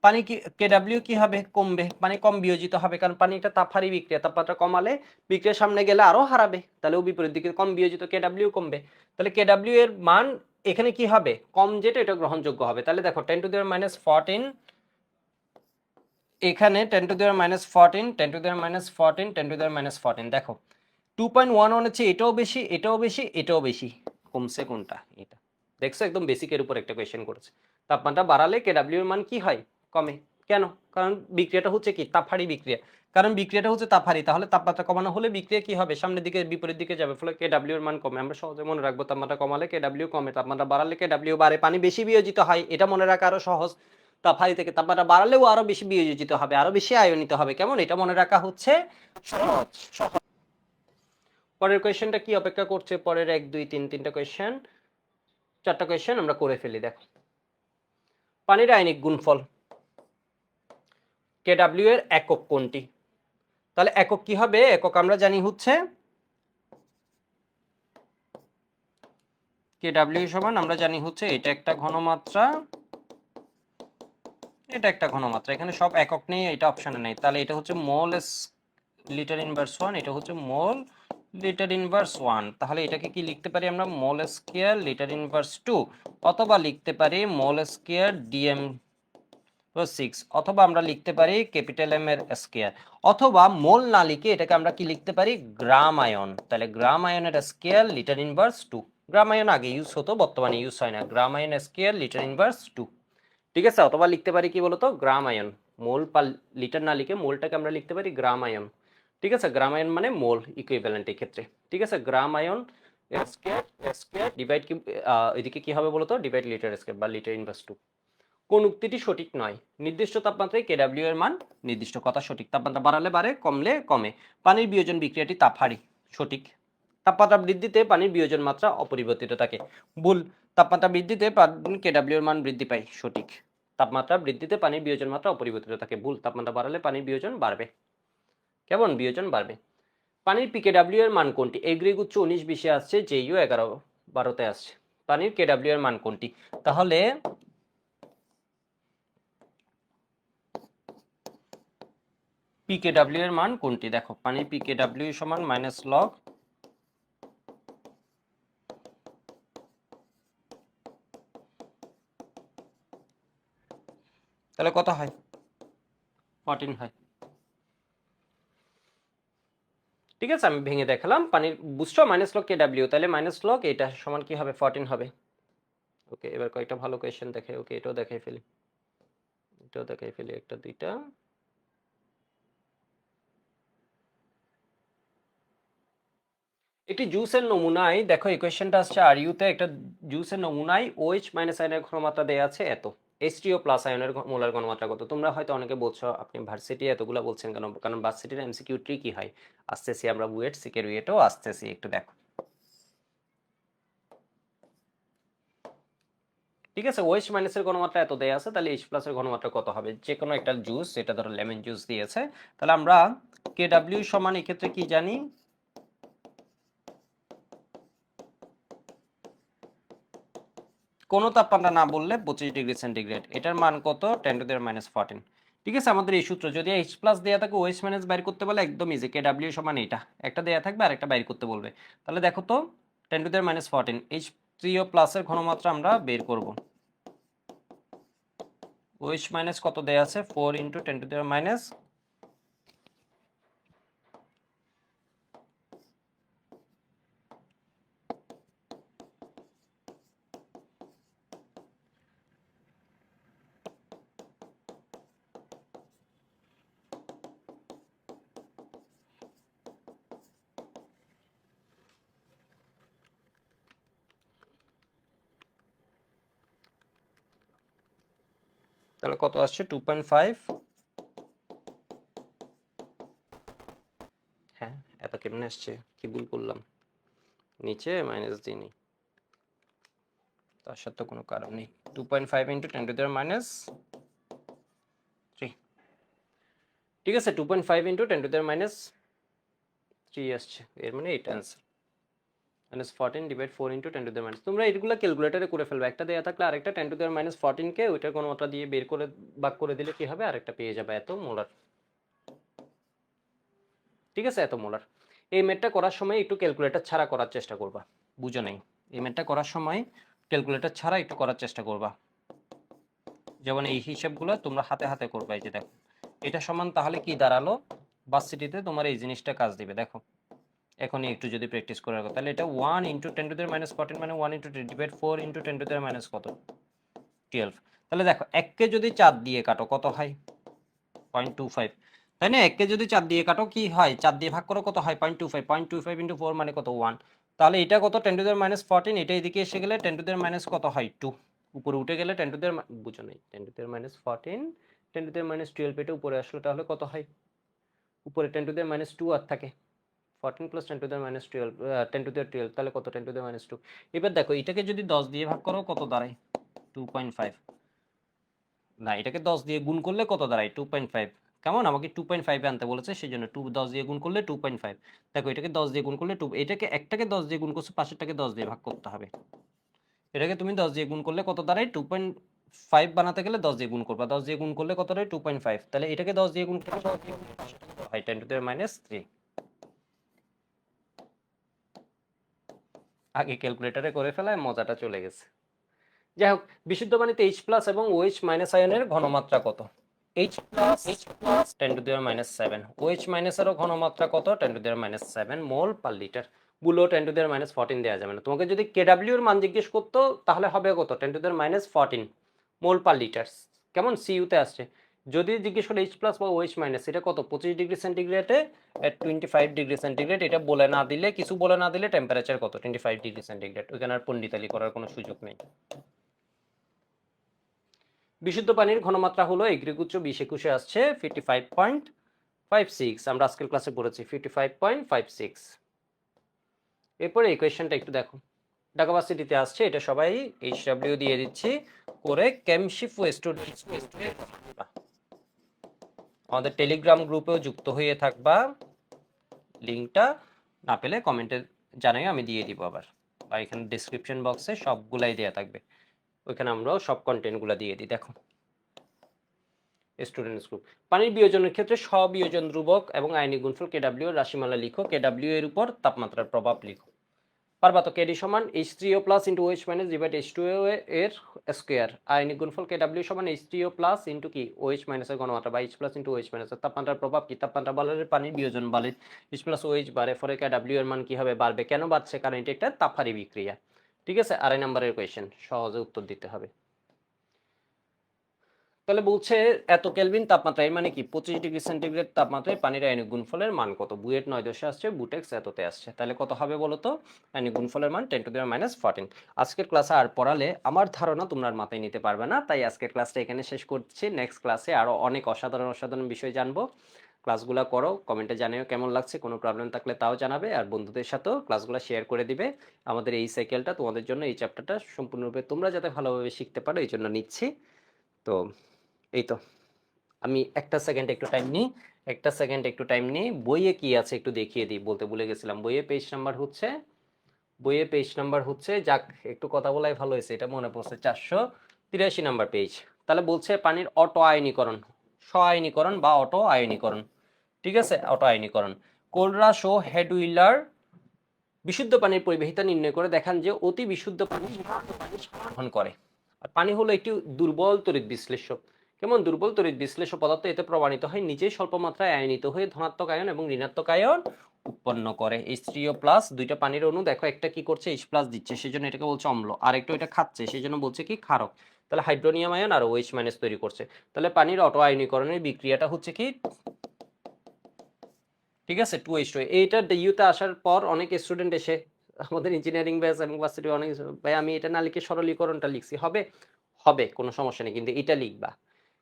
পানি কি কেডব্লিউ কি হবে? কমবে, পানি কম বিয়োজিত হবে, কারণ পানি একটা তাপহারী বিক্রিয়া। তাপমাত্রা কমালে বিক্রিয়ার সামনে গেলে আরো হারাবে, তাহলে ও বিপরীত দিকে কম বিয়োজিত কেডব্লিউ কমবে। তাহলে কেডব্লিউ এর মান এখানে কি হবে? কম, যেটা এটা গ্রহণযোগ্য হবে। তাহলে দেখো 10⁻⁻14, এখানে 10⁻⁻14, 10⁻⁻14, 10⁻⁻14, দেখো 2.11 হচ্ছে, এটাও বেশি, এটাও বেশি, এটাও বেশি। কমছে কোনটা? এটা। দেখছো, একদম বেসিকের উপর একটা কোয়েশ্চেন করেছে। তাপমাত্রা বাড়ালে কেডব্লিউ এর মান কি হয়? কমে। কেন? কারণ বিক্রিয়াটা হচ্ছে কি? তাপহারী বিক্রিয়া। কারণ বিক্রিয়াটা হচ্ছে তাপহারী, তাহলে তাপমাত্রা কমানো হলে বিক্রিয়া কি হবে? সামনের দিকে, বিপরীত দিকে যাবে, ফলে কেডব্লিউ এর মান কমে। আমরা সহজে মনে রাখবো, তাপমাত্রা কমালে কেডব্লিউ কমে, তাপমাত্রা বাড়ালে কেডব্লিউ বাড়ে। পানি বেশি বিয়োজিত হয়, এটা মনে রাখা আরো সহজ। তাপহারী থেকে তাপমাত্রা বাড়ালেও আরো বেশি বিয়োজিত হবে, আরো বেশি আয়নিত হবে। কেমন? এটা মনে রাখা হচ্ছে সহজ। পরের কোয়েশ্চেনটা কি অপেক্ষা করছে? পরের 1 2 3 তিনটা কোয়েশ্চেন, 4টা কোয়েশ্চেন আমরা করে ফেলি। দেখো, পানির আয়নিক গুণফল কেডব্লিউ এর একক কোনটি? তাহলে একক কি হবে? একক আমরা জানি হচ্ছে কেডব্লিউ সমান, আমরা জানি হচ্ছে এটা একটা ঘনমাত্রা, এটা একটা ঘনমাত্রা। এখানে সব একক নেই, এটা অপশনে নেই। তাহলে এটা হচ্ছে মোল লিটার ইনভার্স 1, এটা হচ্ছে মোল লিটার ইনভার্স 1। তাহলে এটাকে কি লিখতে পারি আমরা? মোল স্কয়ার লিটার ইনভার্স 2, অথবা লিখতে পারি মোল স্কয়ার ডিএম 6, অথবা আমরা লিখতে পারি ক্যাপিটাল এম এর স্কয়ার, অথবা মোল না লিখে এটাকে আমরা কি লিখতে পারি? গ্রাম আয়ন। তাহলে গ্রাম আয়নের স্কয়ার লিটার ইনভার্স 2। গ্রাম আয়ন আগে ইউজ হতো, বর্তমানে ইউজ হয় না। গ্রাম আয়ন স্কয়ার লিটার ইনভার্স 2, ঠিক আছে? অথবা লিখতে পারি কি বলতো? গ্রাম আয়ন। মোল পার লিটার না লিখে মোলটাকে আমরা লিখতে পারি গ্রাম আয়ন, ঠিক আছে? গ্রাম আয়ন মানে মোল ইকুইভ্যালেন্ট এই ক্ষেত্রে, ঠিক আছে? গ্রাম আয়ন স্কয়ার স্কয়ার ডিভাইড কি এদিকে কি হবে বলতো? ডিভাইড লিটার স্কয়ার বা লিটার ইনভার্স 2। কোন উক্তিটি সঠিক নয়? নির্দিষ্ট তাপমাত্রায় কেডব্লিউ এর মান নির্দিষ্ট। কথা সঠিক। তাপমাত্রা বাড়ালে বাড়ে, কমলে কমে। পানির বিয়োজন বিক্রিয়াটি তাপহারী। সঠিক। তাপমাত্রা বৃদ্ধিতে পানির বিয়োজন মাত্রা অপরিবর্তিত থাকে। ভুল। তাপমাত্রা বৃদ্ধিতে কেডব্লিউ এর মান বৃদ্ধি পায়। সঠিক। তাপমাত্রা বৃদ্ধিতে পানির বিয়োজন মাত্রা অপরিবর্তিত থাকে। ভুল। তাপমাত্রা বাড়ালে পানির বিয়োজন বাড়বে। কেমন? বিয়োজন বাড়বে। পানির পিকেডব্লিউ এর মান কোনটি? এগ্রি গুচ্ছ 19 20 আসছে, জেইউ 11 12তে আসছে। পানির কেডব্লিউ এর মান কোনটি? তাহলে পিকেডব্লিউ এর মান কোনটি? দেখো, পানির পিকেডব্লিউ সমান মাইনাস লগ, তাহলে কত হয়? 14 হয়। ঠিক আছে, আমি ভেঙে দেখালাম। পানির বুঝছো? মাইনাস লগ কেডব্লিউ, তাহলে মাইনাস লগ এটা সমান কি হবে? 14 হবে। ওকে, এবার কয়েকটা ভালো কোয়েশ্চেন দেখে। ওকে, এটাও দেখাই ফেলি, এটাও দেখাই ফেলি, একটা দুইটা। একটি জুসের নমুনায়, দেখো এই কোয়েশ্চেনটা আসছে আর ইউতে, একটা জুসের নমুনায় OH মাইনাস আয়নের ঘনমাত্রা দেয়া আছে এত, H3O প্লাস আয়নের মোলার ঘনমাত্রা কত? তোমরা হয়তো অনেকে বলছো আপনি ভার্সিটি এতগুলা বলছেন কেন? কারণ ভার্সিটির এমসিকিউ ট্রিকি হয়। আসতেছি আমরা বুয়েট সিকের উইয়েটও আসতেছি, একটু দেখো। ঠিক আছে, OH মাইনাসের ঘনমাত্রা এত দেয়া আছে, তাহলে H প্লাসের ঘনমাত্রা কত হবে? যে কোনো একটা জুস, এটা ধরো লেমন জুস দিয়েছে, তাহলে আমরা কেডব্লিউ সমান এক্ষেত্রে কি জানি? কোনো তাপমাত্রা না বললে 25 ডিগ্রি সেন্টিগ্রেড। এটার মান কত? 10⁻⁻14। ঠিক আছে, আমাদের এই সূত্র, যদি H প্লাস দেওয়া থাকে OH মাইনাস বাইর করতে বলে, একদম ইজি। কেডব্লিউ সমান এটা একটা দেয়া থাকবে আর একটা বাইর করতে বলবে। তাহলে দেখো তো, 10⁻⁻14 H3O প্লাসের ঘনমাত্রা আমরা বের করব। OH মাইনাস কত দেয়া আছে? 4 × 10⁻⁻, তাহলে কত আসছে? 2.5। হ্যাঁ, এত কেমনে আসছে? কি ভুল করলাম? নিচে মাইনাস দিইনি, তার সাথে কোনো কারণ নেই। 2.5 into 10 to the power minus 3, ঠিক আছে। 2.5 into 10 to the power minus 3 আসছে, এর মানে এটা answer. Minus 14 divide 4 into 10 to the minus, তোমরা এগুলো ক্যালকুলেটারে করে ফেলবে। একটা দেওয়া থাকলে আরেকটা 10 টু দি মাইনাস 14 কে ওইটার কোনোটা দিয়ে বের করে ভাগ করে দিলে কি হবে, আরেকটা পেয়ে যাবে এত মোলার। ঠিক আছে, এত মোলার। এই ম্যাথটা করার সময় একটু ক্যালকুলেটর ছাড়া করার চেষ্টা করবা, বুঝো নাই? এই ম্যাথটা করার সময় ক্যালকুলেটর ছাড়া একটু করার চেষ্টা করবা। যেমন এই হিসাবগুলো তোমরা হাতে হাতে করবা। এই যে দেখো এটা সমান তাহলে কি দাঁড়ালো, ভার্সিটিতে তোমার এই জিনিসটা কাজ দিবে। দেখো এখনই একটু যদি প্র্যাকটিস করে রাখো, তাহলে এটা 1 ইন্টু 10 টু দি মাইনাস 14 মানে 1 into divide 4 into 10 to the minus কত, 12। তাহলে দেখো 1কে যদি 4 দিয়ে কাটো কত হয়, 0.25, তাই না? 1কে যদি 4 দিয়ে কাটো কি হয়, 4 দিয়ে ভাগ করো কত হয়, 0.25, 0.25 ইন্টু 4 মানে কত, 1। তাহলে এটা কত, 10 টু দি মাইনাস 14, এটা এদিকে এসে গেলে 10 টু দি মাইনাস কত হয়, 2। উপরে উঠে গেলে 10 টু দি, বুঝো নাই, 10 to the minus 14, 10 to the minus 12, এটা উপরে আসলো তাহলে কত হয়, উপরে 10 টু দি মাইনাস 2 আর থাকে 14 plus 10 to the minus 12, 10 to the 12, তাহলে কত, 10 টু দি মাইনাস 2। এবার দেখো এটাকে যদি 10 দিয়ে ভাগ করো কত দাঁড়ায়, 2.5। না, এটাকে 10 দিয়ে গুণ করলে কত দাঁড়ায়, 2.5। কেমন, আমাকে 2.5 আনতে বলেছে, সেই জন্য 10 দিয়ে গুণ করলে 2.5। দেখো এটাকে 10 দিয়ে গুণ করলে 2, এটাকে একটাকে 10 দিয়ে গুণ করছো, পাশেরটাকে 10 দিয়ে ভাগ করতে হবে। এটাকে তুমি 10 দিয়ে গুণ করলে কত দাঁড়ায়, 2.5 বানাতে গেলে 10 দিয়ে গুণ করবা, 10 দিয়ে গুণ করলে কত দাঁড়ায়, 2.5। তাহলে এটাকে 10 দিয়ে গুণ করলে 10 দিয়ে গুণ করলে পাশেরটাকে কত হয়, 10 টু দি মাইনাস 3। আগে ক্যালকুলেটরে করে ফেলায় মজাটা চলে গেছে। যাই হোক, বিশুদ্ধ পানিতে H প্লাস এবং OH মাইনাস আয়নের ঘনমাত্রা কত, H plus 10 to the power minus 7, OH মাইনাসেরও ঘনমাত্রা কত, 10 to the power minus 7 mole per litre. বুলো 10 টু দি পাওয়ার মাইনাস 14 দেওয়া যাবে না। তোমাকে যদি KW এর মান জিজ্ঞেস করতো তাহলে হবে কত, 10 to the power minus 14 mole per litre. কেমন, সিইউতে আসছে। যদি জিজ্ঞেস করে H প্লাস বা OH মাইনাস, এটা কত, 25 ডিগ্রি সেন্টিগ্রেডে এট 25 ডিগ্রি সেন্টিগ্রেড, এটা বলে না দিলে, কিছু বলে না দিলে টেম্পারেচার কত, 25 ডিগ্রি সেন্টিগ্রেড, ওইখানে আর পণ্ডিতালি করার কোনো সুযোগ নেই। বিশুদ্ধ পানির ঘনমাত্রা হলো এগ্রিগুচ্ছ 20-21 আসছে 55.56, আমরা আজকের ক্লাসে পড়েছি 55.56। এরপরে এই কোয়েশ্চেনটা একটু দেখো, ঢাকা ভার্সিটিতে আসছে, এটা সবাই HW দিয়ে দিচ্ছি করে কেমশিফ স্টুডেন্টস, আমাদের টেলিগ্রাম গ্রুপেও যুক্ত হয়ে থাকবা। লিঙ্কটা না পেলে কমেন্টে জানাই, আমি দিয়ে দিব আবার, বা এখানে ডেসক্রিপশন বক্সে সবগুলাই দেওয়া থাকবে, ওইখানে আমরাও সব কন্টেন্টগুলো দিয়ে দিই। দেখো স্টুডেন্টস গ্রুপ, পানির বিয়োজনের ক্ষেত্রে স্ববিয়োজন ধ্রুবক এবং আয়নিক গুণফল KW এর রাশিমালা লিখো, KW এর উপর তাপমাত্রার প্রভাব লিখো। পারবা তো, KD সমান H3O plus into OH minus divide H2O এর স্কোয়ার, আয়নিক গুণফল KW সমান H3O প্লাস ইন্টু কি OH মাইনাসের ঘনমাত্রা বা H plus into OH minus. তাপমাত্রার প্রভাব কি, তাপমাত্রা বাড়লে পানির বিয়োজন বাড়ে, H প্লাস OH বাড়ে, ফলে KW এর মান কি হবে, বাড়বে। কেন বাড়ছে, কারণ এটা একটা তাপহারী বিক্রিয়া। ঠিক আছে, আড়াই নম্বরের কোয়েশ্চেন, সহজে উত্তর দিতে হবে। তাহলে বলছে এত কেলভিন তাপমাত্রা, এর মানে কি 25 ডিগ্রি সেন্টিগ্রেড তাপমাত্রায় পানির আয়নিক গুণফলের মান কত, বুয়েট 9 আসছে, বুটেক্স এততে আসছে, তাহলে কত হবে বলো তো, আয়নিক গুণফলের মান 10 টু দি পাওয়ার মাইনাস 14। আজকের ক্লাসে আর পড়ালে আমার ধারণা তোমরা আর মাথায় নিতে পারবে না, তাই আজকের ক্লাসটা এখানে শেষ করছি। নেক্সট ক্লাসে আরো অনেক অসাধারণ অসাধারণ বিষয় জানবো। ক্লাসগুলো করো, কমেন্টে জানিও কেমন লাগছে, কোনো প্রবলেম থাকলে তাও জানাবে, আর বন্ধুদের সাথেও ক্লাসগুলো শেয়ার করে দিবে। আমাদের এই সাইকেলটা তোমাদের জন্য, এই চ্যাপ্টারটা সম্পূর্ণরূপে তোমরা যাতে ভালোভাবে শিখতে পারো এই জন্য নিচ্ছি। তো এই তো, আমি একটা সেকেন্ড একটু টাইম নিই, একটা সেকেন্ড একটু টাইম নিই, বইয়ে কি আছে একটু দেখিয়ে দিই, বলতে ভুলে গেছিলাম। বইয়ে পেজ নাম্বার হচ্ছে, বইয়ে পেজ নাম্বার হচ্ছে, যাক একটু কথা বলাই ভালো হয়েছে, এটা মনে পড়ছে, 483 নাম্বার পেজ। তাহলে বলছে পানির অটো আয়নীকরণ, স্ব আয়নীকরণ বা অটো আয়নীকরণ। ঠিক আছে, অটো আয়নীকরণ। কোলরাস ও হেডউইলার বিশুদ্ধ পানির পরিবাহিতা নির্ণয় করে দেখান যে অতি বিশুদ্ধ পানি গ্রহণ করে। আর পানি হলো একটি দুর্বল তড়িৎ বিশ্লেষ্য। কেমন, দুর্বল তড়িৎ বিশ্লেষ্য পদার্থ, এতে প্রমাণিত হয় নিজেই স্বল্প মাত্রায় আয়নিত হয়ে ধনাত্মক আয়ন এবং ঋণাত্মক আয়ন উৎপন্ন করে। H3O প্লাস, দুইটা পানির অণু দেখো, একটা কি করছে, H প্লাস দিচ্ছে, সেজন্য এটাকে বলছে অম্ল, আর একটু এটা খাচ্ছে, সেজন্য বলছে কি, ক্ষারক। তাহলে হাইড্রোনিয়াম আয়ন আর OH মাইনাস তৈরি করছে। তাহলে পানির অটো আয়নীকরণের বিক্রিয়াটা হচ্ছে কি, ঠিক আছে, 2H2। এইটা ডিইউতে আসার পর অনেক স্টুডেন্ট এসে আমাদের ইঞ্জিনিয়ারিং ব্যাচ এবং ভার্সিটি অনেক, ভাই আমি এটা না লিখে সরলীকরণটা লিখছি, হবে হবে কোনো সমস্যা নেই, কিন্তু এটা লিখবা,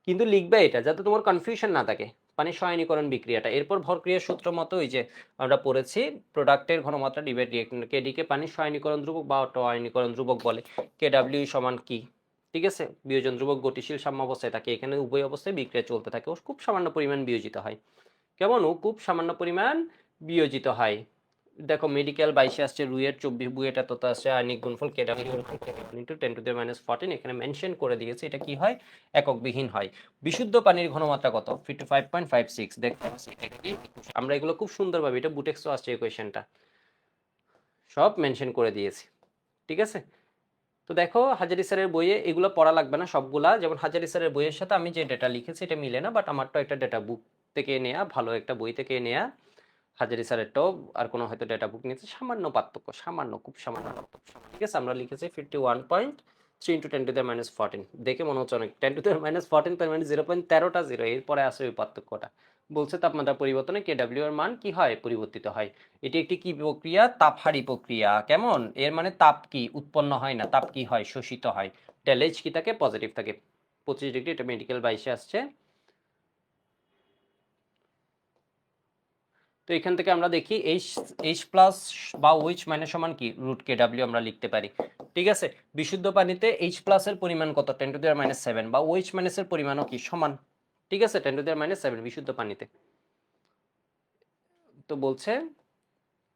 কিন্তু লিখবা এটা যাতে তোমার কনফিউশন না থাকে। পানির সয়ানীকরণ বিক্রিয়াটা। এরপর ভরক্রিয়ার সূত্র মতো ওই যে আমরা পড়েছি প্রোডাক্টের ঘনমাত্রা ডিভাইড রিঅ্যাকট্যান্ট, কেডিকে পানির সয়ানীকরণ ধ্রুবক বা অটো আয়নীকরণ ধ্রুবক বলে। কেডব্লিউ সমান কি, ঠিক আছে, বিয়োজন ধ্রুবক গতিশীল সাম্য অবস্থায় থাকে, এখানে উভয় অবস্থায় বিক্রিয়া চলতে থাকে, ও খুব সামান্য পরিমাণ বিয়োজিত হয়। কেমন, ও খুব সামান্য পরিমাণ বিয়োজিত হয়। দেখো মেডিকেল 22 আসছে, রুয়ের 24, বুয়েট এত আসছে, আয়নিক গুণফল কেডব্লিউ ইনটু 10⁻⁴ এখানে মেনশন করে দিয়েছে, এটা কি হয়, এককবিহীন হয়। বিশুদ্ধ পানির ঘনমাত্রা কত, 55.56। দেখো আমরা এগুলো খুব সুন্দরভাবে, এটা বুটেক্সও আসছে এই কোয়েশ্চেনটা, সব মেনশন করে দিয়েছি, ঠিক আছে। তো দেখো হাজারি স্যারের বইয়ে এগুলো পড়া লাগবে না সবগুলা, যেমন হাজারি স্যারের বইয়ের সাথে আমি যে ডেটা লিখেছি এটা মিলে না, বাট আমারটা একটা ডেটা বুক থেকে নেয়া, ভালো একটা বই থেকে নেয়া। হাজারি স্যারেরটাও আর কোনো হয়তো ডেটা বুক নিয়েছে, সামান্য পার্থক্য, সামান্য, খুব সামান্য পার্থক্য, ঠিক আছে। আমরা লিখেছি 51.3 ইন্টু 10⁻⁴ দেখে মনে হচ্ছে অনেক, 10⁻⁴ তার মানে 0.13টা জিরো, এরপরে আসে ওই পার্থক্যটা। বলছে তাপমাত্রা পরিবর্তনে কেডব্লিউ এর মান কি হয়, পরিবর্তিত হয়। এটি একটি কি প্রক্রিয়া, তাপহারী প্রক্রিয়া। কেমন, এর মানে তাপ কি উৎপন্ন হয় না, তাপ কি হয়, শোষিত হয়। টেলেজ কি থাকে, পজিটিভ থাকে। 25 ডিগ্রি, এটা মেডিকেল 22 আসছে। তো এখান থেকে আমরা দেখি এইচ প্লাস বা ওইচ মাইনাস সমান কি, রুট কে ডাব্লিউ আমরা লিখতে পারি, ঠিক আছে। বিশুদ্ধ পানিতে এইচ প্লাসের পরিমাণ কত, 10⁻⁷, বা ওইচ মাইনাসের পরিমাণও কি সমান, ঠিক আছে, 10⁻⁷ বিশুদ্ধ পানিতে। তো বলছে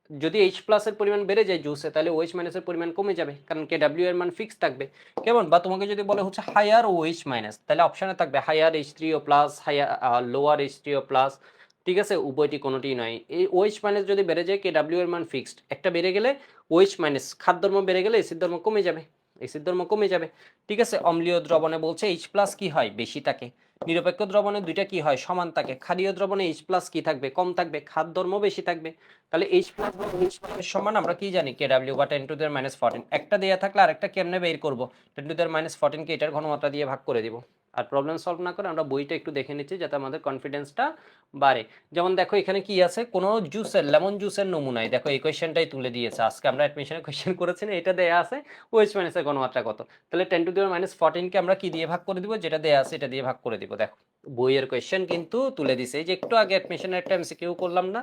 যদি এইচ প্লাসের পরিমাণ বেড়ে যায় জুসে, তাহলে ওএইচ মাইনাসের পরিমাণ কমে যাবে, কারণ কে ডাব্লিউ এর মান ফিক্স থাকবে। কেমন, বা তোমাকে যদি বলে হচ্ছে হায়ার ওএইচ মাইনাস, তাহলে অপশনে থাকবে higher H3O plus, higher lower H3O plus, ঠিক আছে, উভয়টি কোনোটিই নয়। এই ওএইচ মাইনাস যদি বেড়ে যায়, কে ডাব্লিউ এর মান ফিক্সড, একটা বেড়ে গেলে ওএইচ মাইনাস, খাদ ধর্ম বেড়ে গেলে এসিড ধর্ম কমে যাবে, এসিড ধর্ম কমে যাবে, ঠিক আছে। অম্লীয় দ্রবণে বলছে এইচ প্লাস কি হয়, বেশি থাকে। নিরপেক্ষ দ্রবণে দুইটা কি হয়, সমান থাকে। ক্ষারীয় দ্রবণে এইচ প্লাস কি থাকবে, কম থাকবে, খাদ ধর্ম বেশি থাকবে। তাহলে এইচ প্লাস বা এইচ প্লাস সমান আমরা কি জানি, কে ডাব্লিউ বা 10⁻⁴। একটা দেয়া থাকলে আরেকটা কেমনে বের করবো, 10⁻⁴ কে এটার ঘনমাত্রা দিয়ে ভাগ করে দিব। আর প্রবলেম সলভ না করে আমরা বইটা একটু দেখে নিচ্ছি, যাতে আমাদের কনফিডেন্সটা বাড়ে। যেমন দেখো এখানে কি আছে, কোনো জুসের, লেমন জুসের নমুনায় দেখো এই কোয়েশ্চেনটাই তুলে দিয়েছে, আজকে আমরা অ্যাডমিশনে কোয়েশ্চেন করেছি না, এটা দেয়া আছে ওএইচ মাইনাসের ঘনমাত্রা কত। তাহলে 10⁻⁴ কে আমরা কি দিয়ে ভাগ করে দিব, যেটা দেয়া আছে এটা দিয়ে ভাগ করে দিব। দেখো বইয়ের কোয়েশ্চেন কিন্তু তুলে দিছে, এই যে একটু আগে অ্যাডমিশনের একটা এমসিকিউ করলাম না,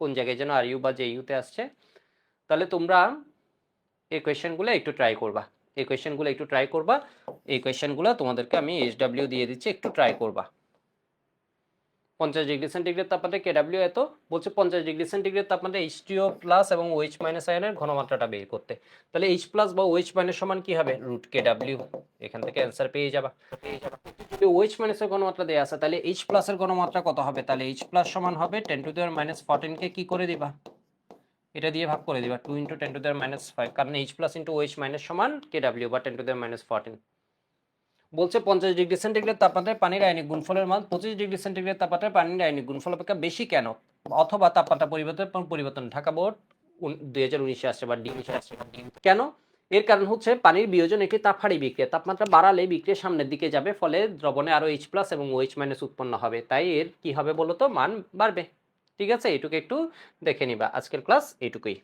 কোন জায়গায় যেন আর ইউ বা জে ইউতে আসছে। তাহলে তোমরা এই কোয়েশ্চেনগুলো একটু ট্রাই করবা, এই কোয়েশ্চেনগুলো একটু ট্রাই করবা, এই কোয়েশ্চেনগুলো তোমাদেরকে আমি এইচডব্লিউ দিয়ে দিচ্ছি, একটু ট্রাই করবা। 50 ডিগ্রি সেন্টিগ্রেড তাপমাত্রায় কেডব্লিউ এত, বলছে 50 ডিগ্রি সেন্টিগ্রেড তাপমাত্রায় H2O প্লাস এবং OH মাইনাস আয়নের ঘনমাত্রাটা বের করতে। তাহলে H প্লাস বা OH মাইনাস সমান কি হবে, রুট কেডব্লিউ। এখান থেকে অ্যান্সার পেয়ে যাবা। যদি OH মাইনাসের ঘনমাত্রা দেয়া আছে, তাহলে H প্লাস এর ঘনমাত্রা কত হবে, তাহলে H প্লাস সমান হবে 10⁻⁴ কে কি করে দিবা, এটা দিয়ে ভাগ করে দিবা, 2 × 10⁻⁵, কারণ H plus into OH minus সমান কেডব্লিউ বা 10⁻⁴। বলছে 50 ডিগ্রি সেন্টিগ্রেড তাপমাত্রায় পানির আয়নিক গুণফলের মান 25 ডিগ্রি সেন্টিগ্রেড তাপমাত্রায় পানির আয়নিক গুণফল অপেক্ষা বেশি কেন, অথবা তাপমাত্রা পরিবর্তন ঢাকা বোর্ড 2019 আসছে বা ডিগ্রি আসছে কেন। এর কারণ হচ্ছে পানির বিয়োজন একটি তাপহারী বিক্রিয়া, তাপমাত্রা বাড়ালে বিক্রিয়া সামনের দিকে যাবে, ফলে দ্রবণে আরো H প্লাস এবং OH মাইনাস উৎপন্ন হবে, তাই এর কি হবে বলতো, মান বাড়বে, ঠিক আছে। এইটুকু একটু দেখে নিবা, আজকের ক্লাস এইটুকুই।